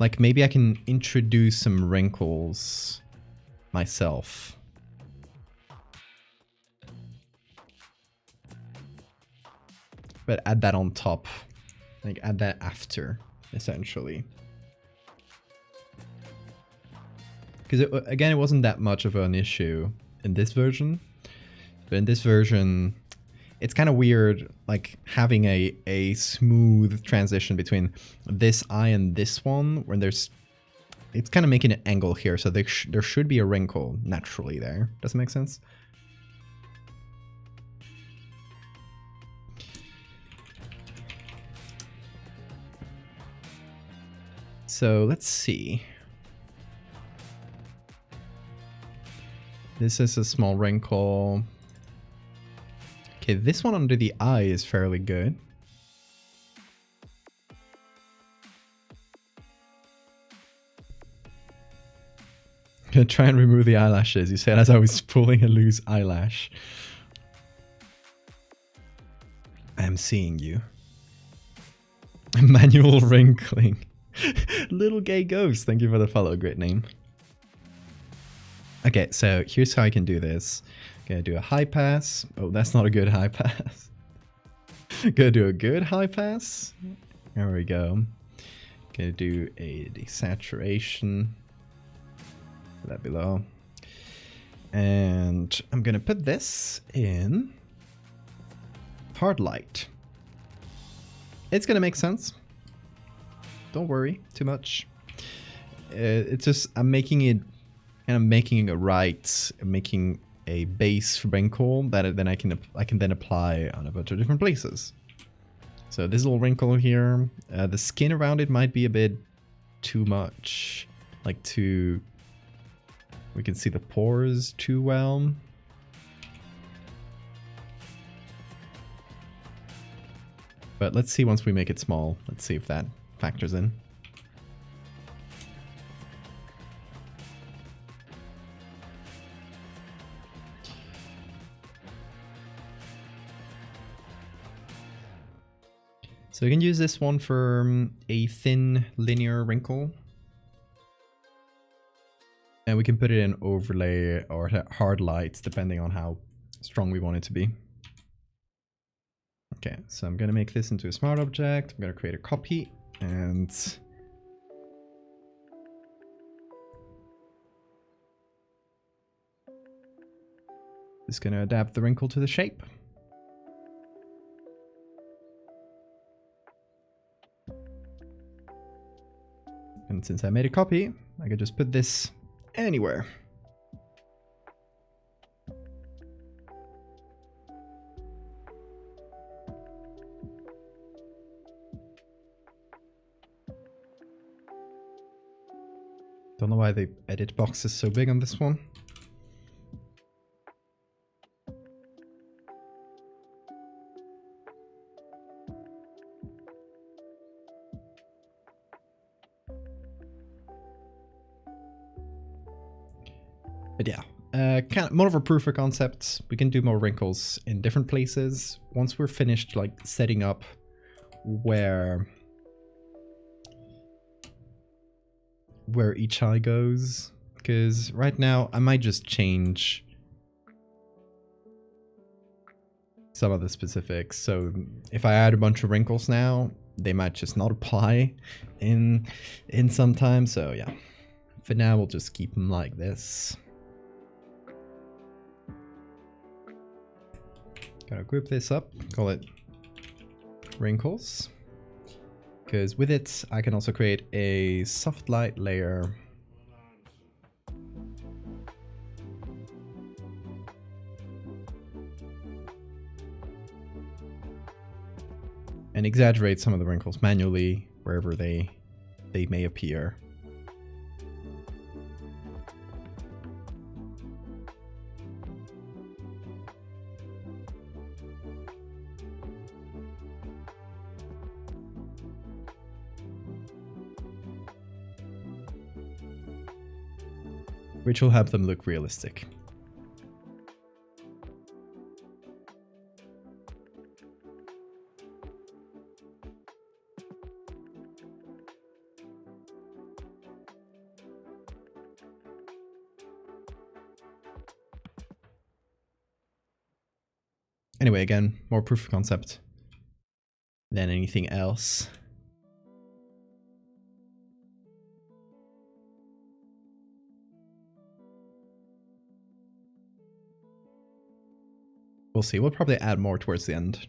Like maybe I can introduce some wrinkles myself. But add that on top. Like add that after, essentially. Because again, it wasn't that much of an issue in this version. But in this version, it's kind of weird, like having a smooth transition between this eye and this one, when it's kind of making an angle here, so there should be a wrinkle naturally there. Does that make sense? So let's see. This is a small wrinkle. Okay, this one under the eye is fairly good. I'm gonna try and remove the eyelashes, you said, as I was pulling a loose eyelash. I am seeing you. Manual wrinkling. Little gay ghost, thank you for the follow, great name. Okay, so here's how I can do this. Gonna do a high pass. Oh, that's not a good high pass. Gonna do a good high pass. There we go. Gonna do a desaturation. Put that below. And I'm gonna put this in hard light. It's gonna make sense. Don't worry too much. It's just I'm making it and I'm making making a base wrinkle that then I can then apply on a bunch of different places. So this little wrinkle here, the skin around it might be a bit too much, like we can see the pores too well. But let's see once we make it small. Let's see if that factors in. So we can use this one for a thin linear wrinkle. And we can put it in overlay or hard lights depending on how strong we want it to be. Okay, so I'm going to make this into a smart object. I'm going to create a copy and just going to adapt the wrinkle to the shape. And since I made a copy, I could just put this anywhere. Don't know why the edit box is so big on this one. But yeah, kind of more of a proof of concept. We can do more wrinkles in different places once we're finished, like setting up where each eye goes. Because right now I might just change some of the specifics. So if I add a bunch of wrinkles now, they might just not apply in some time. So yeah, for now we'll just keep them like this. Gotta group this up, call it wrinkles, because with it I can also create a soft light layer and exaggerate some of the wrinkles manually wherever they may appear. Which will help them look realistic. Anyway, again, more proof of concept than anything else. We'll see. We'll probably add more towards the end.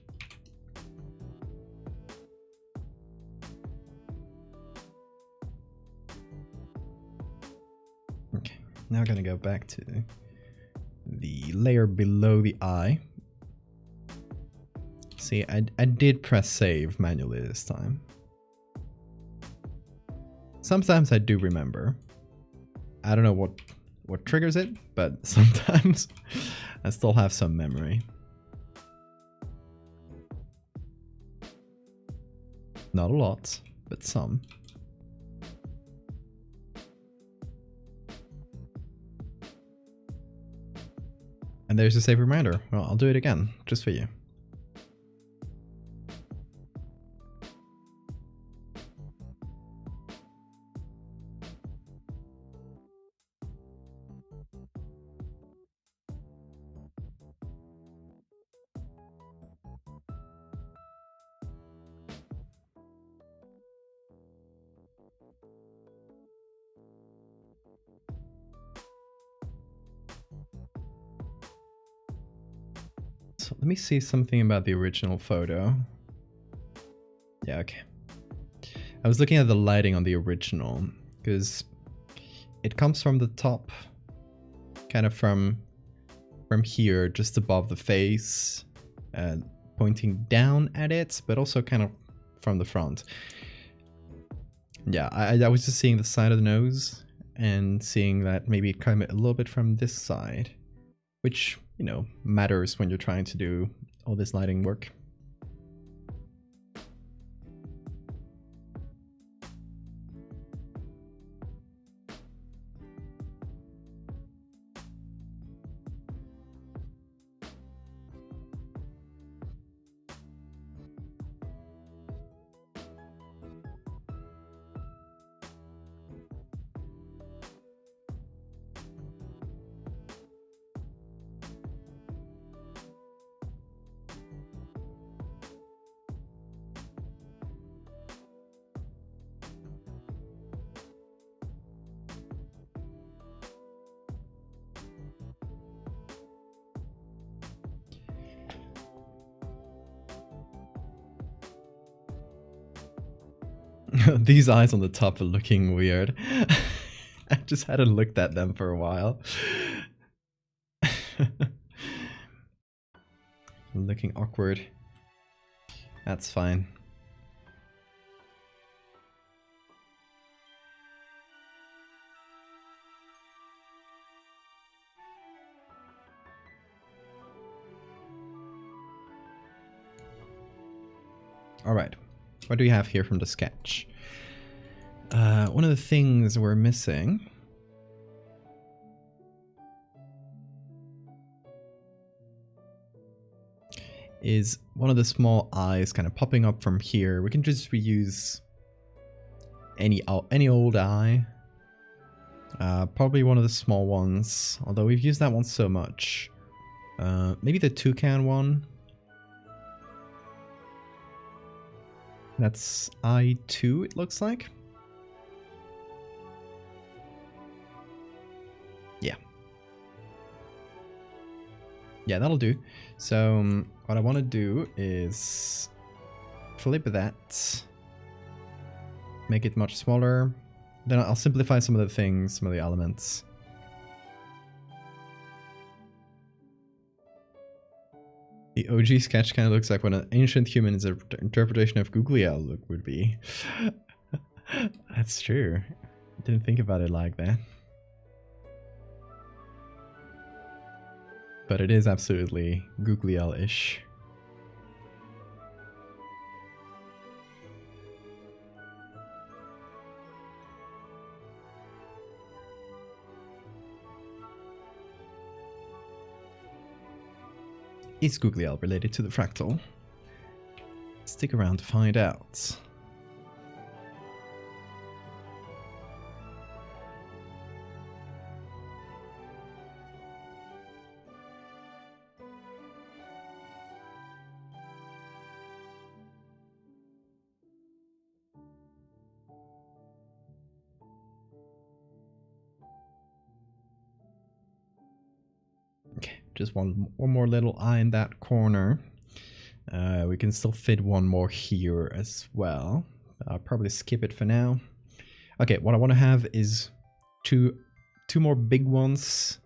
Okay, now I'm gonna go back to the layer below the eye. See, I did press save manually this time. Sometimes I do remember. I don't know what triggers it, but sometimes I still have some memory. Not a lot, but some. And there's a save reminder. Well, I'll do it again, just for you. So let me see something about the original photo. Yeah, okay. I was looking at the lighting on the original because it comes from the top kind of from here, just above the face, pointing down at it, but also kind of from the front. Yeah, I was just seeing the side of the nose and seeing that maybe it came a little bit from this side, which, you know, matters when you're trying to do all this lighting work. These eyes on the top are looking weird. I just hadn't looked at them for a while. Looking awkward. That's fine. All right. What do we have here from the sketch? One of the things we're missing is one of the small eyes kind of popping up from here. We can just reuse any old eye. Probably one of the small ones, although we've used that one so much. Maybe the toucan one. That's I2, it looks like. Yeah, that'll do. So what I want to do is flip that, make it much smaller. Then I'll simplify some of the things, some of the elements. The OG sketch kind of looks like what an ancient human's interpretation of googly owl look would be. That's true. I didn't think about it like that. But it is absolutely googly owl-ish. Is googly owl related to the fractal? Stick around to find out. Okay, just one more little eye in that corner. We can still fit one more here as well. I'll probably skip it for now. Okay, what I want to have is two more big ones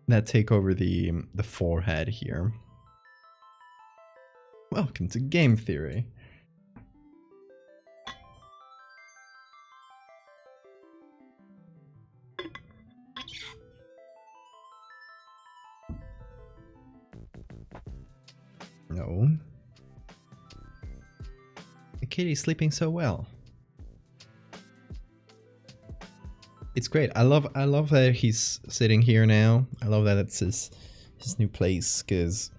that take over the forehead here. Welcome to game theory. No. The kitty's sleeping so well. It's great. I love that he's sitting here now. I love that it's his new place, because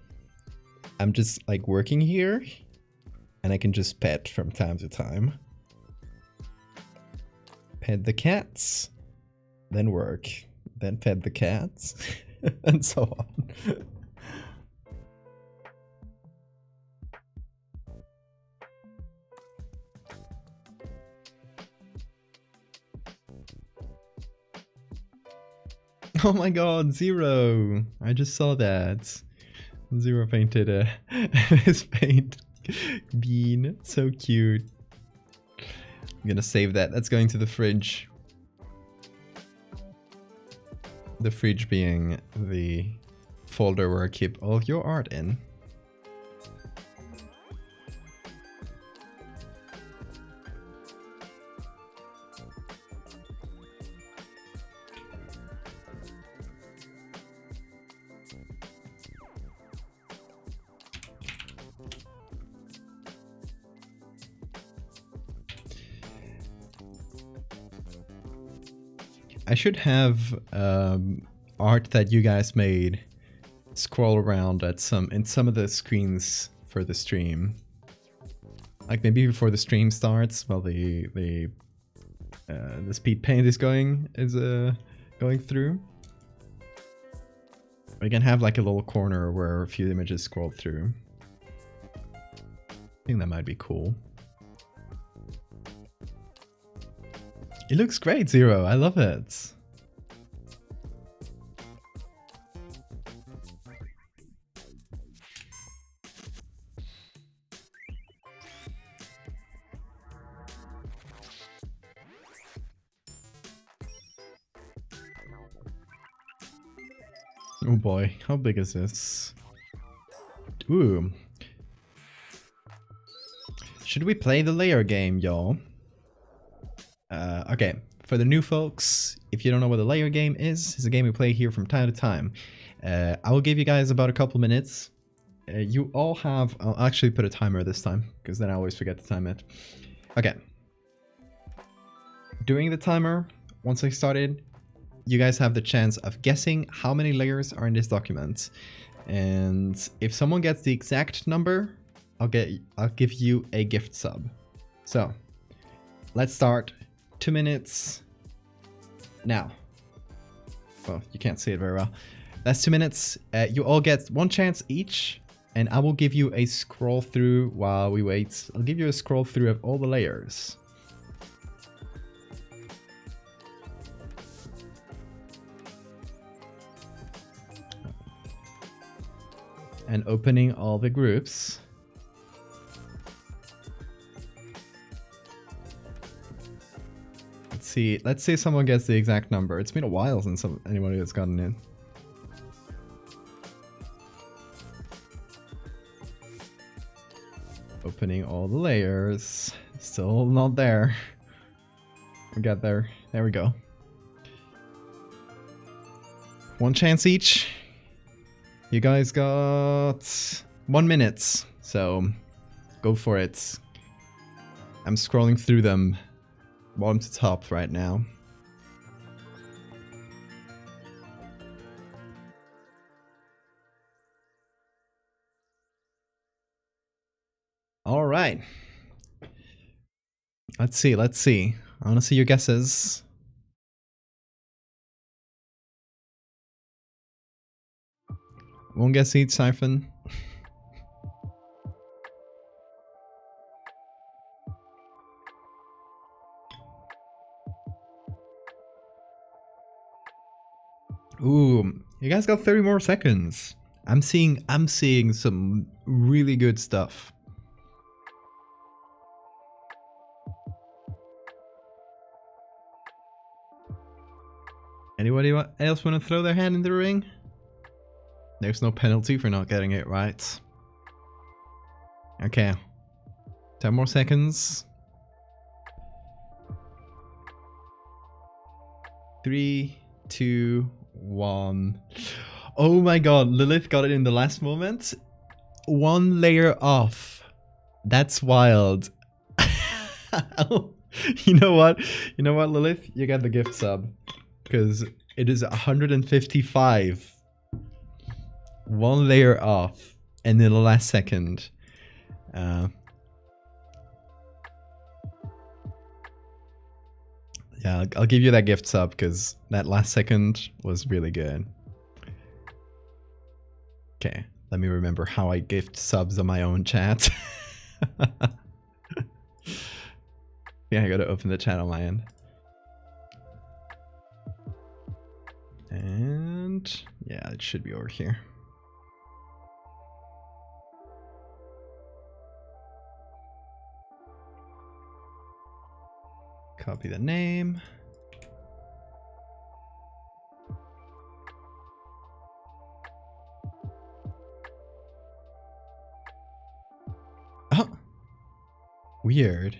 I'm just like working here and I can just pet from time to time. Pet the cats, then work, then pet the cats, and so on. Oh my god, Zero! I just saw that. Zero painted his paint bean. So cute. I'm gonna save that. That's going to the fridge. The fridge being the folder where I keep all of your art in. I should have art that you guys made scroll around at in some of the screens for the stream. Like maybe before the stream starts, while the speed paint is going through. We can have like a little corner where a few images scroll through. I think that might be cool. It looks great, Zero. I love it. Oh boy, how big is this? Ooh. Should we play the layer game, y'all? Okay, for the new folks, if you don't know what the layer game is, it's a game we play here from time to time. I will give you guys about a couple minutes. You all have... I'll actually put a timer this time, because then I always forget to time it. Okay. During the timer, once I started, you guys have the chance of guessing how many layers are in this document. And if someone gets the exact number, I'll give you a gift sub. So, let's start. 2 minutes now. Well, you can't see it very well. That's 2 minutes. You all get one chance each, and I will give you a scroll through while we wait. I'll give you a scroll through of all the layers. And opening all the groups. Let's say someone gets the exact number. It's been a while since anybody has gotten in. Opening all the layers. Still not there. We got there. There we go. One chance each. You guys got 1 minute. So go for it. I'm scrolling through them. Bottom to top right now. All right. Let's see. I want to see your guesses. One guess each, Siphon. Ooh, you guys got 30 more seconds. I'm seeing some really good stuff. Anybody else want to throw their hand in the ring? There's no penalty for not getting it right. Okay. 10 more seconds. 3, 2, 1. Oh my god, Lilith got it in the last moment. 1 layer off. That's wild. You know what, Lilith? You got the gift sub. Because it is 155. 1 layer off. And in the last second. Yeah, I'll give you that gift sub because that last second was really good. Okay, let me remember how I gift subs on my own chat. Yeah, I gotta open the chat on my end. And yeah, it should be over here. Copy the name. Weird.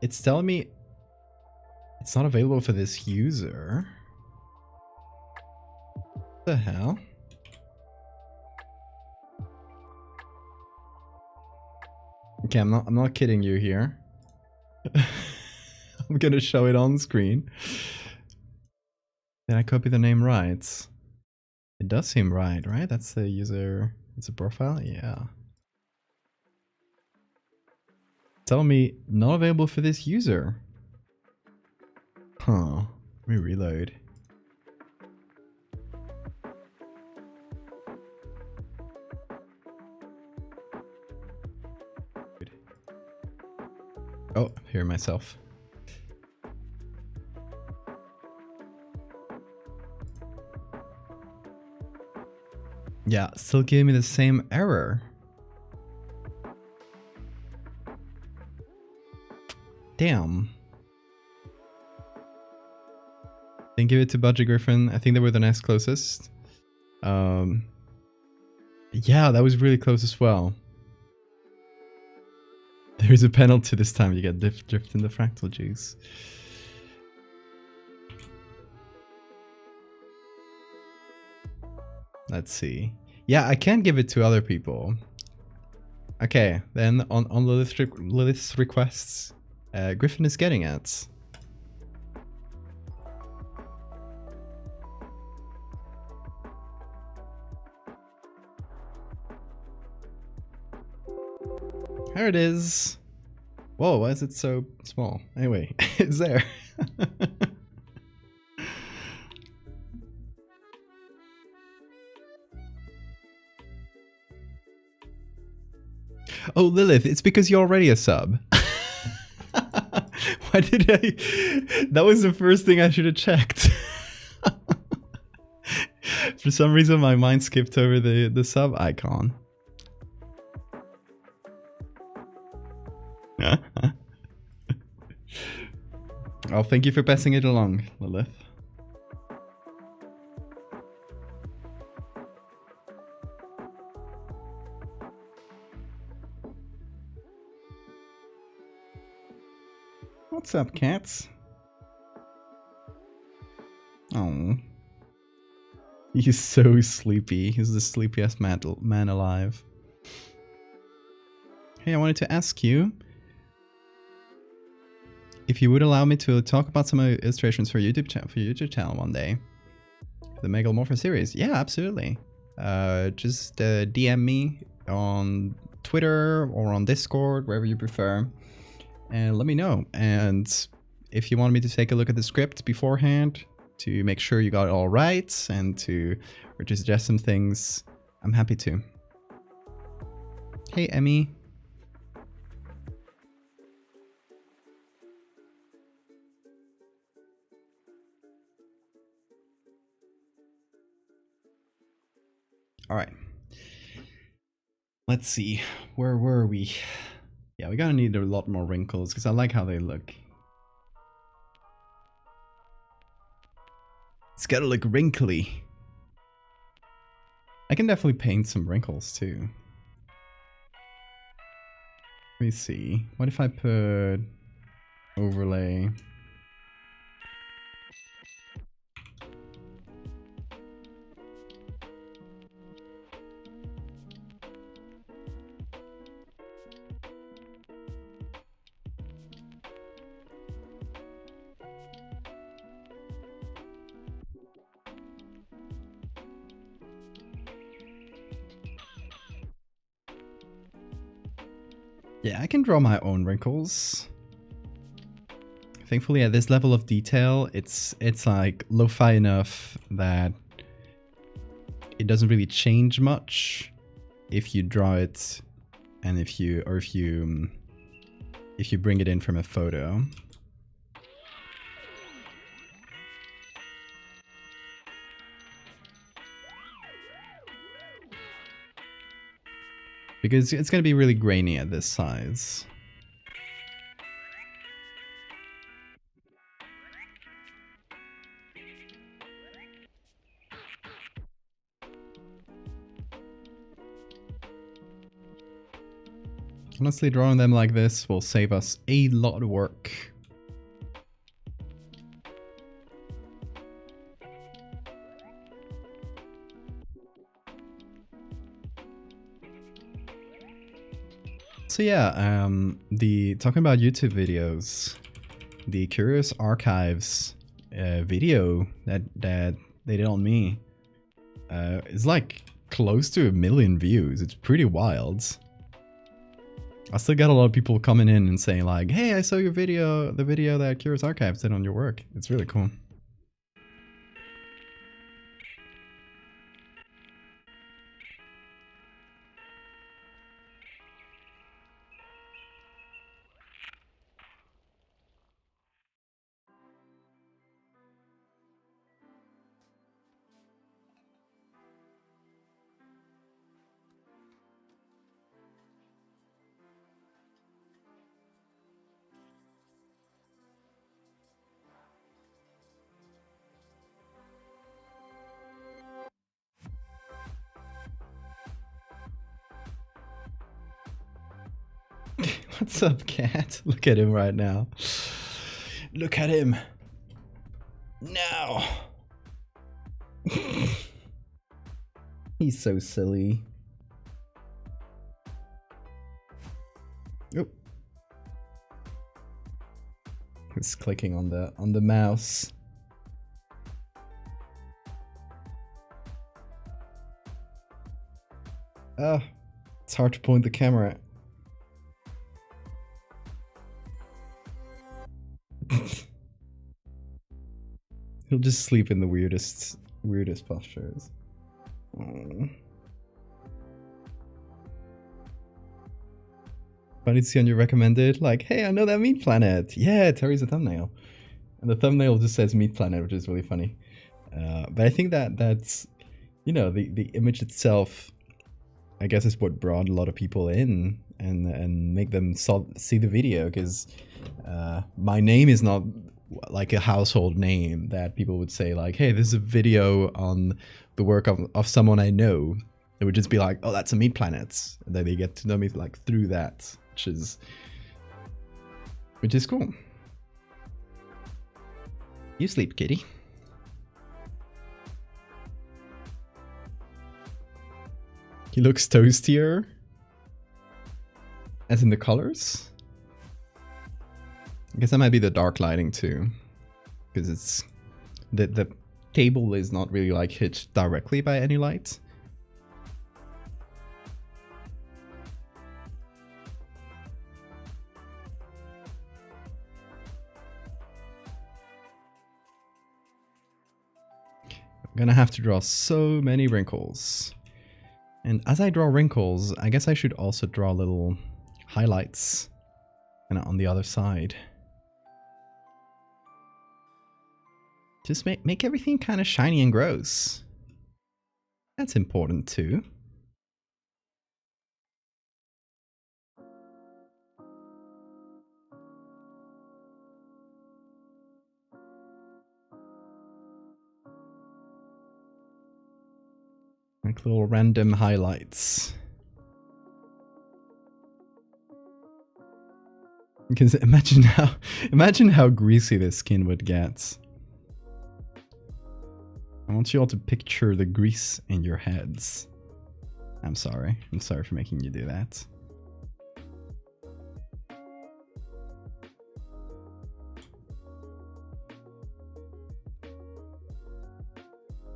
It's telling me it's not available for this user. What the hell? Okay, I'm not kidding you here. I'm gonna show it on screen. Did I copy the name right? It does seem right? That's the user, it's a profile? Yeah. Tell me not available for this user. Huh. Let me reload. Oh, hear myself. Yeah, still giving me the same error. Damn. Didn't give it to Budget Griffin. I think they were the next closest. Yeah, that was really close as well. There's a penalty this time. You get drift in the fractal juice. Let's see. Yeah, I can give it to other people. Okay, then on Lilith's requests, Griffin is getting it. There it is. Whoa, why is it so small? Anyway, it's there. Oh, Lilith, it's because you're already a sub. Why did I? That was the first thing I should have checked. For some reason, my mind skipped over the sub icon. Oh, thank you for passing it along, Lilith. What's up, cats? Oh. He's so sleepy. He's the sleepiest man alive. Hey, I wanted to ask you if you would allow me to talk about some illustrations for your YouTube channel one day. The Megalomorpha series. Yeah, absolutely. Just DM me on Twitter or on Discord, wherever you prefer, and let me know. And if you want me to take a look at the script beforehand to make sure you got it all right and to suggest some things, I'm happy to. Hey, Emmy. All right. Let's see. Where were we? Yeah, we're gonna need a lot more wrinkles because I like how they look. It's gotta look wrinkly. I can definitely paint some wrinkles too. Let me see. What if I put overlay? Yeah, I can draw my own wrinkles. Thankfully, at this level of detail, it's like lo-fi enough that it doesn't really change much if you draw it, and if you bring it in from a photo. Because it's going to be really grainy at this size. Honestly, drawing them like this will save us a lot of work. So yeah, talking about YouTube videos, the Curious Archives video that they did on me is like close to 1 million views. It's pretty wild. I still got a lot of people coming in and saying like, hey, I saw your video, the video that Curious Archives did on your work. It's really cool. What's up, cat? Look at him right now. Look at him. Now. He's so silly. Oh. He's clicking on the mouse. Ah, it's hard to point the camera. He'll just sleep in the weirdest postures. Aww. Funny to see on your recommended, like, hey, I know that meat planet. Yeah, Terry's a thumbnail. And the thumbnail just says meat planet, which is really funny. But I think that's, you know, the image itself, I guess, is what brought a lot of people in and make them see the video, because my name is not like a household name that people would say like, hey, this is a video on the work of someone I know. It would just be like, oh, that's a meat planet. And then they get to know me like through that, which is cool. You sleep, kitty. He looks toastier. As in the colors? I guess that might be the dark lighting too. Because it's... The table is not really like hit directly by any light. I'm gonna have to draw so many wrinkles. And as I draw wrinkles, I guess I should also draw little highlights and on the other side. Just make everything kind of shiny and gross. That's important too. Like little random highlights. Because imagine how greasy this skin would get. I want you all to picture the grease in your heads. I'm sorry for making you do that.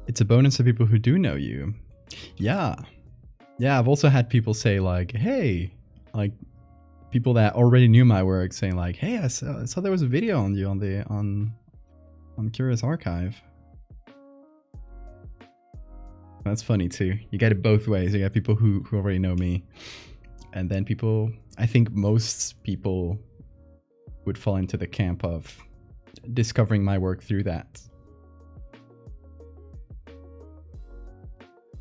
It's a bonus to people who do know you. Yeah, I've also had people say like, hey, like people that already knew my work saying like, hey, I saw there was a video on you on Curious Archive. That's funny too. You get it both ways. You get people who already know me, and then people, I think most people would fall into the camp of discovering my work through that.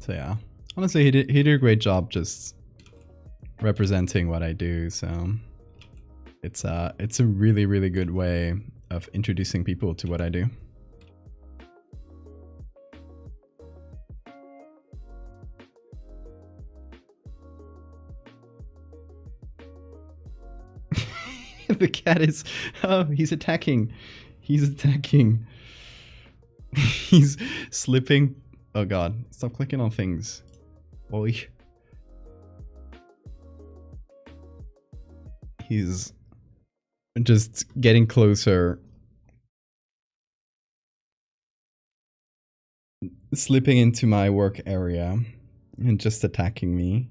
So yeah, honestly, he did a great job just representing what I do. So it's a really, really good way of introducing people to what I do. The cat is... Oh, he's attacking. He's attacking. He's slipping. Oh god. Stop clicking on things. Oi. He's just getting closer. Slipping into my work area. And just attacking me.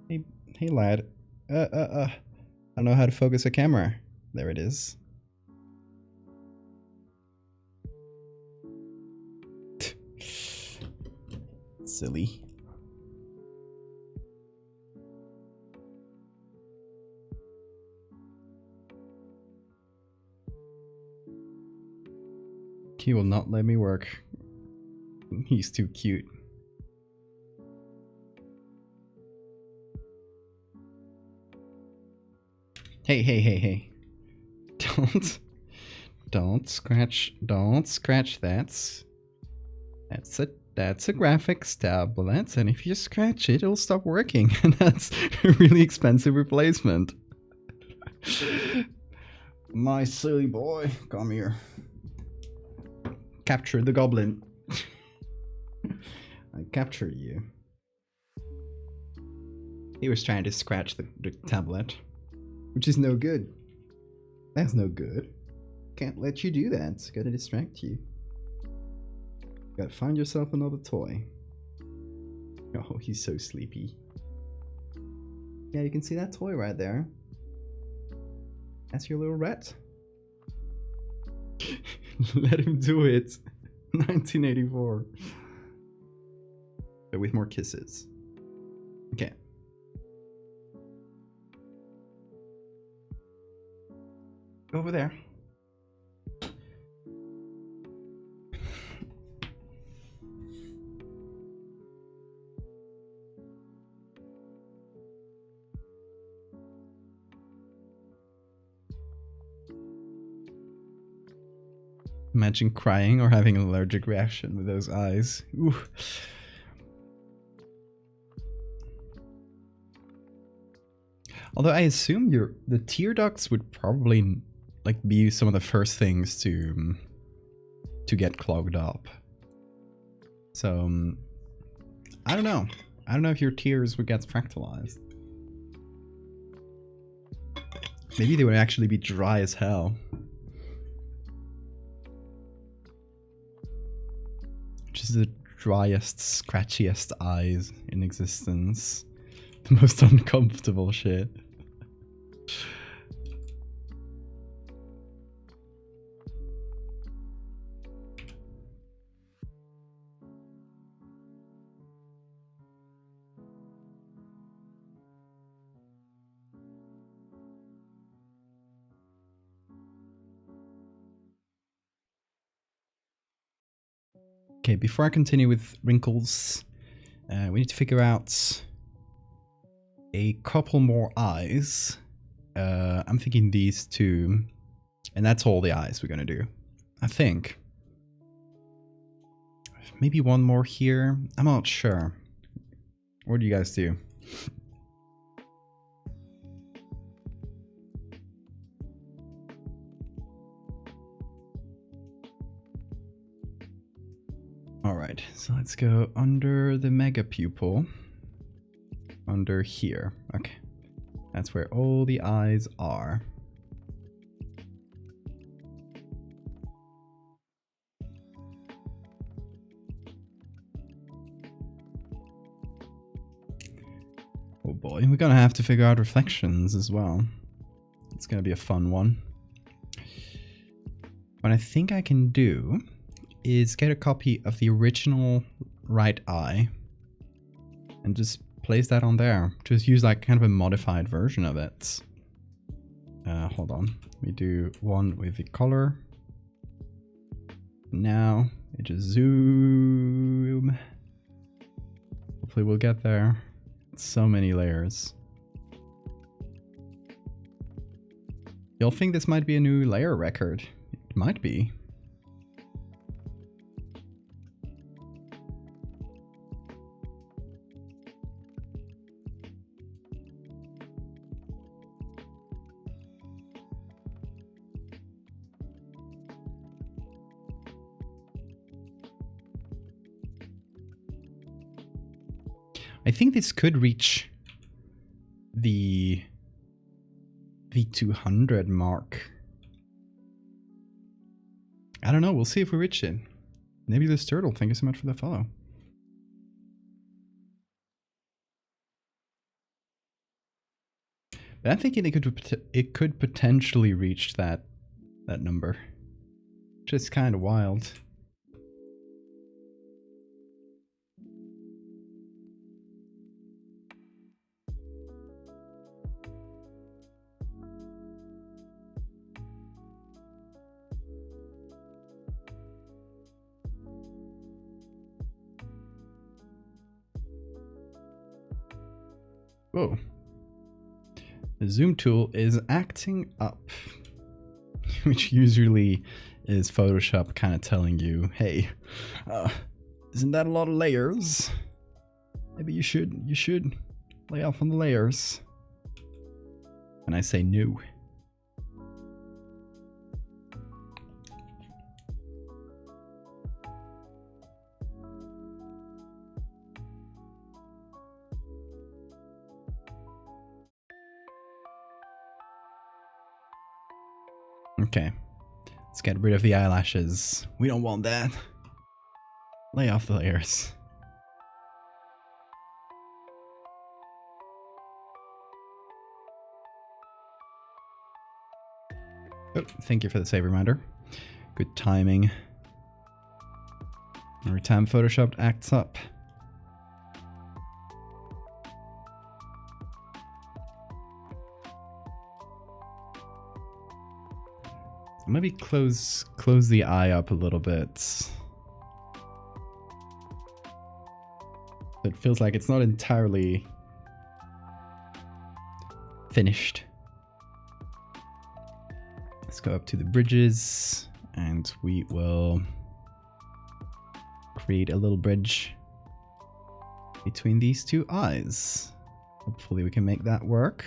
Hey lad. I don't know how to focus a camera. There it is. Silly. He will not let me work. He's too cute. Hey. Don't scratch that. That's a graphics tablet, and if you scratch it, it'll stop working, and that's a really expensive replacement. My silly boy, come here. Capture the goblin. I capture you. He was trying to scratch the tablet, which is no good. That's no good. Can't let you do that. It's gotta distract you. Gotta find yourself another toy. Oh, he's so sleepy. Yeah, you can see that toy right there. That's your little rat. Let him do it. 1984. But with more kisses. Okay. Over there. Imagine crying or having an allergic reaction with those eyes. Ooh. Although I assume the tear ducts would probably like be some of the first things to get clogged up. So I don't know. I don't know if your tears would get fractalized. Maybe they would actually be dry as hell. Which is the driest, scratchiest eyes in existence. The most uncomfortable shit. Okay, before I continue with wrinkles, we need to figure out a couple more eyes. I'm thinking these two, and that's all the eyes we're gonna do, I think. Maybe one more here. I'm not sure. What do you guys do? Alright, so let's go under the mega pupil. Under here. Okay. That's where all the eyes are. Oh boy, we're gonna have to figure out reflections as well. It's gonna be a fun one. What I think I can do is get a copy of the original right eye and just place that on there. Just use like kind of a modified version of it. Hold on. Let me do one with the color. Now, it just zoom. Hopefully we'll get there. So many layers. Y'all think this might be a new layer record? It might be. I think this could reach the 200 mark. I don't know. We'll see if we reach it. Maybe this turtle. Thank you so much for the follow. But I'm thinking it could potentially reach that number, which is kind of wild. Whoa. The zoom tool is acting up, which usually is Photoshop kind of telling you, hey, isn't that a lot of layers? Maybe you should lay off on the layers. And I say no. Okay, let's get rid of the eyelashes. We don't want that. Lay off the layers. Oh, thank you for the save reminder. Good timing. Every time Photoshop acts up. Maybe close the eye up a little bit. It feels like it's not entirely finished. Let's go up to the bridges and we will create a little bridge between these two eyes. Hopefully we can make that work.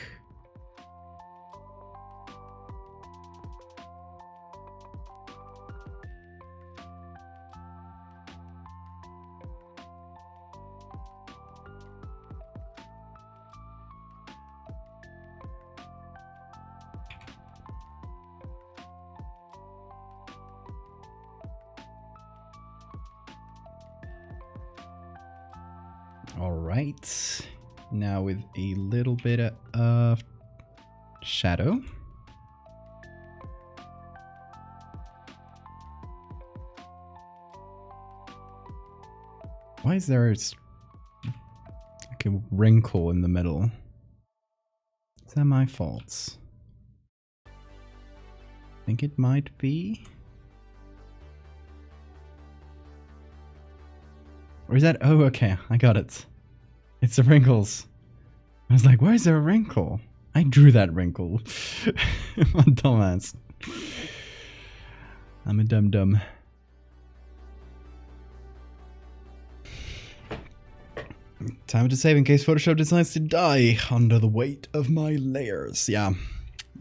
Alright, now with a little bit of shadow. Why is there like a wrinkle in the middle? Is that my fault? I think it might be. Or is that, oh, okay, I got it. It's the wrinkles. I was like, why is there a wrinkle? I drew that wrinkle. I'm a dumbass. I'm a dum-dum. Time to save in case Photoshop decides to die under the weight of my layers. Yeah,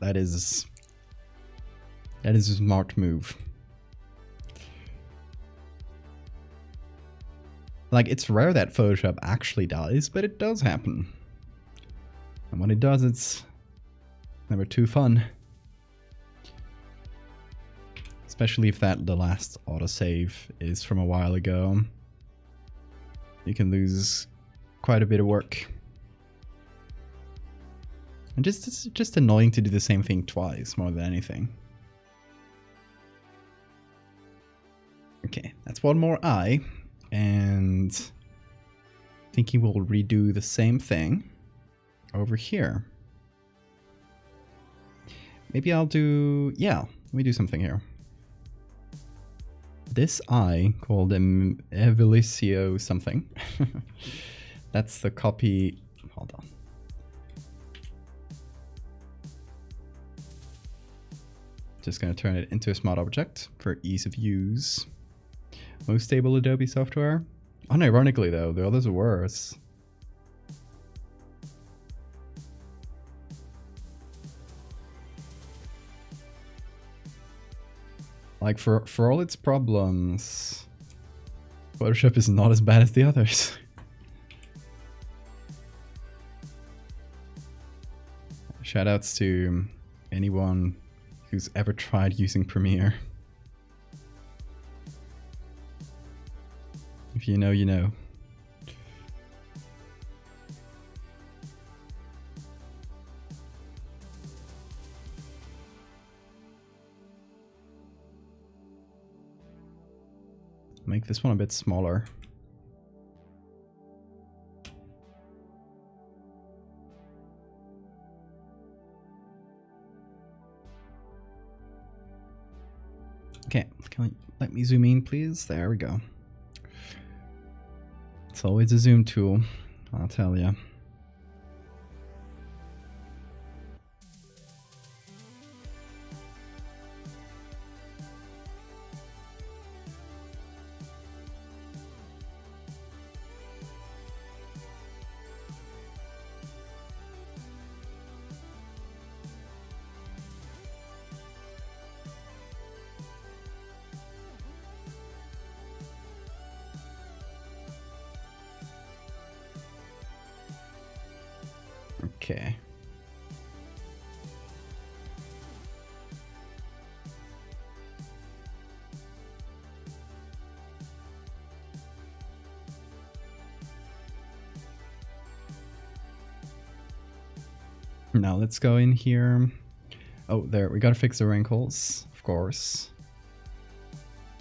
that is a smart move. Like, it's rare that Photoshop actually dies, but it does happen. And when it does, it's never too fun. Especially if the last autosave is from a while ago. You can lose quite a bit of work. And it's just annoying to do the same thing twice, more than anything. Okay, that's one more eye. And thinking we'll redo the same thing over here. Maybe I'll do, yeah, let me do something here. This eye called ₑᵧₑeyeᵃ something. That's the copy, hold on. Just gonna turn it into a smart object for ease of use. Most stable Adobe software? Unironically though, the others are worse. Like for all its problems, Photoshop is not as bad as the others. Shoutouts to anyone who's ever tried using Premiere. If you know, you know. Make this one a bit smaller. Okay, can you let me zoom in, please? There we go. It's always a zoom tool, I'll tell you. Okay. Now let's go in here. Oh, there, we gotta fix the wrinkles, of course.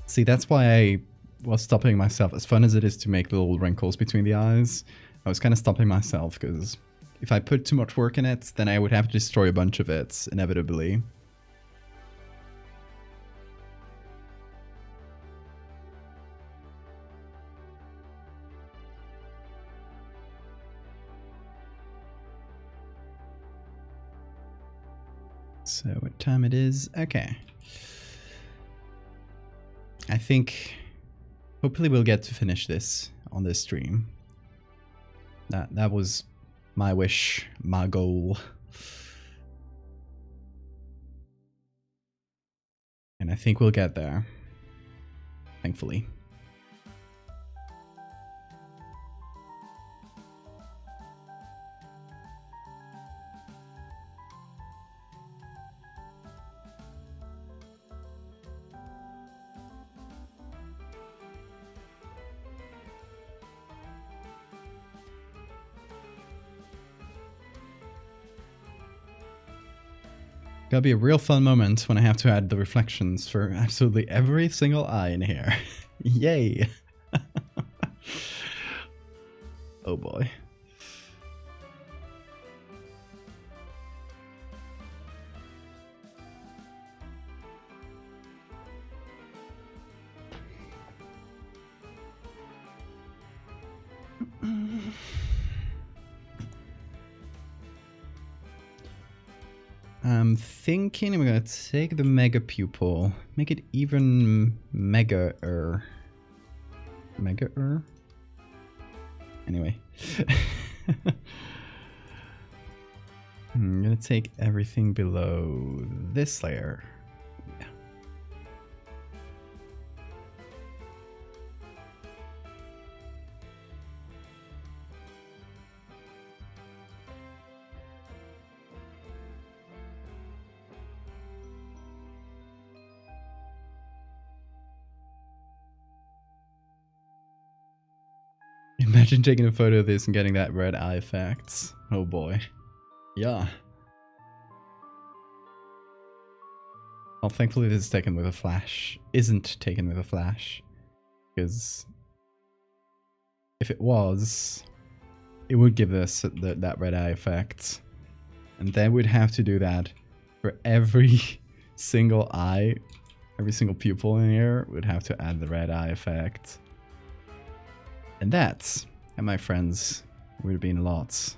See, that's why I was stopping myself. As fun as it is to make little wrinkles between the eyes, I was kind of stopping myself because if I put too much work in it, then I would have to destroy a bunch of it, inevitably. So what time it is? Okay. I think hopefully we'll get to finish this on this stream. That was my wish, my goal. And I think we'll get there. Thankfully. Gotta be a real fun moment when I have to add the reflections for absolutely every single eye in here. Yay! Oh boy. I'm thinking we're gonna take the mega pupil, make it even mega-er. Mega-er? Anyway. I'm gonna take everything below this layer. Yeah. Imagine taking a photo of this and getting that red eye effect. Oh boy. Yeah. Well, thankfully this is taken with a flash. Isn't taken with a flash. Because if it was, it would give us that red eye effect. And then we'd have to do that for every single eye. Every single pupil in here would have to add the red eye effect. And that, and my friends, would have been lots.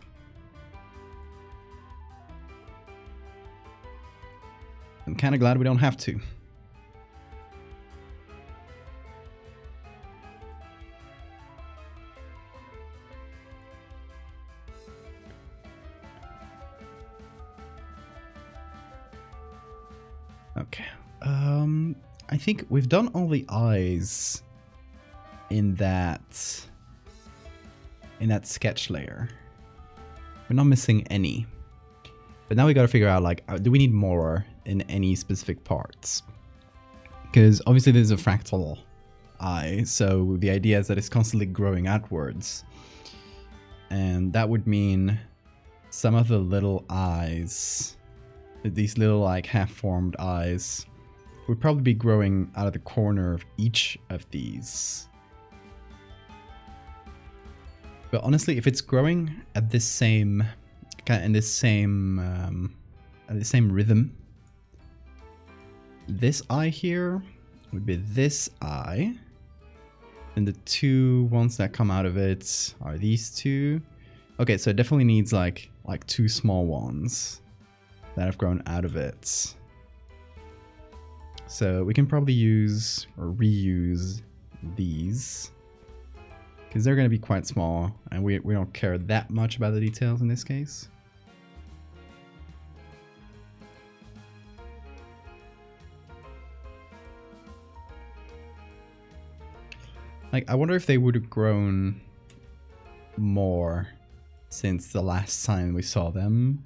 I'm kind of glad we don't have to. Okay. I think we've done all the eyes in that sketch layer. We're not missing any. But now we got to figure out, like, do we need more in any specific parts? Because obviously this is a fractal eye, so the idea is that it's constantly growing outwards. And that would mean some of the little eyes, these little like half-formed eyes, would probably be growing out of the corner of each of these. But honestly, if it's growing at this same, kind of in this same, at the same rhythm, this eye here would be this eye, and the two ones that come out of it are these two. Okay, so it definitely needs like two small ones that have grown out of it. So we can probably use or reuse these, because they're going to be quite small, and we don't care that much about the details in this case. Like, I wonder if they would have grown more since the last time we saw them.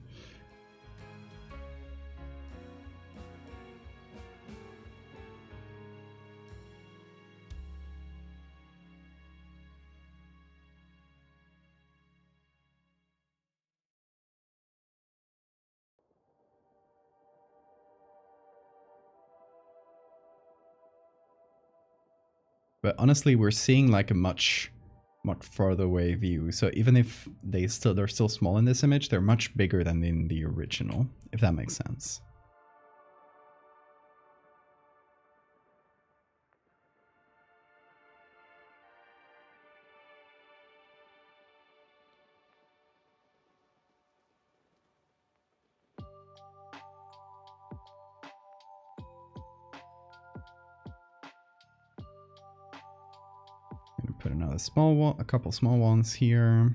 But honestly, we're seeing like a much farther away view. So even if they're still small in this image, they're much bigger than in the original, if that makes sense. Put another small one, a couple small ones here.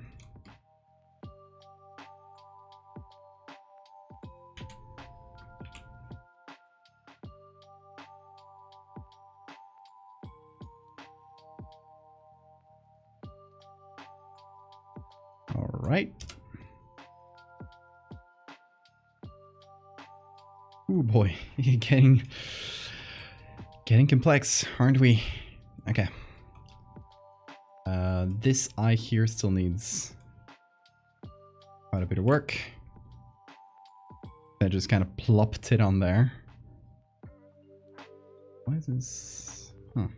All right. Ooh boy, getting complex, aren't we? Okay. This eye here still needs quite a bit of work. I just kind of plopped it on there. Why is this? Huh. I'm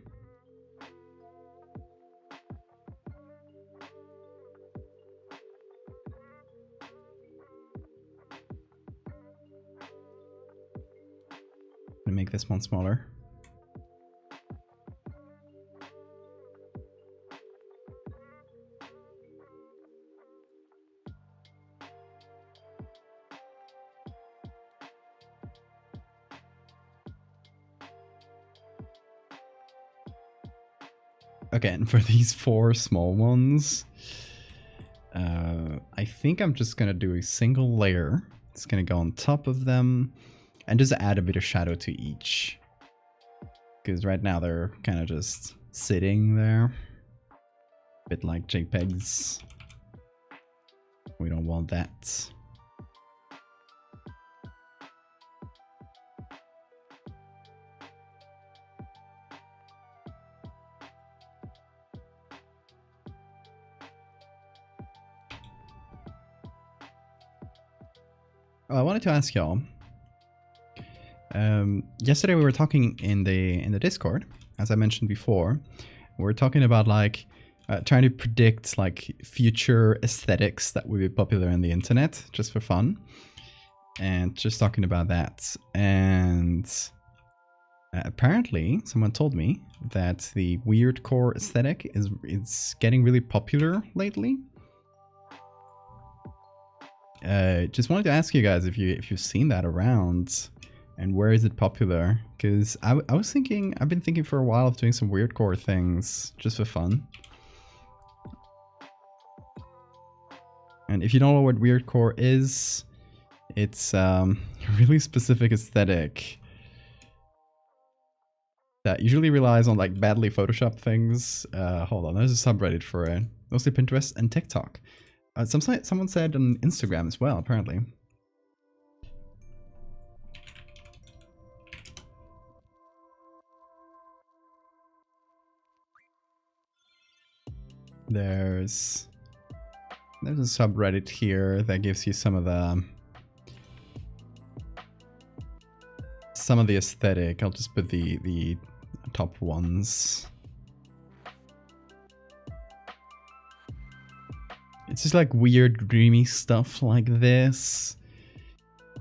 gonna make this one smaller. Okay, and for these 4 small ones, I think I'm just gonna do a single layer. It's gonna go on top of them and just add a bit of shadow to each. Because right now they're kind of just sitting there. A bit like JPEGs. We don't want that. I wanted to ask y'all. Yesterday we were talking in the Discord, as I mentioned before. We were talking about like trying to predict like future aesthetics that would be popular on the internet, just for fun, and just talking about that. And apparently, someone told me that the weirdcore aesthetic is getting really popular lately. Just wanted to ask you guys if you've seen that around, and where is it popular? Because I've been thinking for a while of doing some weirdcore things just for fun. And if you don't know what weirdcore is, it's a really specific aesthetic that usually relies on like badly photoshopped things. Hold on, there's a subreddit for it, mostly Pinterest and TikTok. Someone said on Instagram as well, apparently. There's a subreddit here that gives you some of the aesthetic. I'll just put the top ones. It's just like weird dreamy stuff like this.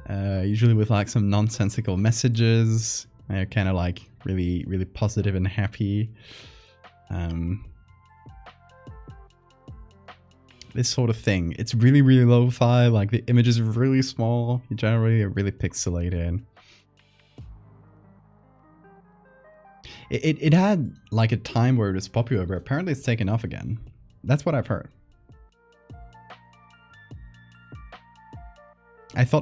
Usually with like some nonsensical messages. They're kind of like really, really positive and happy. This sort of thing. It's really, really lo-fi. Like the image is really small. You generally are really pixelated. It had like a time where it was popular, but apparently it's taken off again. That's what I've heard.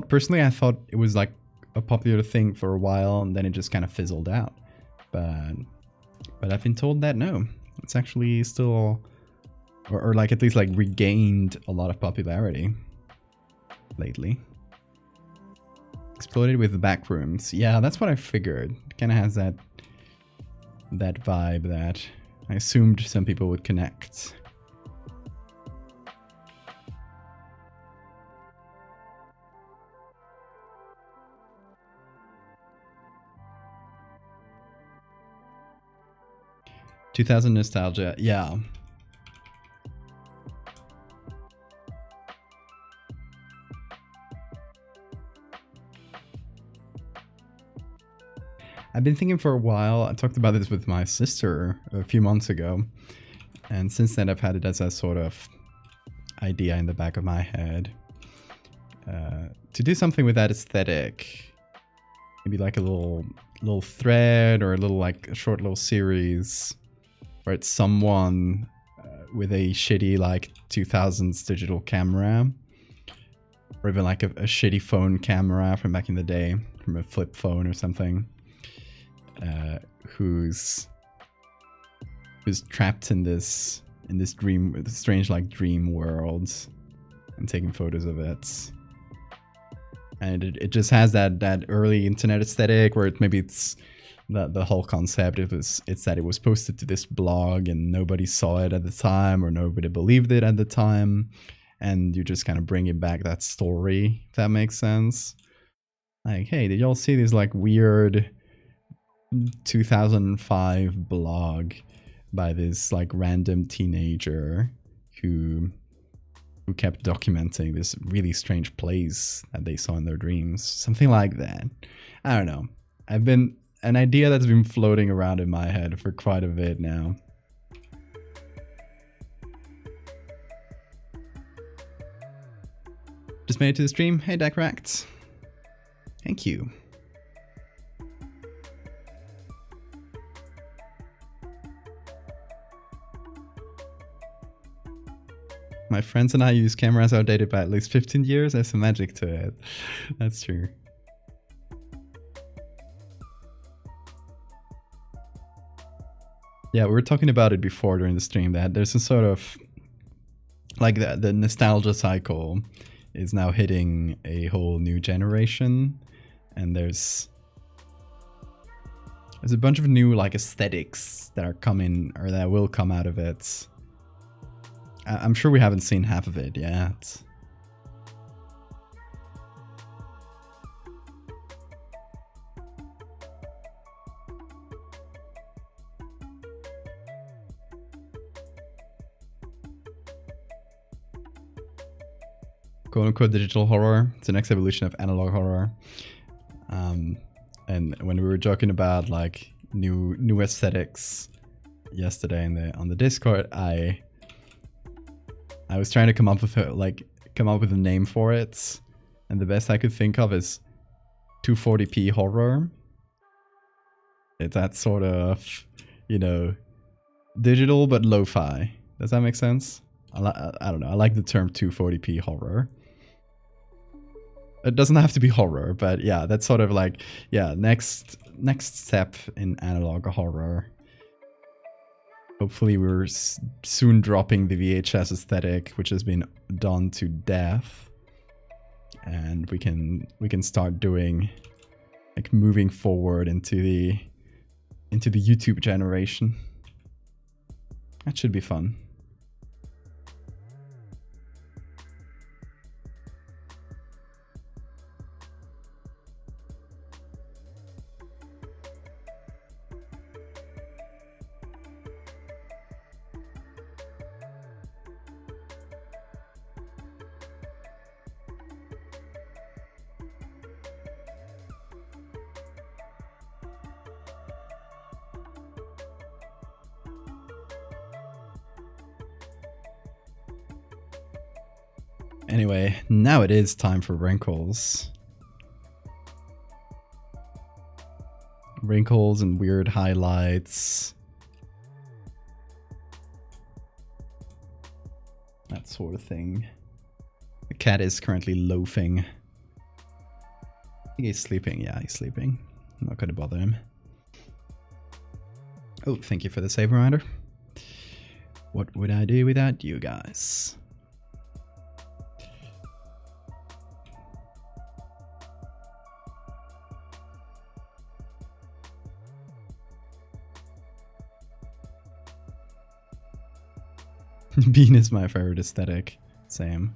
Personally, I thought it was like a popular thing for a while and then it just kind of fizzled out. But I've been told that no, it's actually still, or like at least like regained a lot of popularity lately. Exploded with the back rooms. Yeah, that's what I figured. It kind of has that vibe that I assumed some people would connect. '2000 nostalgia, yeah. I've been thinking for a while. I talked about this with my sister a few months ago, and since then I've had it as a sort of idea in the back of my head to do something with that aesthetic. Maybe like a little thread or a short little series where it's someone with a shitty like 2000s digital camera, or even like a shitty phone camera from back in the day, from a flip phone or something, who's trapped in this strange like dream world and taking photos of it. And it just has that early internet aesthetic where it's the whole concept it's that it was posted to this blog and nobody saw it at the time or nobody believed it at the time, and you just kind of bring it back, that story, if that makes sense. Like, hey, did y'all see this like weird 2005 blog by this like random teenager who kept documenting this really strange place that they saw in their dreams? Something like that. I don't know. An idea that's been floating around in my head for quite a bit now. Just made it to the stream. Hey, Decract. Thank you. My friends and I use cameras outdated by at least 15 years. There's some magic to it. That's true. Yeah, we were talking about it before during the stream that there's a sort of like the nostalgia cycle is now hitting a whole new generation, and there's a bunch of new like aesthetics that are coming or that will come out of it. I'm sure we haven't seen half of it yet. Quote-unquote digital horror. It's the next evolution of analog horror. And when we were joking about like new aesthetics yesterday on the Discord, I was trying to come up with a name for it, and the best I could think of is 240p horror. It's that sort of, digital but lo-fi. Does that make sense? I don't know. I like the term 240p horror. It doesn't have to be horror, but yeah, that's sort of like, yeah, next step in analog horror. Hopefully we're soon dropping the VHS aesthetic, which has been done to death, and we can start doing like moving forward into the YouTube generation. That should be fun. Anyway, now it is time for wrinkles. Wrinkles and weird highlights. That sort of thing. The cat is currently loafing. I think he's sleeping. Yeah, he's sleeping. I'm not gonna bother him. Oh, thank you for the save reminder. What would I do without you guys? Bean is my favorite aesthetic. Same.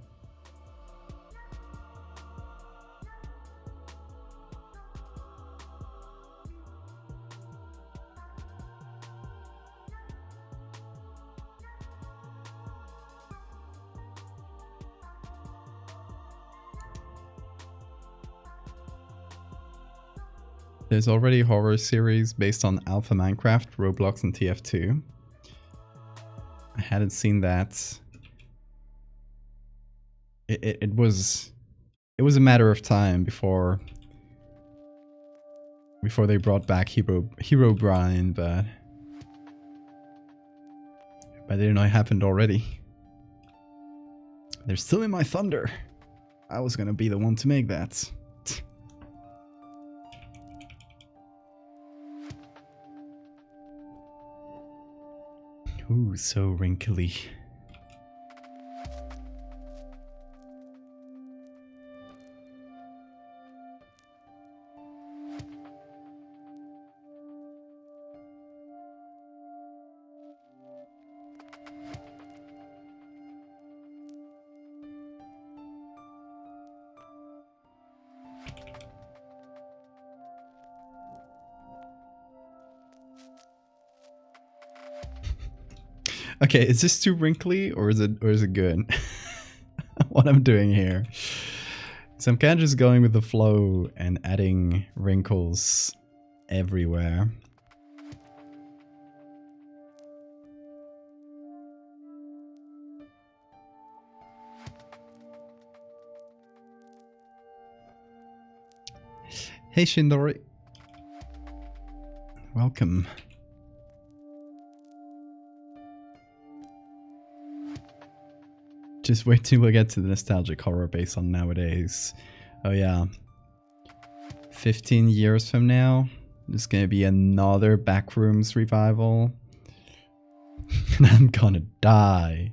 There's already a horror series based on Alpha Minecraft, Roblox, and TF2. I hadn't seen that. It was a matter of time before they brought back Hero Brian, but I didn't know it happened already. They're still in my thunder. I was gonna be the one to make that. Ooh, so wrinkly. Okay, is this too wrinkly or is it good? What I'm doing here. So I'm kind of just going with the flow and adding wrinkles everywhere. Hey Shindori. Welcome. Just wait till we get to the nostalgic horror based on nowadays. Oh yeah. 15 years from now, there's gonna be another Backrooms revival. And I'm gonna die.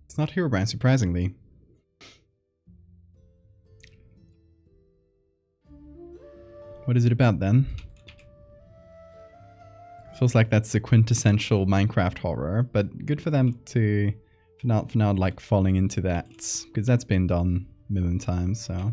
It's not Herobrine, surprisingly. What is it about then? Feels like that's the quintessential Minecraft horror, but good for them to for now like falling into that, because that's been done a million times. So.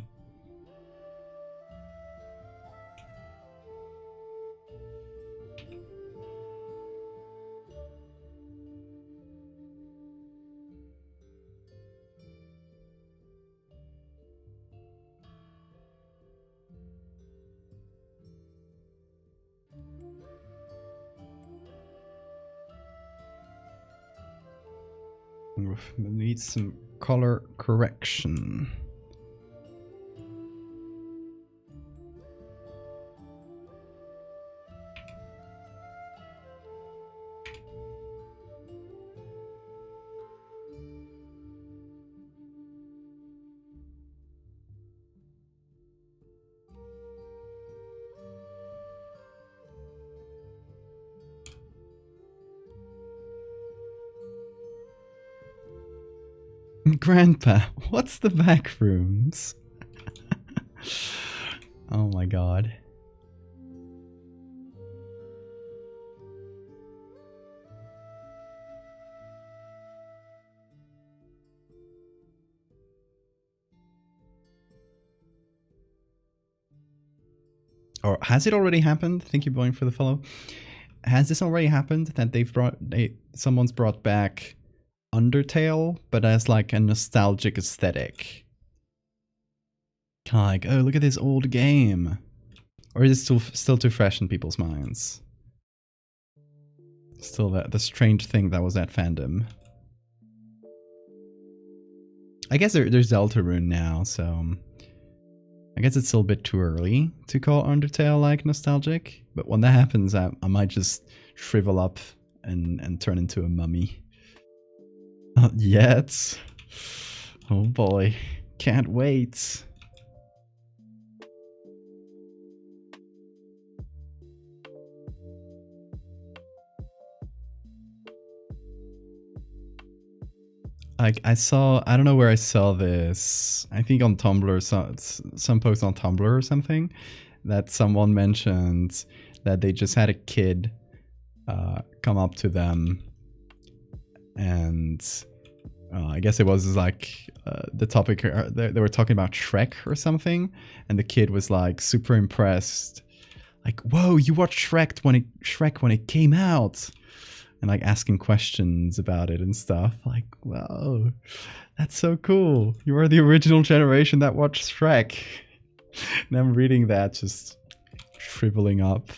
We need some color correction. Grandpa, what's the back rooms? Oh my god. Or has it already happened? Thank you, Boeing, for the follow. Has this already happened that someone's brought back Undertale, but as like a nostalgic aesthetic? Kind of like, oh, look at this old game. Or is it still too fresh in people's minds? Still the strange thing that was that fandom. I guess there's Deltarune now, so I guess it's still a bit too early to call Undertale like nostalgic. But when that happens, I might just shrivel up and turn into a mummy. Not yet. Oh boy, can't wait. I saw, I don't know where I saw this. I think on Tumblr, some post on Tumblr or something, that someone mentioned that they just had a kid come up to them, and I guess it was like the topic, they were talking about Shrek or something, and the kid was like super impressed. Like, whoa, you watched Shrek when it came out? And like asking questions about it and stuff. Like, wow, that's so cool. You are the original generation that watched Shrek. And I'm reading that, just shriveling up.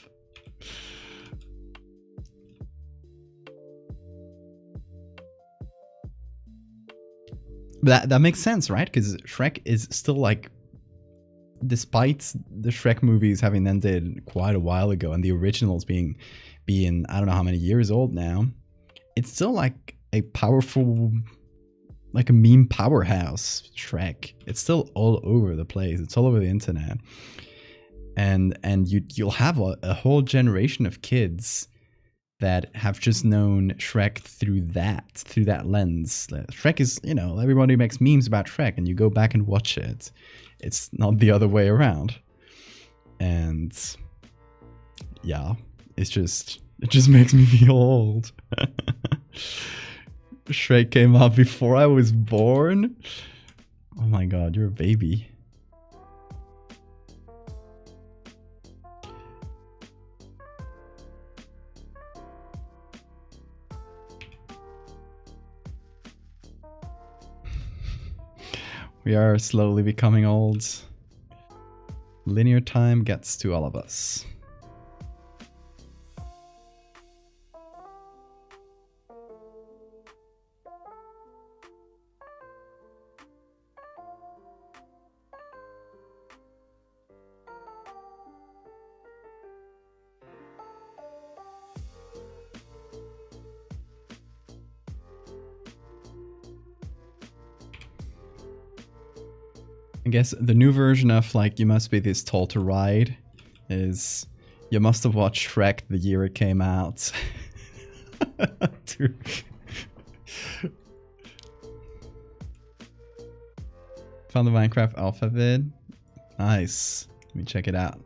But that makes sense, right? Because Shrek is still like, despite the Shrek movies having ended quite a while ago and the originals being I don't know how many years old now, it's still like a powerful, like a meme powerhouse, Shrek. It's still all over the place. It's all over the internet. And you'll have a whole generation of kids that have just known Shrek through that lens. Shrek is, you know, everybody makes memes about Shrek and you go back and watch it. It's not the other way around. And yeah, it just makes me feel old. Shrek came out before I was born. Oh my god, you're a baby. We are slowly becoming old. Linear time gets to all of us. I guess the new version of like, you must be this tall to ride is, you must have watched Shrek the year it came out. Found the Minecraft alpha vid. Nice. Let me check it out.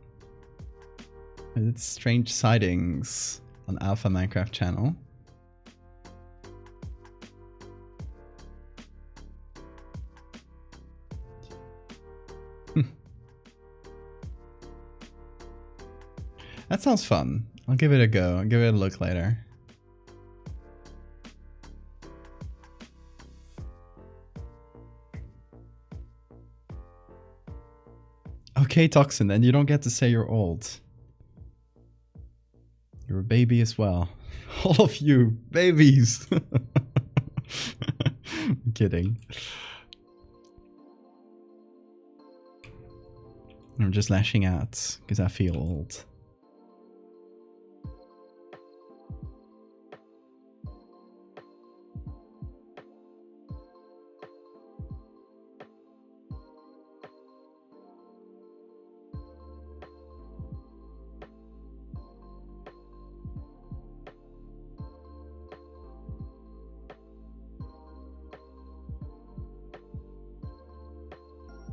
It's strange sightings on Alpha Minecraft channel. That sounds fun. I'll give it a go. I'll give it a look later. Okay, Toxin, then you don't get to say you're old. You're a baby as well. All of you, babies. I'm kidding. I'm just lashing out because I feel old.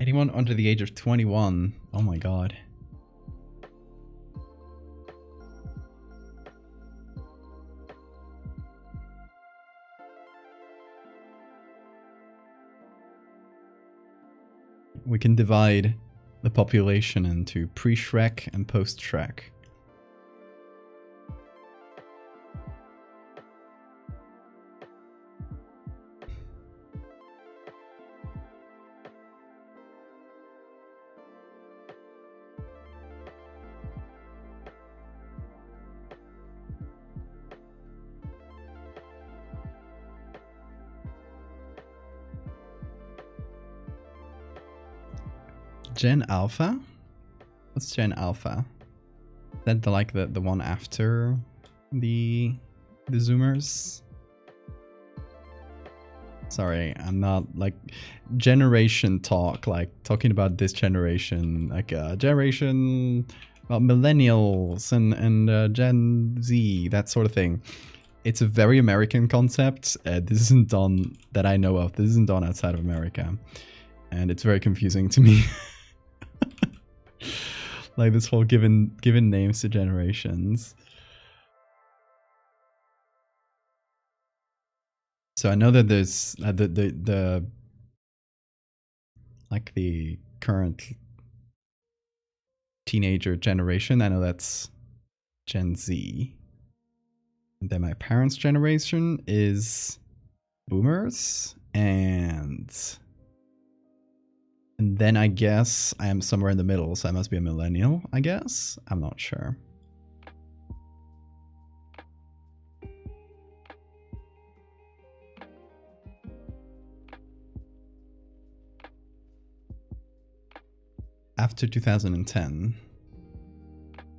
Anyone under the age of 21? Oh my god. We can divide the population into pre-Shrek and post-Shrek. Gen Alpha? What's Gen Alpha? Is that the one after the Zoomers? Sorry, I'm not like generation talk, like talking about this generation, like generation about millennials and Gen Z, that sort of thing. It's a very American concept. This isn't done that I know of. This isn't done outside of America, and it's very confusing to me. Like this whole given names to generations. So I know that there's the like the current teenager generation. I know that's Gen Z. And then my parents' generation is boomers, and then I guess I am somewhere in the middle, so I must be a millennial, I guess? I'm not sure. After 2010.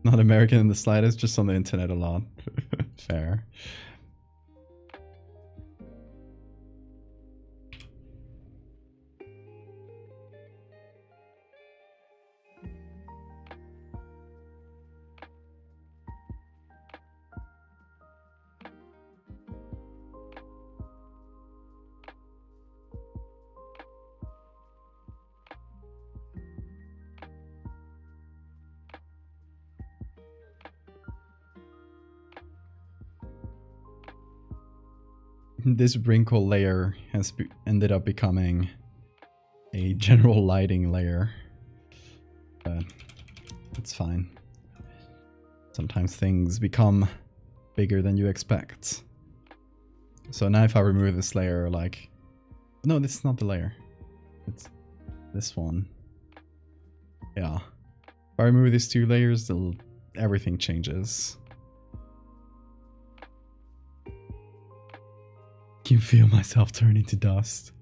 Not American in the slightest, just on the internet a lot. Fair. This wrinkle layer has ended up becoming a general lighting layer, but it's fine. Sometimes things become bigger than you expect. So now if I remove this layer, like... No, this is not the layer. It's this one. Yeah. If I remove these two layers, everything changes. I can feel myself turning to dust.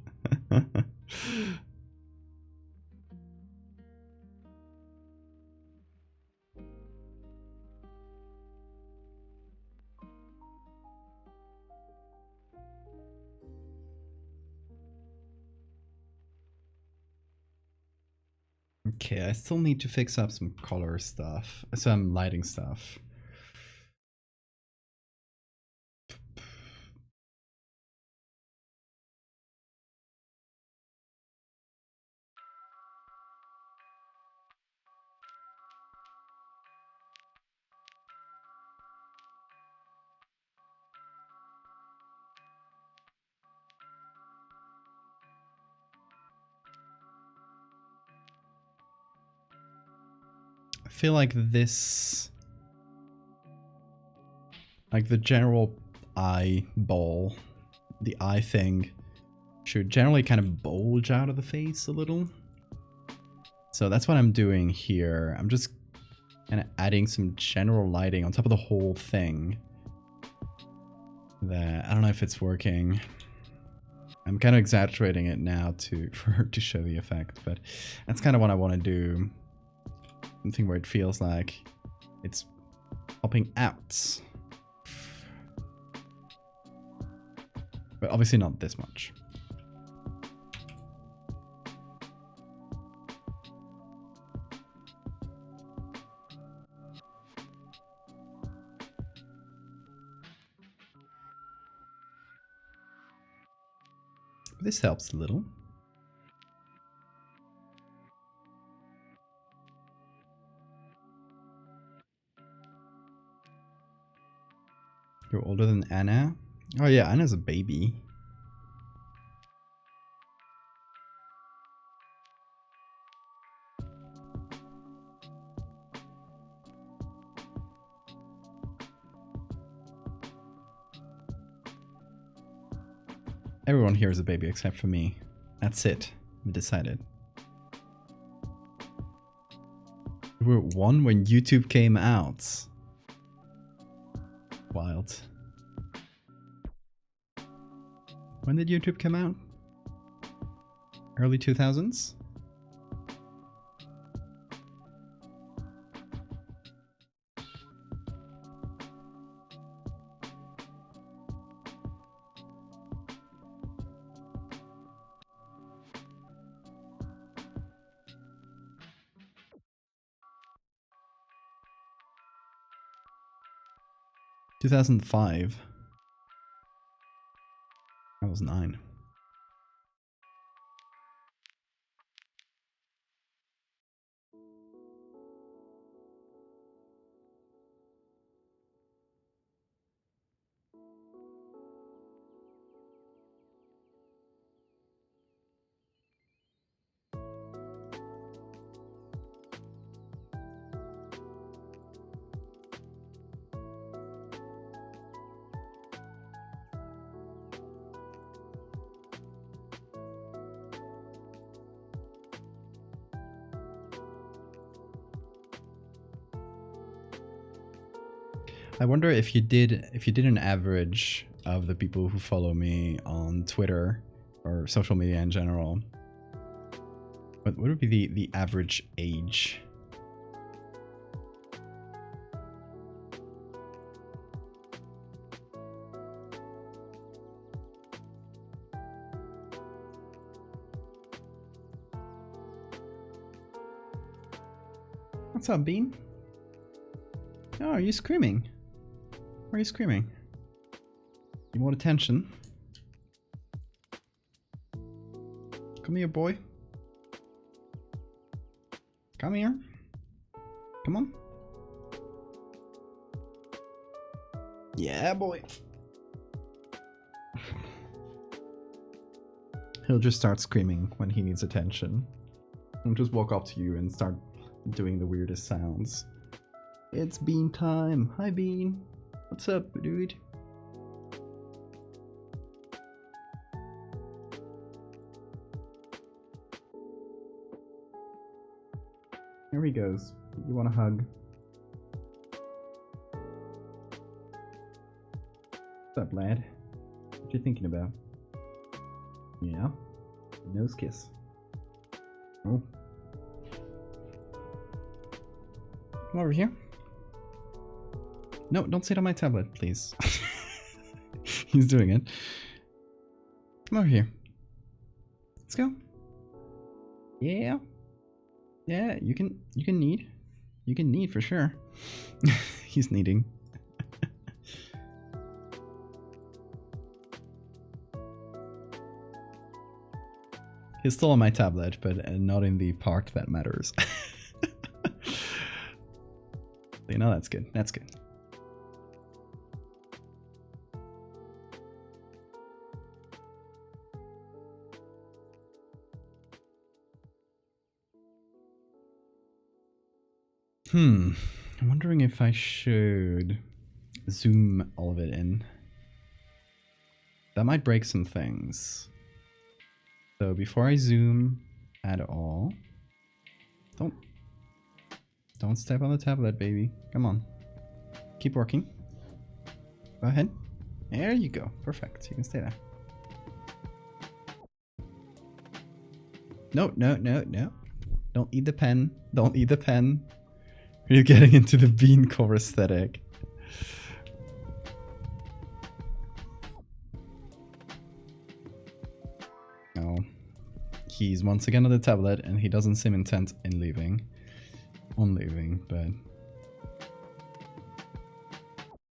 Okay, I still need to fix up some color stuff, some lighting stuff. I feel like this, like the general eyeball, the eye thing, should generally kind of bulge out of the face a little. So that's what I'm doing here. I'm just kind of adding some general lighting on top of the whole thing. That I don't know if it's working. I'm kind of exaggerating it now to show the effect, but that's kind of what I want to do. Something where it feels like it's popping out. But obviously not this much. This helps a little. You're older than Anna? Oh yeah, Anna's a baby. Everyone here is a baby except for me. That's it. We decided. We were 1 when YouTube came out. Wild. When did YouTube come out? Early 2000s? ...2005. I was 9. I wonder if you did an average of the people who follow me on Twitter or social media in general. What would be the average age? What's up, Bean? Oh, are you screaming? Why are you screaming? You want attention? Come here, boy. Come here. Come on. Yeah, boy. He'll just start screaming when he needs attention. He'll just walk up to you and start doing the weirdest sounds. It's Bean time. Hi, Bean. What's up, dude? Here he goes. You want a hug? What's up, lad? What you thinking about? Yeah? Nose kiss. Oh. Come over here. No, don't sit on my tablet, please. He's doing it. Come over here. Let's go. Yeah. Yeah, you can knead. You can knead for sure. He's kneading. He's still on my tablet, but not in the part that matters. You know, that's good. That's good. I'm wondering if I should zoom all of it in. That might break some things. So before I zoom at all, don't step on the tablet, baby. Come on. Keep working. Go ahead. There you go. Perfect. You can stay there. No, no, no, no. Don't eat the pen. Don't eat the pen. You're getting into the bean cover aesthetic. Oh. He's once again on the tablet and he doesn't seem intent in leaving. On leaving, but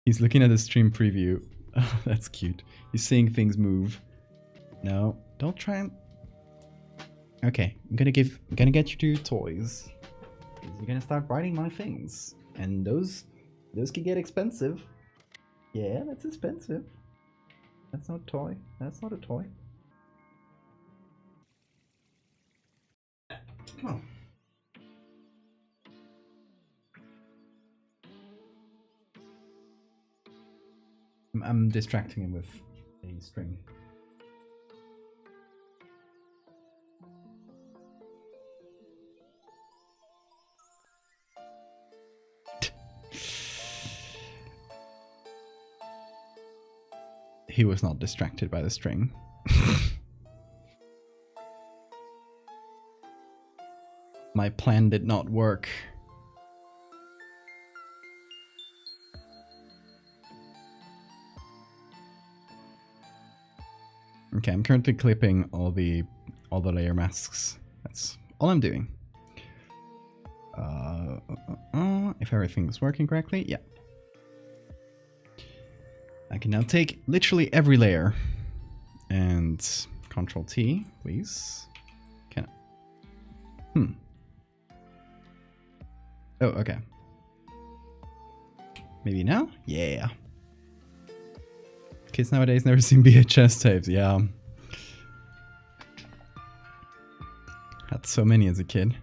he's looking at the stream preview. Oh, that's cute. He's seeing things move. No, don't try and... Okay, I'm gonna get you to your toys. You're gonna start biting my things. And those could get expensive. Yeah, that's expensive. That's not a toy. That's not a toy. Come on. I'm distracting him with a string. he was not distracted by the string. My plan did not work. Okay, I'm currently clipping all the layer masks. That's all I'm doing. If everything is working correctly, yeah. I can now take literally every layer and Control T, please. Can I? Oh, okay. Maybe now? Yeah. Kids nowadays never seen VHS tapes, yeah. Had so many as a kid.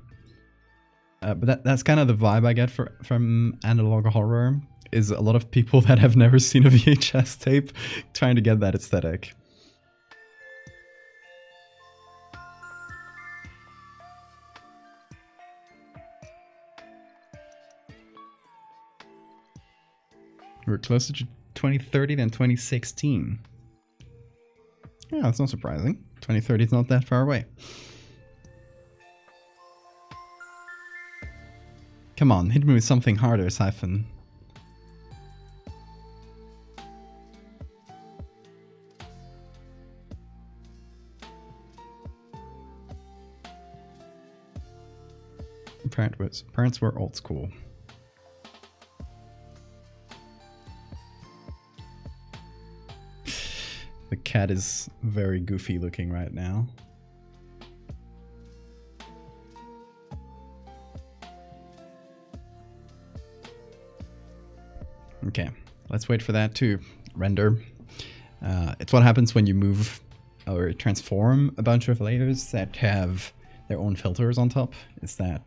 But that's kind of the vibe I get from analog horror, is a lot of people that have never seen a VHS tape trying to get that aesthetic. We're closer to 2030 than 2016. Yeah, that's not surprising. 2030 is not that far away. Come on, hit me with something harder, Siphon. Parents were old school. The cat is very goofy looking right now. Okay, let's wait for that to render. It's what happens when you move or transform a bunch of layers that have their own filters on top. Is that,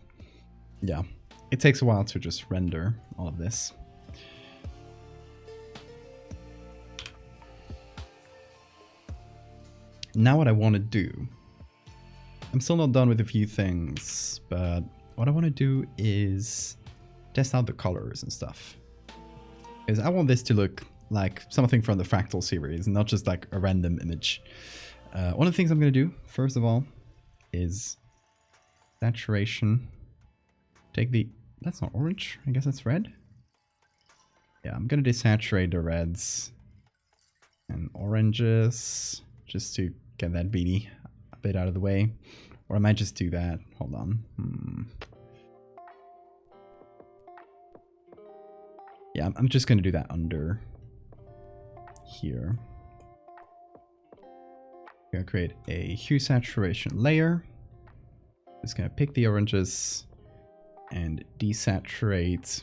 yeah, it takes a while to just render all of this. Now what I want to do, I'm still not done with a few things, but what I want to do is test out the colors and stuff. Because I want this to look like something from the Fractal series, not just like a random image. One of the things I'm going to do, first of all, is saturation. Take the, that's not orange, I guess that's red. Yeah, I'm going to desaturate the reds and oranges just to get that beanie a bit out of the way. Or I might just do that. Hold on. Yeah, I'm just going to do that under here. I'm going to create a hue saturation layer. Just going to pick the oranges and desaturate.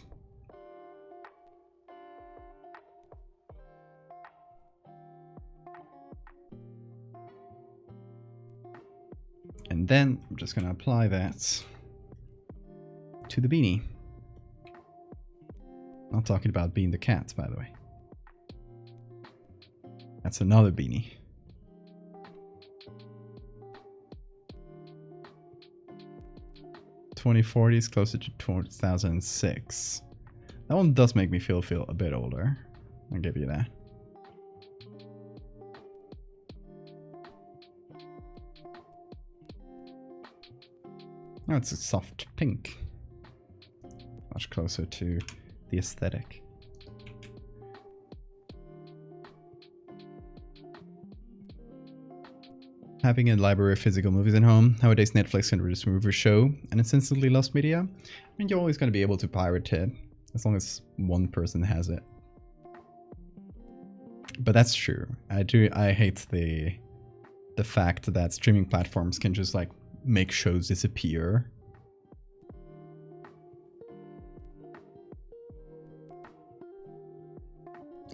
And then I'm just going to apply that to the beanie. Not talking about being the cat, by the way. That's another beanie. '2040 is closer to 2006. That one does make me feel a bit older. I'll give you that. Oh, it's a soft pink. Much closer to the aesthetic. Having a library of physical movies at home, nowadays Netflix can just remove a show and it's instantly lost media. I mean, you're always going to be able to pirate it, as long as one person has it. But that's true. I hate the fact that streaming platforms can just like make shows disappear.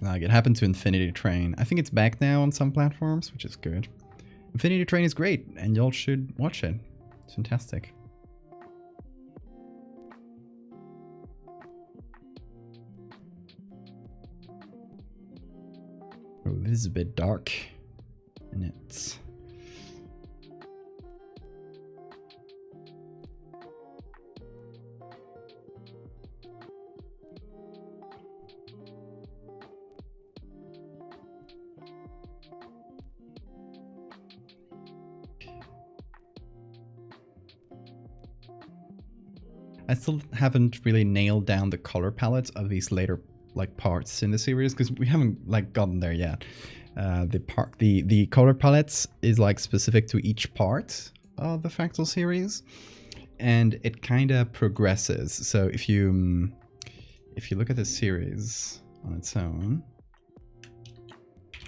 Like it happened to Infinity Train. I think it's back now on some platforms, which is good. Infinity Train is great, and y'all should watch it. It's fantastic. Oh, this is a bit dark. And it's... I still haven't really nailed down the color palettes of these later like parts in the series because we haven't like gotten there yet. The color palettes is like specific to each part of the Fractal series, and it kind of progresses. So if you look at the series on its own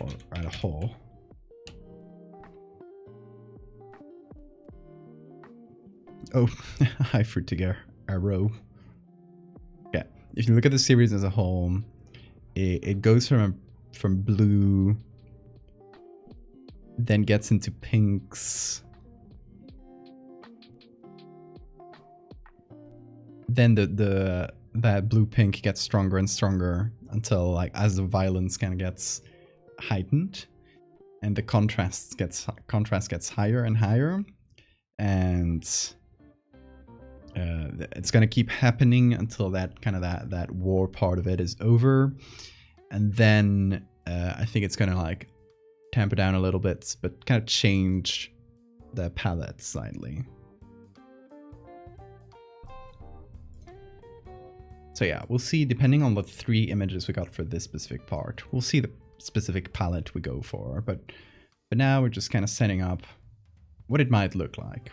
or as a whole, oh, hi ₑᵧₑeyeᵉȳeₑᵧₑ. Yeah, if you look at the series as a whole, it goes from blue, then gets into pinks, then that blue pink gets stronger and stronger until like as the violence kind of gets heightened, and the contrast gets higher and higher, and it's gonna keep happening until that kind of that war part of it is over, and then I think it's gonna like tamper down a little bit, but kind of change the palette slightly. So yeah, we'll see, depending on what 3 images we got for this specific part, we'll see the specific palette we go for, but now we're just kind of setting up what it might look like.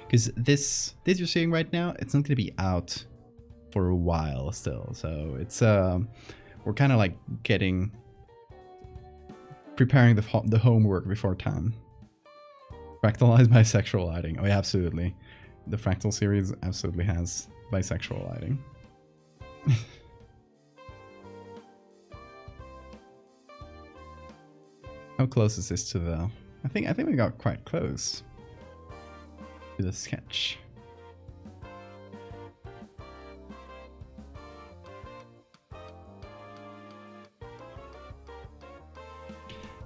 Because this you're seeing right now, it's not going to be out for a while still, so it's we're kind of like preparing the homework before time. Fractalized bisexual lighting. Oh yeah, absolutely. The Fractal series absolutely has bisexual lighting. How close is this to the... I think we got quite close to the sketch.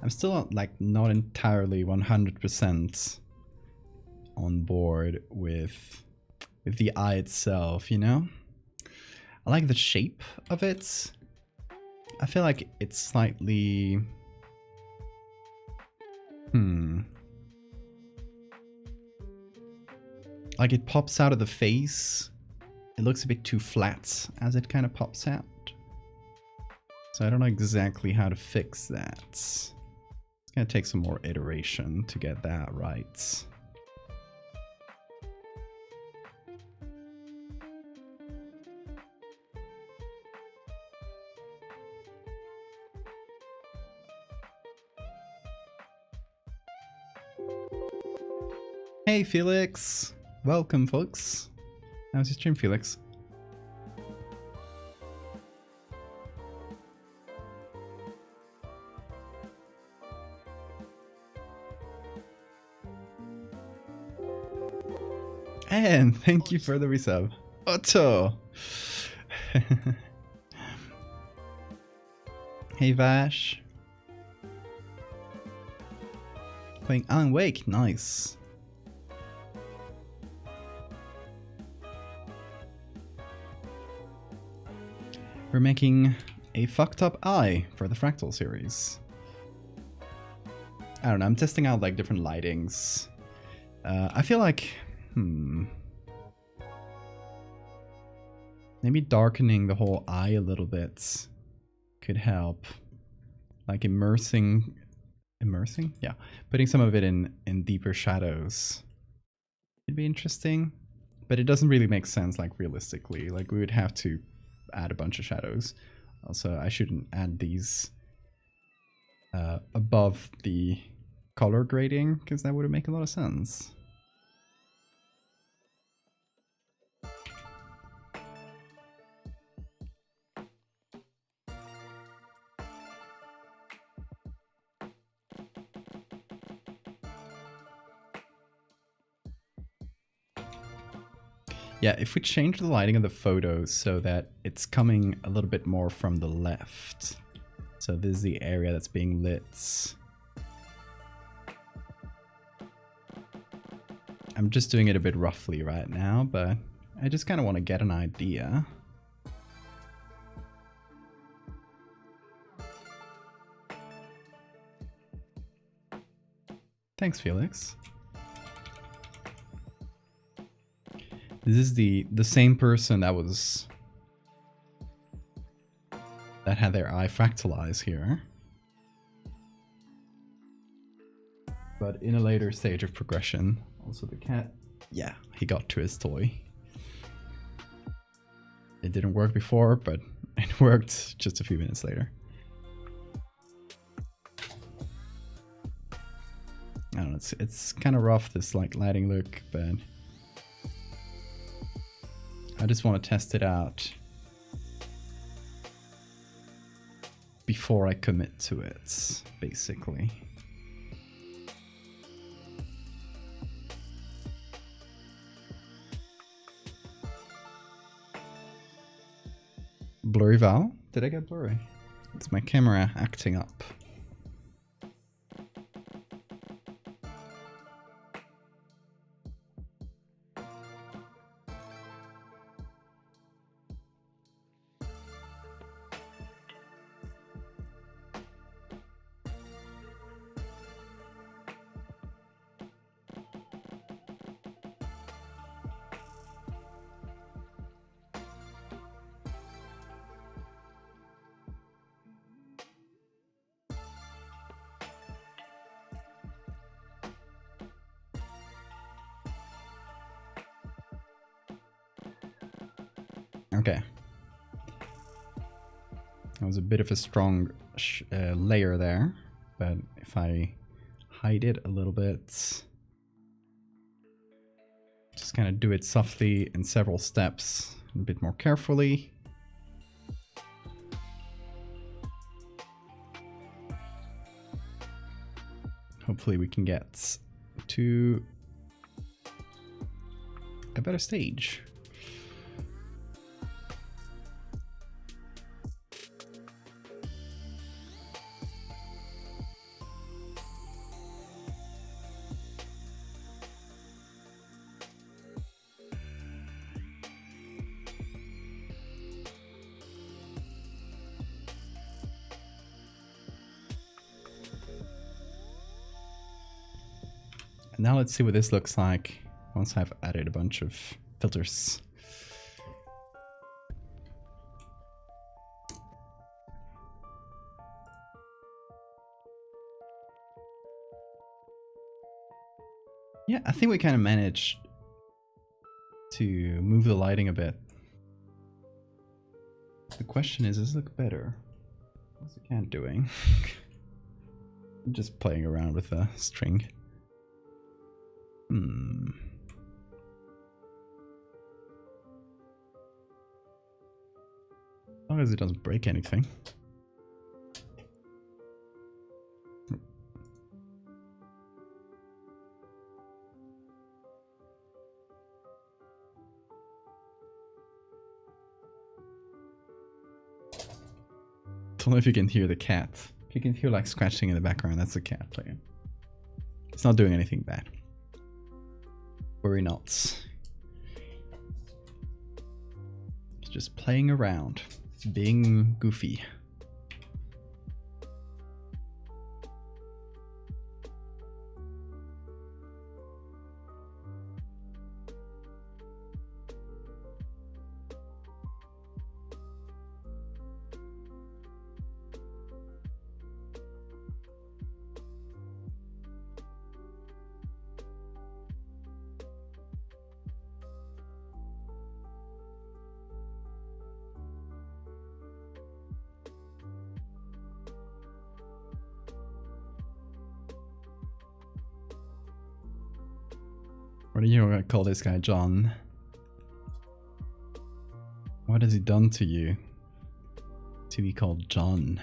I'm still like not entirely 100% on board with the eye itself, you know? I like the shape of it. I feel like it's slightly... Like it pops out of the face. It looks a bit too flat as it kind of pops out. So I don't know exactly how to fix that. It's gonna take some more iteration to get that right. Hey Felix! Welcome folks! How's your stream, Felix? And thank you for the resub. Otto! Hey Vash! Playing Alan Wake, nice. We're making a fucked up eye for the Fractal series. I don't know, I'm testing out like different lightings. I feel like, maybe darkening the whole eye a little bit could help. Like immersing? Yeah, putting some of it in deeper shadows. It'd be interesting, but it doesn't really make sense like realistically. Like we would have to add a bunch of shadows. Also, I shouldn't add these above the color grading because that wouldn't make a lot of sense. Yeah, if we change the lighting of the photos so that it's coming a little bit more from the left. So this is the area that's being lit. I'm just doing it a bit roughly right now, but I just kind of want to get an idea. Thanks, Felix. This is the same person that had their eye fractalized here. But in a later stage of progression. Also the cat, yeah, he got to his toy. It didn't work before, but it worked just a few minutes later. I don't know, it's kind of rough, this like lighting look, but I just want to test it out before I commit to it, basically. Blurry Val? Did I get blurry? It's my camera acting up. Okay. That was a bit of a strong layer there, but if I hide it a little bit, just kind of do it softly in several steps, a bit more carefully. Hopefully we can get to a better stage. Now let's see what this looks like once I've added a bunch of filters. Yeah, I think we kind of managed to move the lighting a bit. The question is, does it look better? What's the cat doing? I'm just playing around with the string. As long as it doesn't break anything. Don't know if you can hear the cat. If you can hear like scratching in the background, that's the cat playing. It's not doing anything bad. Worry not. It's just playing around, being goofy. What are you gonna call this guy, John? What has he done to you to be called John?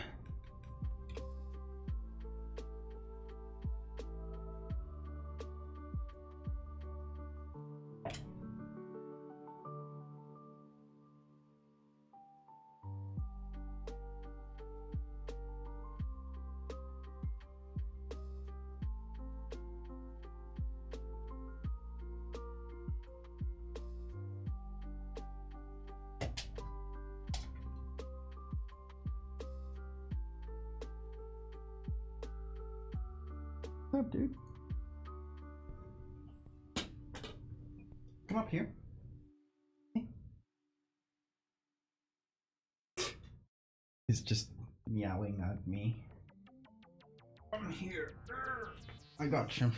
What's up, dude? Come up here. He's just meowing at me. I'm here. I got you.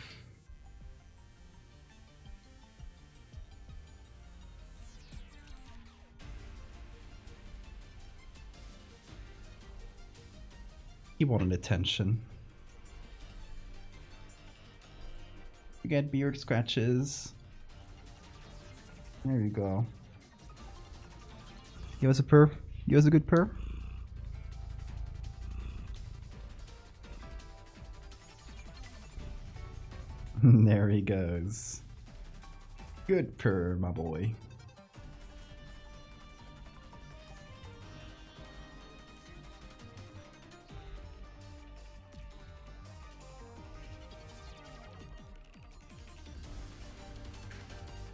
He wanted attention. You get beard scratches. There you go. Give us a purr. Give us a good purr. There he goes. Good purr, my boy.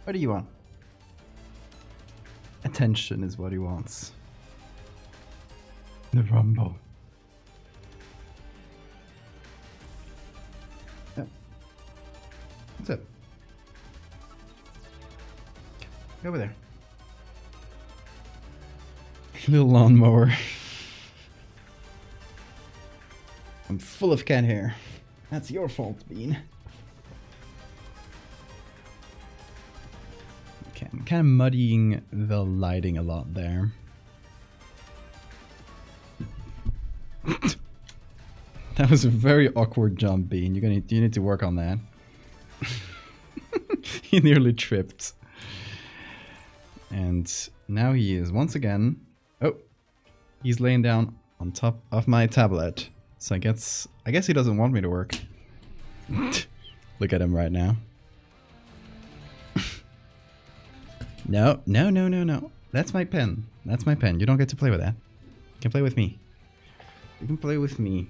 What do you want? Attention is what he wants. The rumble. Yep. What's up? Go over there. Little lawnmower. I'm full of cat hair. That's your fault, Bean. Okay, I'm kind of muddying the lighting a lot there. That was a very awkward jump, Bean. You need to work on that. He nearly tripped. And now he is once again... Oh! He's laying down on top of my tablet. So I guess he doesn't want me to work. Look at him right now. No, no, no, no, no. That's my pen. That's my pen. You don't get to play with that. You can play with me. You can play with me.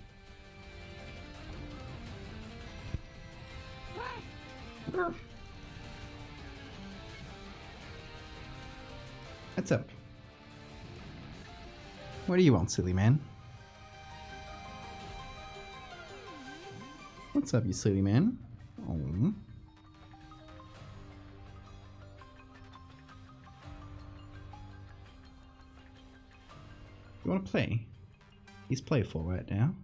What's up? What do you want, silly man? What's up, you silly man? Oh. You want to play? He's playful right now.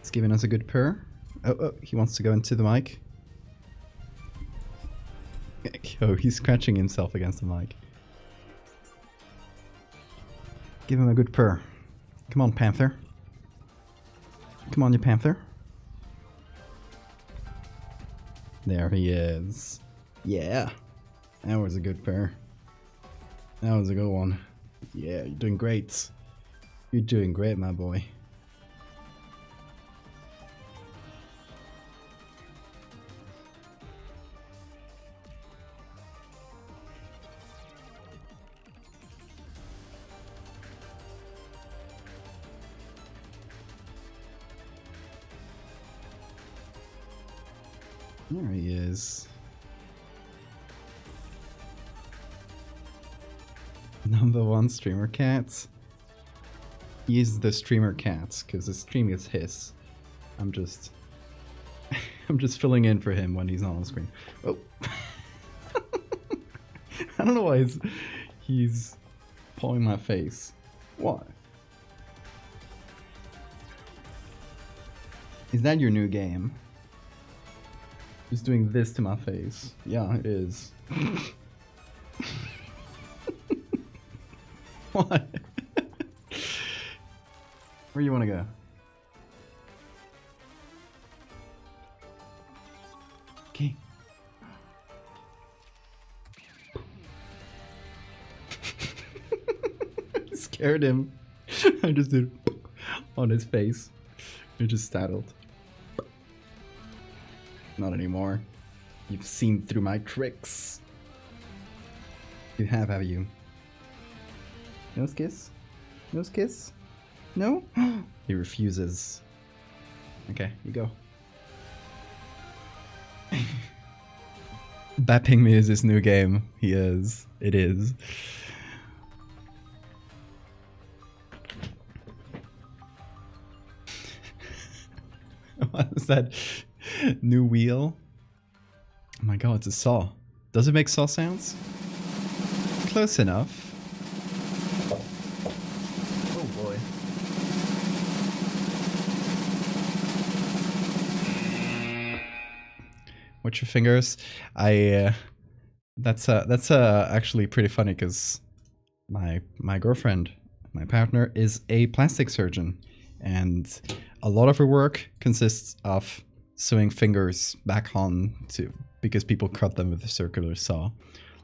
He's giving us a good purr. Oh, he wants to go into the mic. Oh, he's scratching himself against the mic. Give him a good purr. Come on, Panther. Come on, you Panther. There he is. Yeah. That was a good purr. That was a good one. Yeah, you're doing great. You're doing great, my boy. There he is. #1 streamer cats. He's the streamer cats because the stream is his. I'm just filling in for him when he's not on screen. Oh. I don't know why he's pulling my face. Why? Is that your new game? Just doing this to my face. Yeah, it is. What? Where you want to go? Okay. I scared him. I just did on his face. You're just startled. Not anymore. You've seen through my tricks. You have you? Nose kiss? Nose kiss? No? He refuses. Okay, you go. Bapping me is his new game. He is. It is. What is that? New wheel? Oh my god, it's a saw. Does it make saw sounds? Close enough. Oh boy. Watch your fingers. That's actually pretty funny because my girlfriend, my partner, is a plastic surgeon, and a lot of her work consists of sewing fingers back on to because people cut them with a circular saw.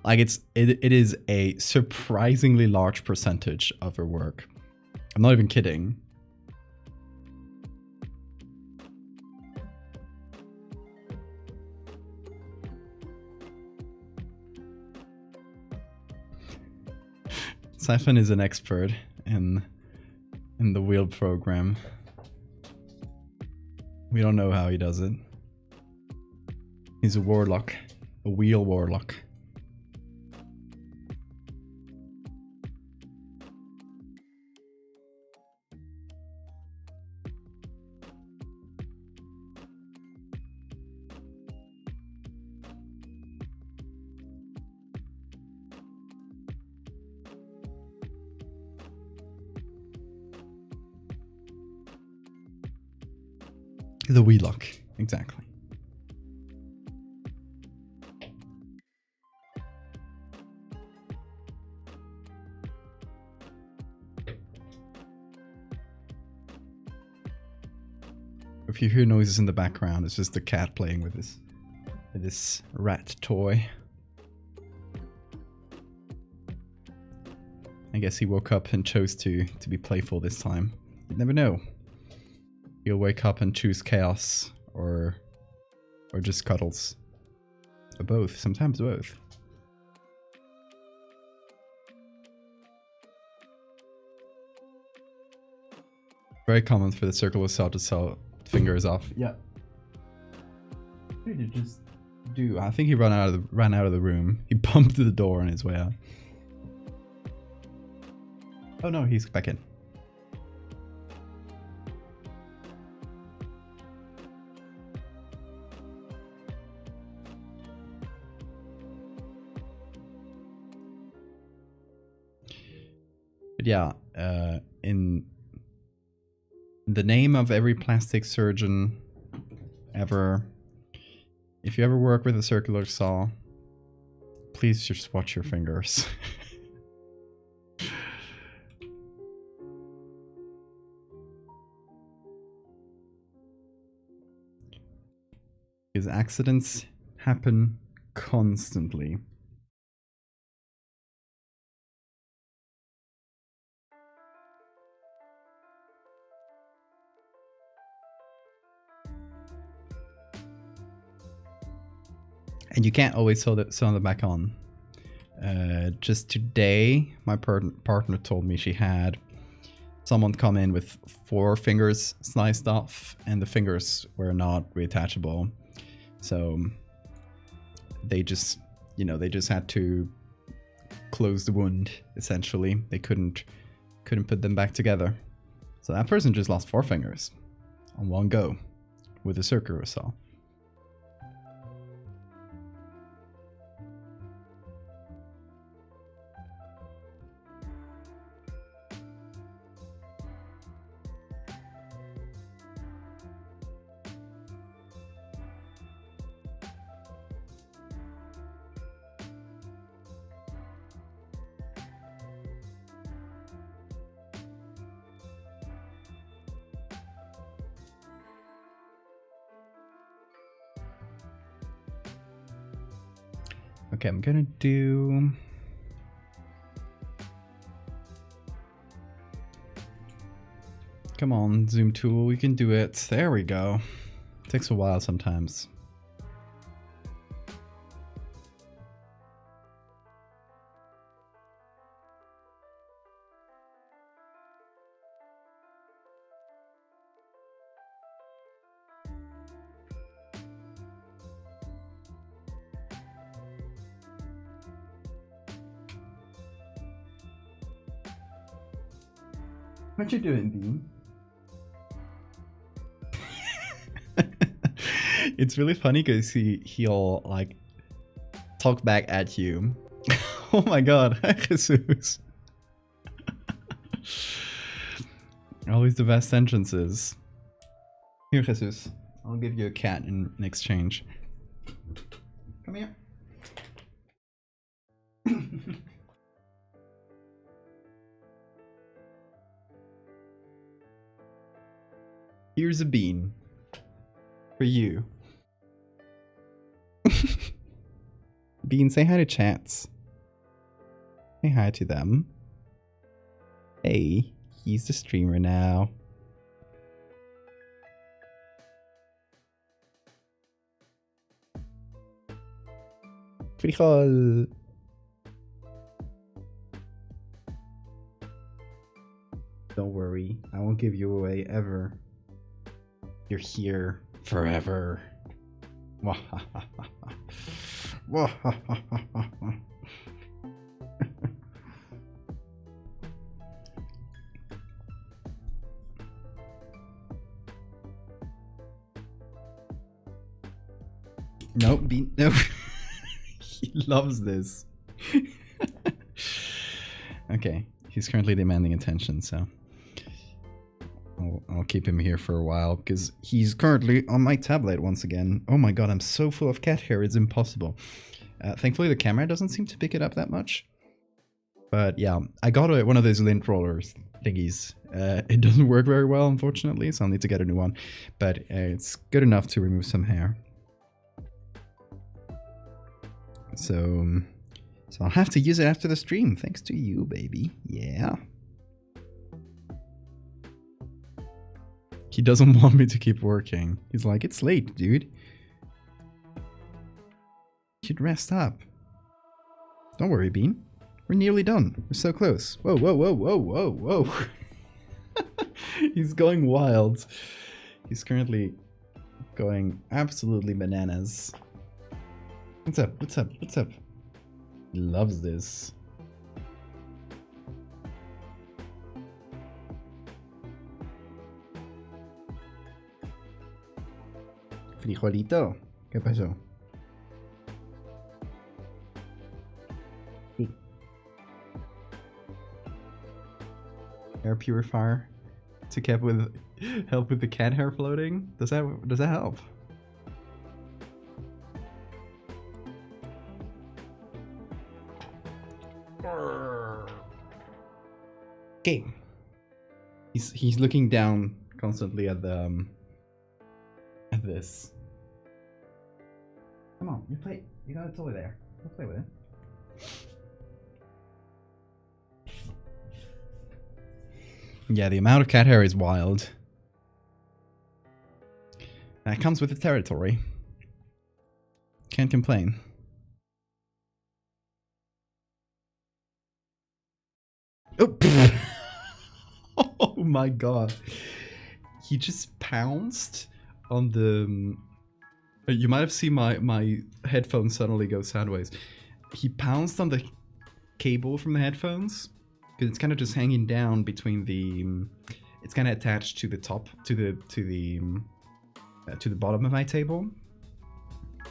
Like it is a surprisingly large percentage of her work. I'm not even kidding. Siphon is an expert in the wheel program. We don't know how he does it. He's a warlock, a wheel warlock. The wheelock, exactly. If you hear noises in the background, it's just the cat playing with this rat toy. I guess he woke up and chose to be playful this time. You never know. He'll wake up and choose chaos or just cuddles. Or both, sometimes both. Very common for the circular saw to saw fingers off. Yeah. What did he just do? I think he ran out of the room. He bumped the door on his way out. Oh no, he's back in. But yeah, in the name of every plastic surgeon ever, if you ever work with a circular saw, please just watch your fingers. Because accidents happen constantly. And you can't always sew them back on. Just today, my partner told me she had someone come in with 4 fingers sliced off, and the fingers were not reattachable. So they just had to close the wound. Essentially, they couldn't put them back together. So that person just lost 4 fingers on one go with a circular saw. Okay, I'm gonna do... Come on, zoom tool, we can do it. There we go. Takes a while sometimes. What you doing, Bean? It's really funny because he'll like talk back at you. Oh my god, hi Jesus. Always the best entrances. Here, Jesus. I'll give you a cat in exchange. Come here. Here's a bean. For you. Bean, say hi to chats. Say hi to them. Hey, he's the streamer now. Frijol. Don't worry, I won't give you away ever. You're here forever. Nope, nope. He loves this. Okay, he's currently demanding attention, so I'll keep him here for a while because he's currently on my tablet once again. Oh my god, I'm so full of cat hair, it's impossible. Thankfully the camera doesn't seem to pick it up that much. But yeah, I got one of those lint rollers thingies. It doesn't work very well, unfortunately, so I'll need to get a new one. But it's good enough to remove some hair. So I'll have to use it after the stream, thanks to you, baby. Yeah. He doesn't want me to keep working. He's like, it's late, dude. You should rest up. Don't worry, Bean. We're nearly done. We're so close. Whoa, whoa, whoa, whoa, whoa, whoa. He's going wild. He's currently going absolutely bananas. What's up? What's up? What's up? He loves this. Frijolito, ¿qué pasó? Air purifier to help with the cat hair floating. Does that help? Okay. He's looking down constantly at the at this. Come on, you got a toy there. Go play with it. Yeah, the amount of cat hair is wild. That comes with the territory. Can't complain. Oh, oh my god. He just pounced on the... You might have seen my headphones suddenly go sideways. He pounced on the cable from the headphones. Because it's kind of just hanging down between the... It's kind of attached to the top, to the bottom of my table.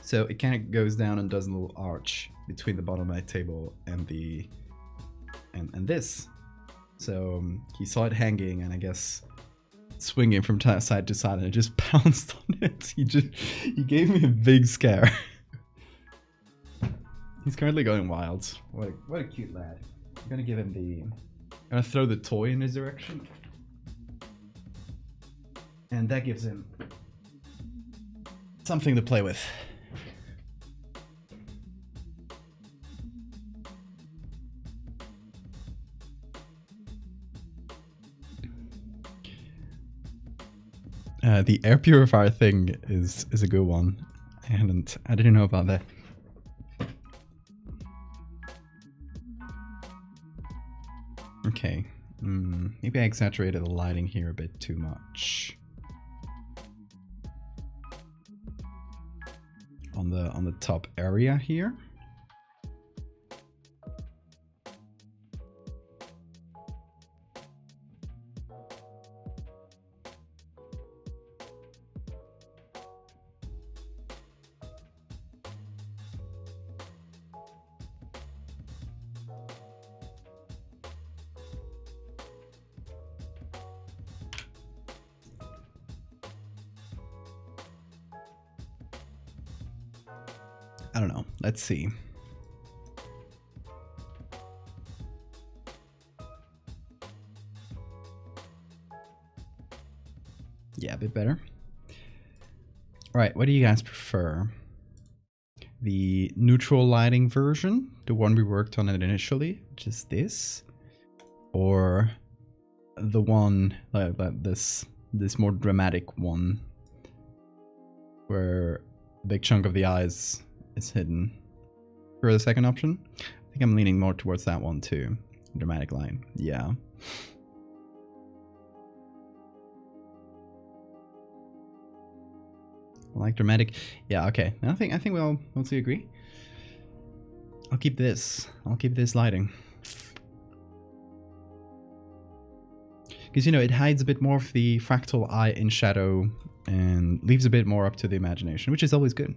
So it kind of goes down and does a little arch between the bottom of my table and the... and this. So he saw it hanging and I guess swinging from side to side and it just pounced on it. He gave me a big scare. He's currently going wild. What a cute lad. I'm gonna give him I'm gonna throw the toy in his direction. And that gives him something to play with. The air purifier thing is a good one. I didn't know about that. Okay, maybe I exaggerated the lighting here a bit too much. On the top area here. I don't know. Let's see. Yeah, a bit better. All right, what do you guys prefer? The neutral lighting version, the one we worked on it initially, which is this, or the one like this more dramatic one, where a big chunk of the eyes is hidden? For the second option, I think I'm leaning more towards that one too. Dramatic line, yeah. Like dramatic, yeah. Okay, I think we'll mostly agree. I'll keep this lighting, because you know it hides a bit more of the fractal eye in shadow and leaves a bit more up to the imagination, which is always good.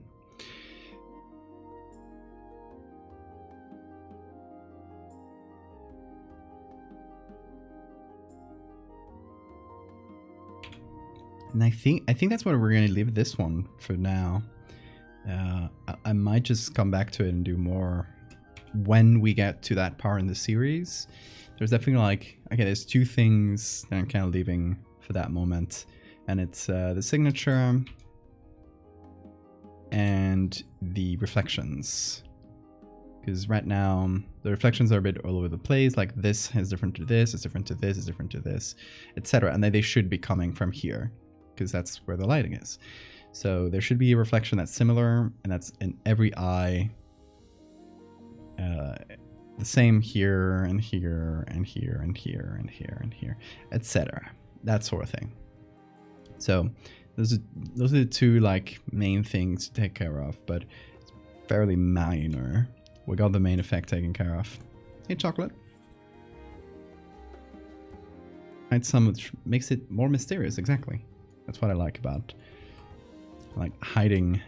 And I think that's what we're going to leave this one for now. I might just come back to it and do more when we get to that part in the series. There's definitely like, okay, there's two things that I'm kind of leaving for that moment. And it's the signature and the reflections. Because right now, the reflections are a bit all over the place. Like this is different to this, it's different to this, it's different to this, etc. And then they should be coming from here, because that's where the lighting is. So there should be a reflection that's similar, and that's in every eye. The same here, and here, and here, and here, and here, and here, etc. That sort of thing. So those are the two like main things to take care of, but it's fairly minor. We got the main effect taken care of. Hey, chocolate. Right, some which makes it more mysterious. Exactly. That's what I like about like hiding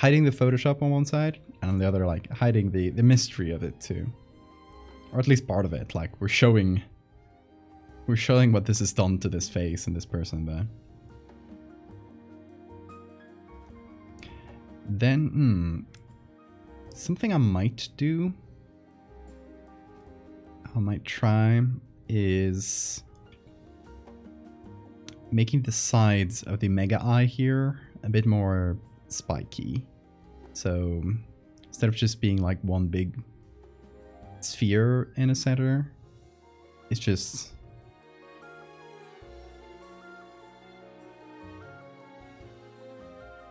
the Photoshop on one side, and on the other like hiding the mystery of it too, or at least part of it. Like we're showing what this has done to this face and this person there. Then something I might do, I might try, is making the sides of the mega eye here a bit more spiky. So instead of just being like one big sphere in a center, it's just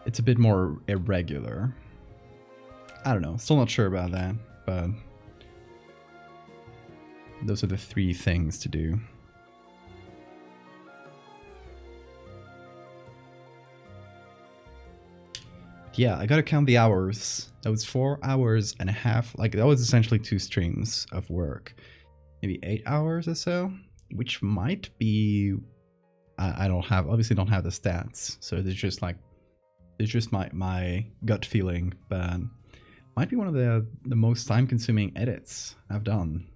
it's a bit more irregular. I don't know, still not sure about that, but those are the three things to do. Yeah, I gotta count the hours. That was 4 hours and a half. Like that was essentially 2 streams of work, maybe 8 hours or so, which might be. I obviously don't have the stats, so it's just my gut feeling, but might be one of the most time-consuming edits I've done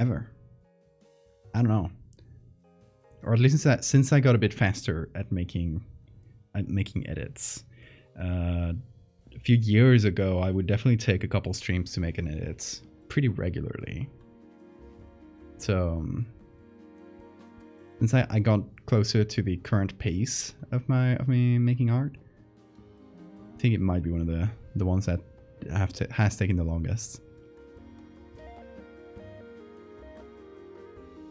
ever. I don't know, or at least since I got a bit faster at making edits. A few years ago, I would definitely take a couple streams to make an edit pretty regularly. So since I got closer to the current pace of me making art, I think it might be one of the ones that has taken the longest.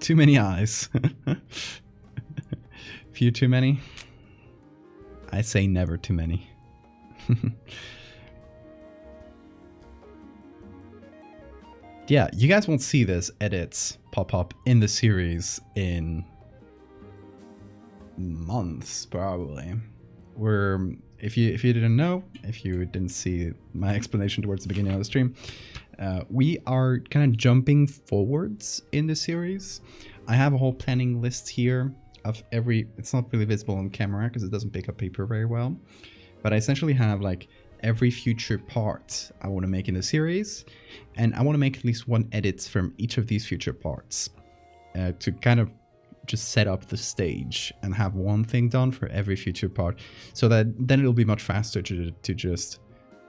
Too many eyes. Few too many. I say never too many. Yeah, you guys won't see this edits pop up in the series in months, probably. If you didn't know, if you didn't see my explanation towards the beginning of the stream, we are kind of jumping forwards in the series. I have a whole planning list here of it's not really visible on camera because it doesn't pick up paper very well, but I essentially have like every future part I want to make in the series, and I want to make at least one edit from each of these future parts to kind of just set up the stage and have one thing done for every future part, so that then it'll be much faster to just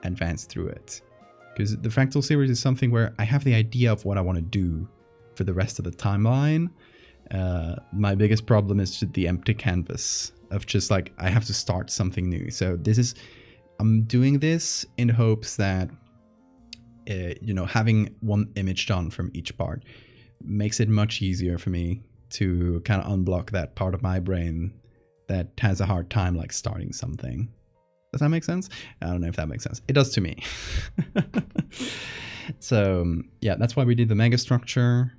advance through it. Because the fractal series is something where I have the idea of what I want to do for the rest of the timeline. My biggest problem is just the empty canvas of just like, I have to start something new. So I'm doing this in hopes that, having one image done from each part makes it much easier for me to kind of unblock that part of my brain that has a hard time like starting something. Does that make sense? I don't know if that makes sense. It does to me. So yeah, that's why we did the mega structure,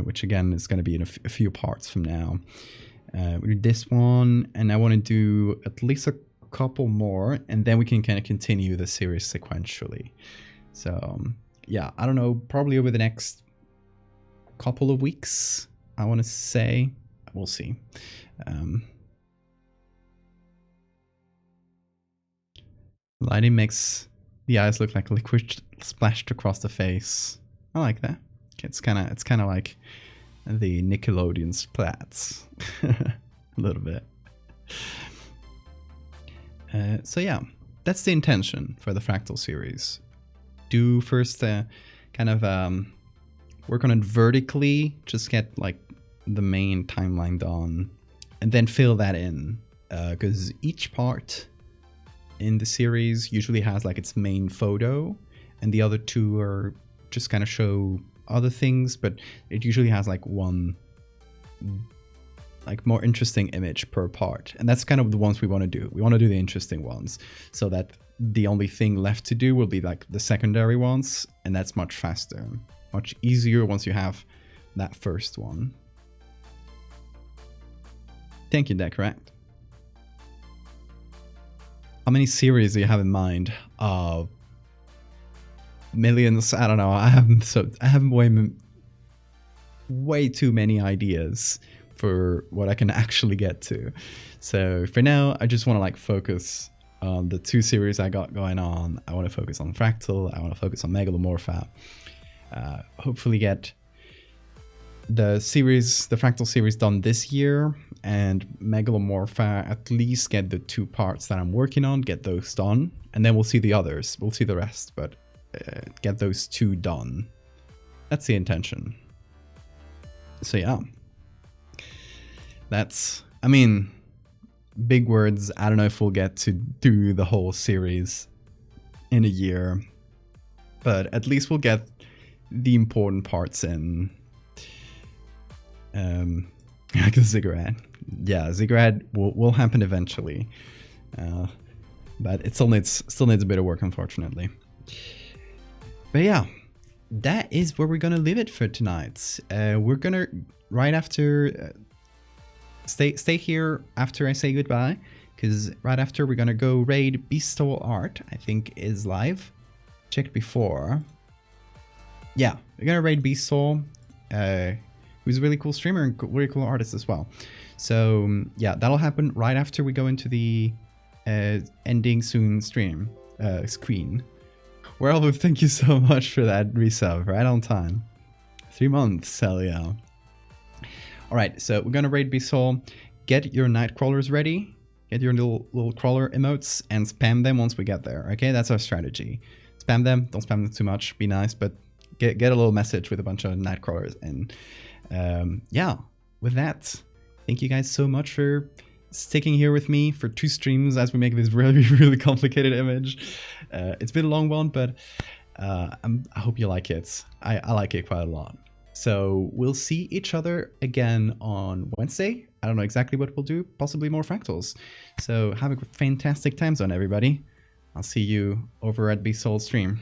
which again is going to be in a few parts from now. We did this one, and I want to do at least a couple more, and then we can kind of continue the series sequentially. So yeah, I don't know, probably over the next couple of weeks, I want to say. We'll see. Lighting makes the eyes look like liquid splashed across the face. I like that. It's kind of like the Nickelodeon splats. A little bit. So yeah, that's the intention for the Fractal series. Do first kind of work on it vertically, just get like the main timeline done, and then fill that in. Because each part in the series usually has like its main photo, and the other two are just kind of show other things, but it usually has like one like more interesting image per part, and that's kind of the ones we want to do. We want to do the interesting ones, so that the only thing left to do will be like the secondary ones, and that's much faster, much easier once you have that first one. Thank you, Decorect. How many series do you have in mind? Millions? I don't know. I have way too many ideas for what I can actually get to. So for now, I just want to like focus on the two series I got going on. I want to focus on Fractal. I want to focus on Megalomorpha. Hopefully get the Fractal series done this year, and Megalomorpha at least get the two parts that I'm working on, get those done, and then we'll see the others. We'll see the rest, but get those two done. That's the intention. So yeah, I mean, big words. I don't know if we'll get to do the whole series in a year, but at least we'll get the important parts in. Like a ziggurat. Yeah, ziggurat will happen eventually, but it still needs a bit of work, unfortunately. But yeah, that is where we're gonna leave it for tonight. We're gonna right after stay here after I say goodbye, because right after we're gonna go raid Beastole Art. I think is live. Checked before. Yeah, we're gonna raid Beastole. Who's a really cool streamer and really cool artist as well. So yeah, that'll happen right after we go into the ending soon screen. Well, thank you so much for that resub, right on time. 3 months, hell yeah. All right, so we're gonna raid Beastole. Get your night crawlers ready. Get your little crawler emotes and spam them once we get there. Okay, that's our strategy. Spam them. Don't spam them too much. Be nice, but get a little message with a bunch of night crawlers and. Yeah, with that, thank you guys so much for sticking here with me for 2 streams as we make this really, really complicated image. It's been a long one, but I hope you like it. I like it quite a lot. So we'll see each other again on Wednesday. I don't know exactly what we'll do, possibly more fractals. So have a fantastic time zone, everybody. I'll see you over at Beastole stream.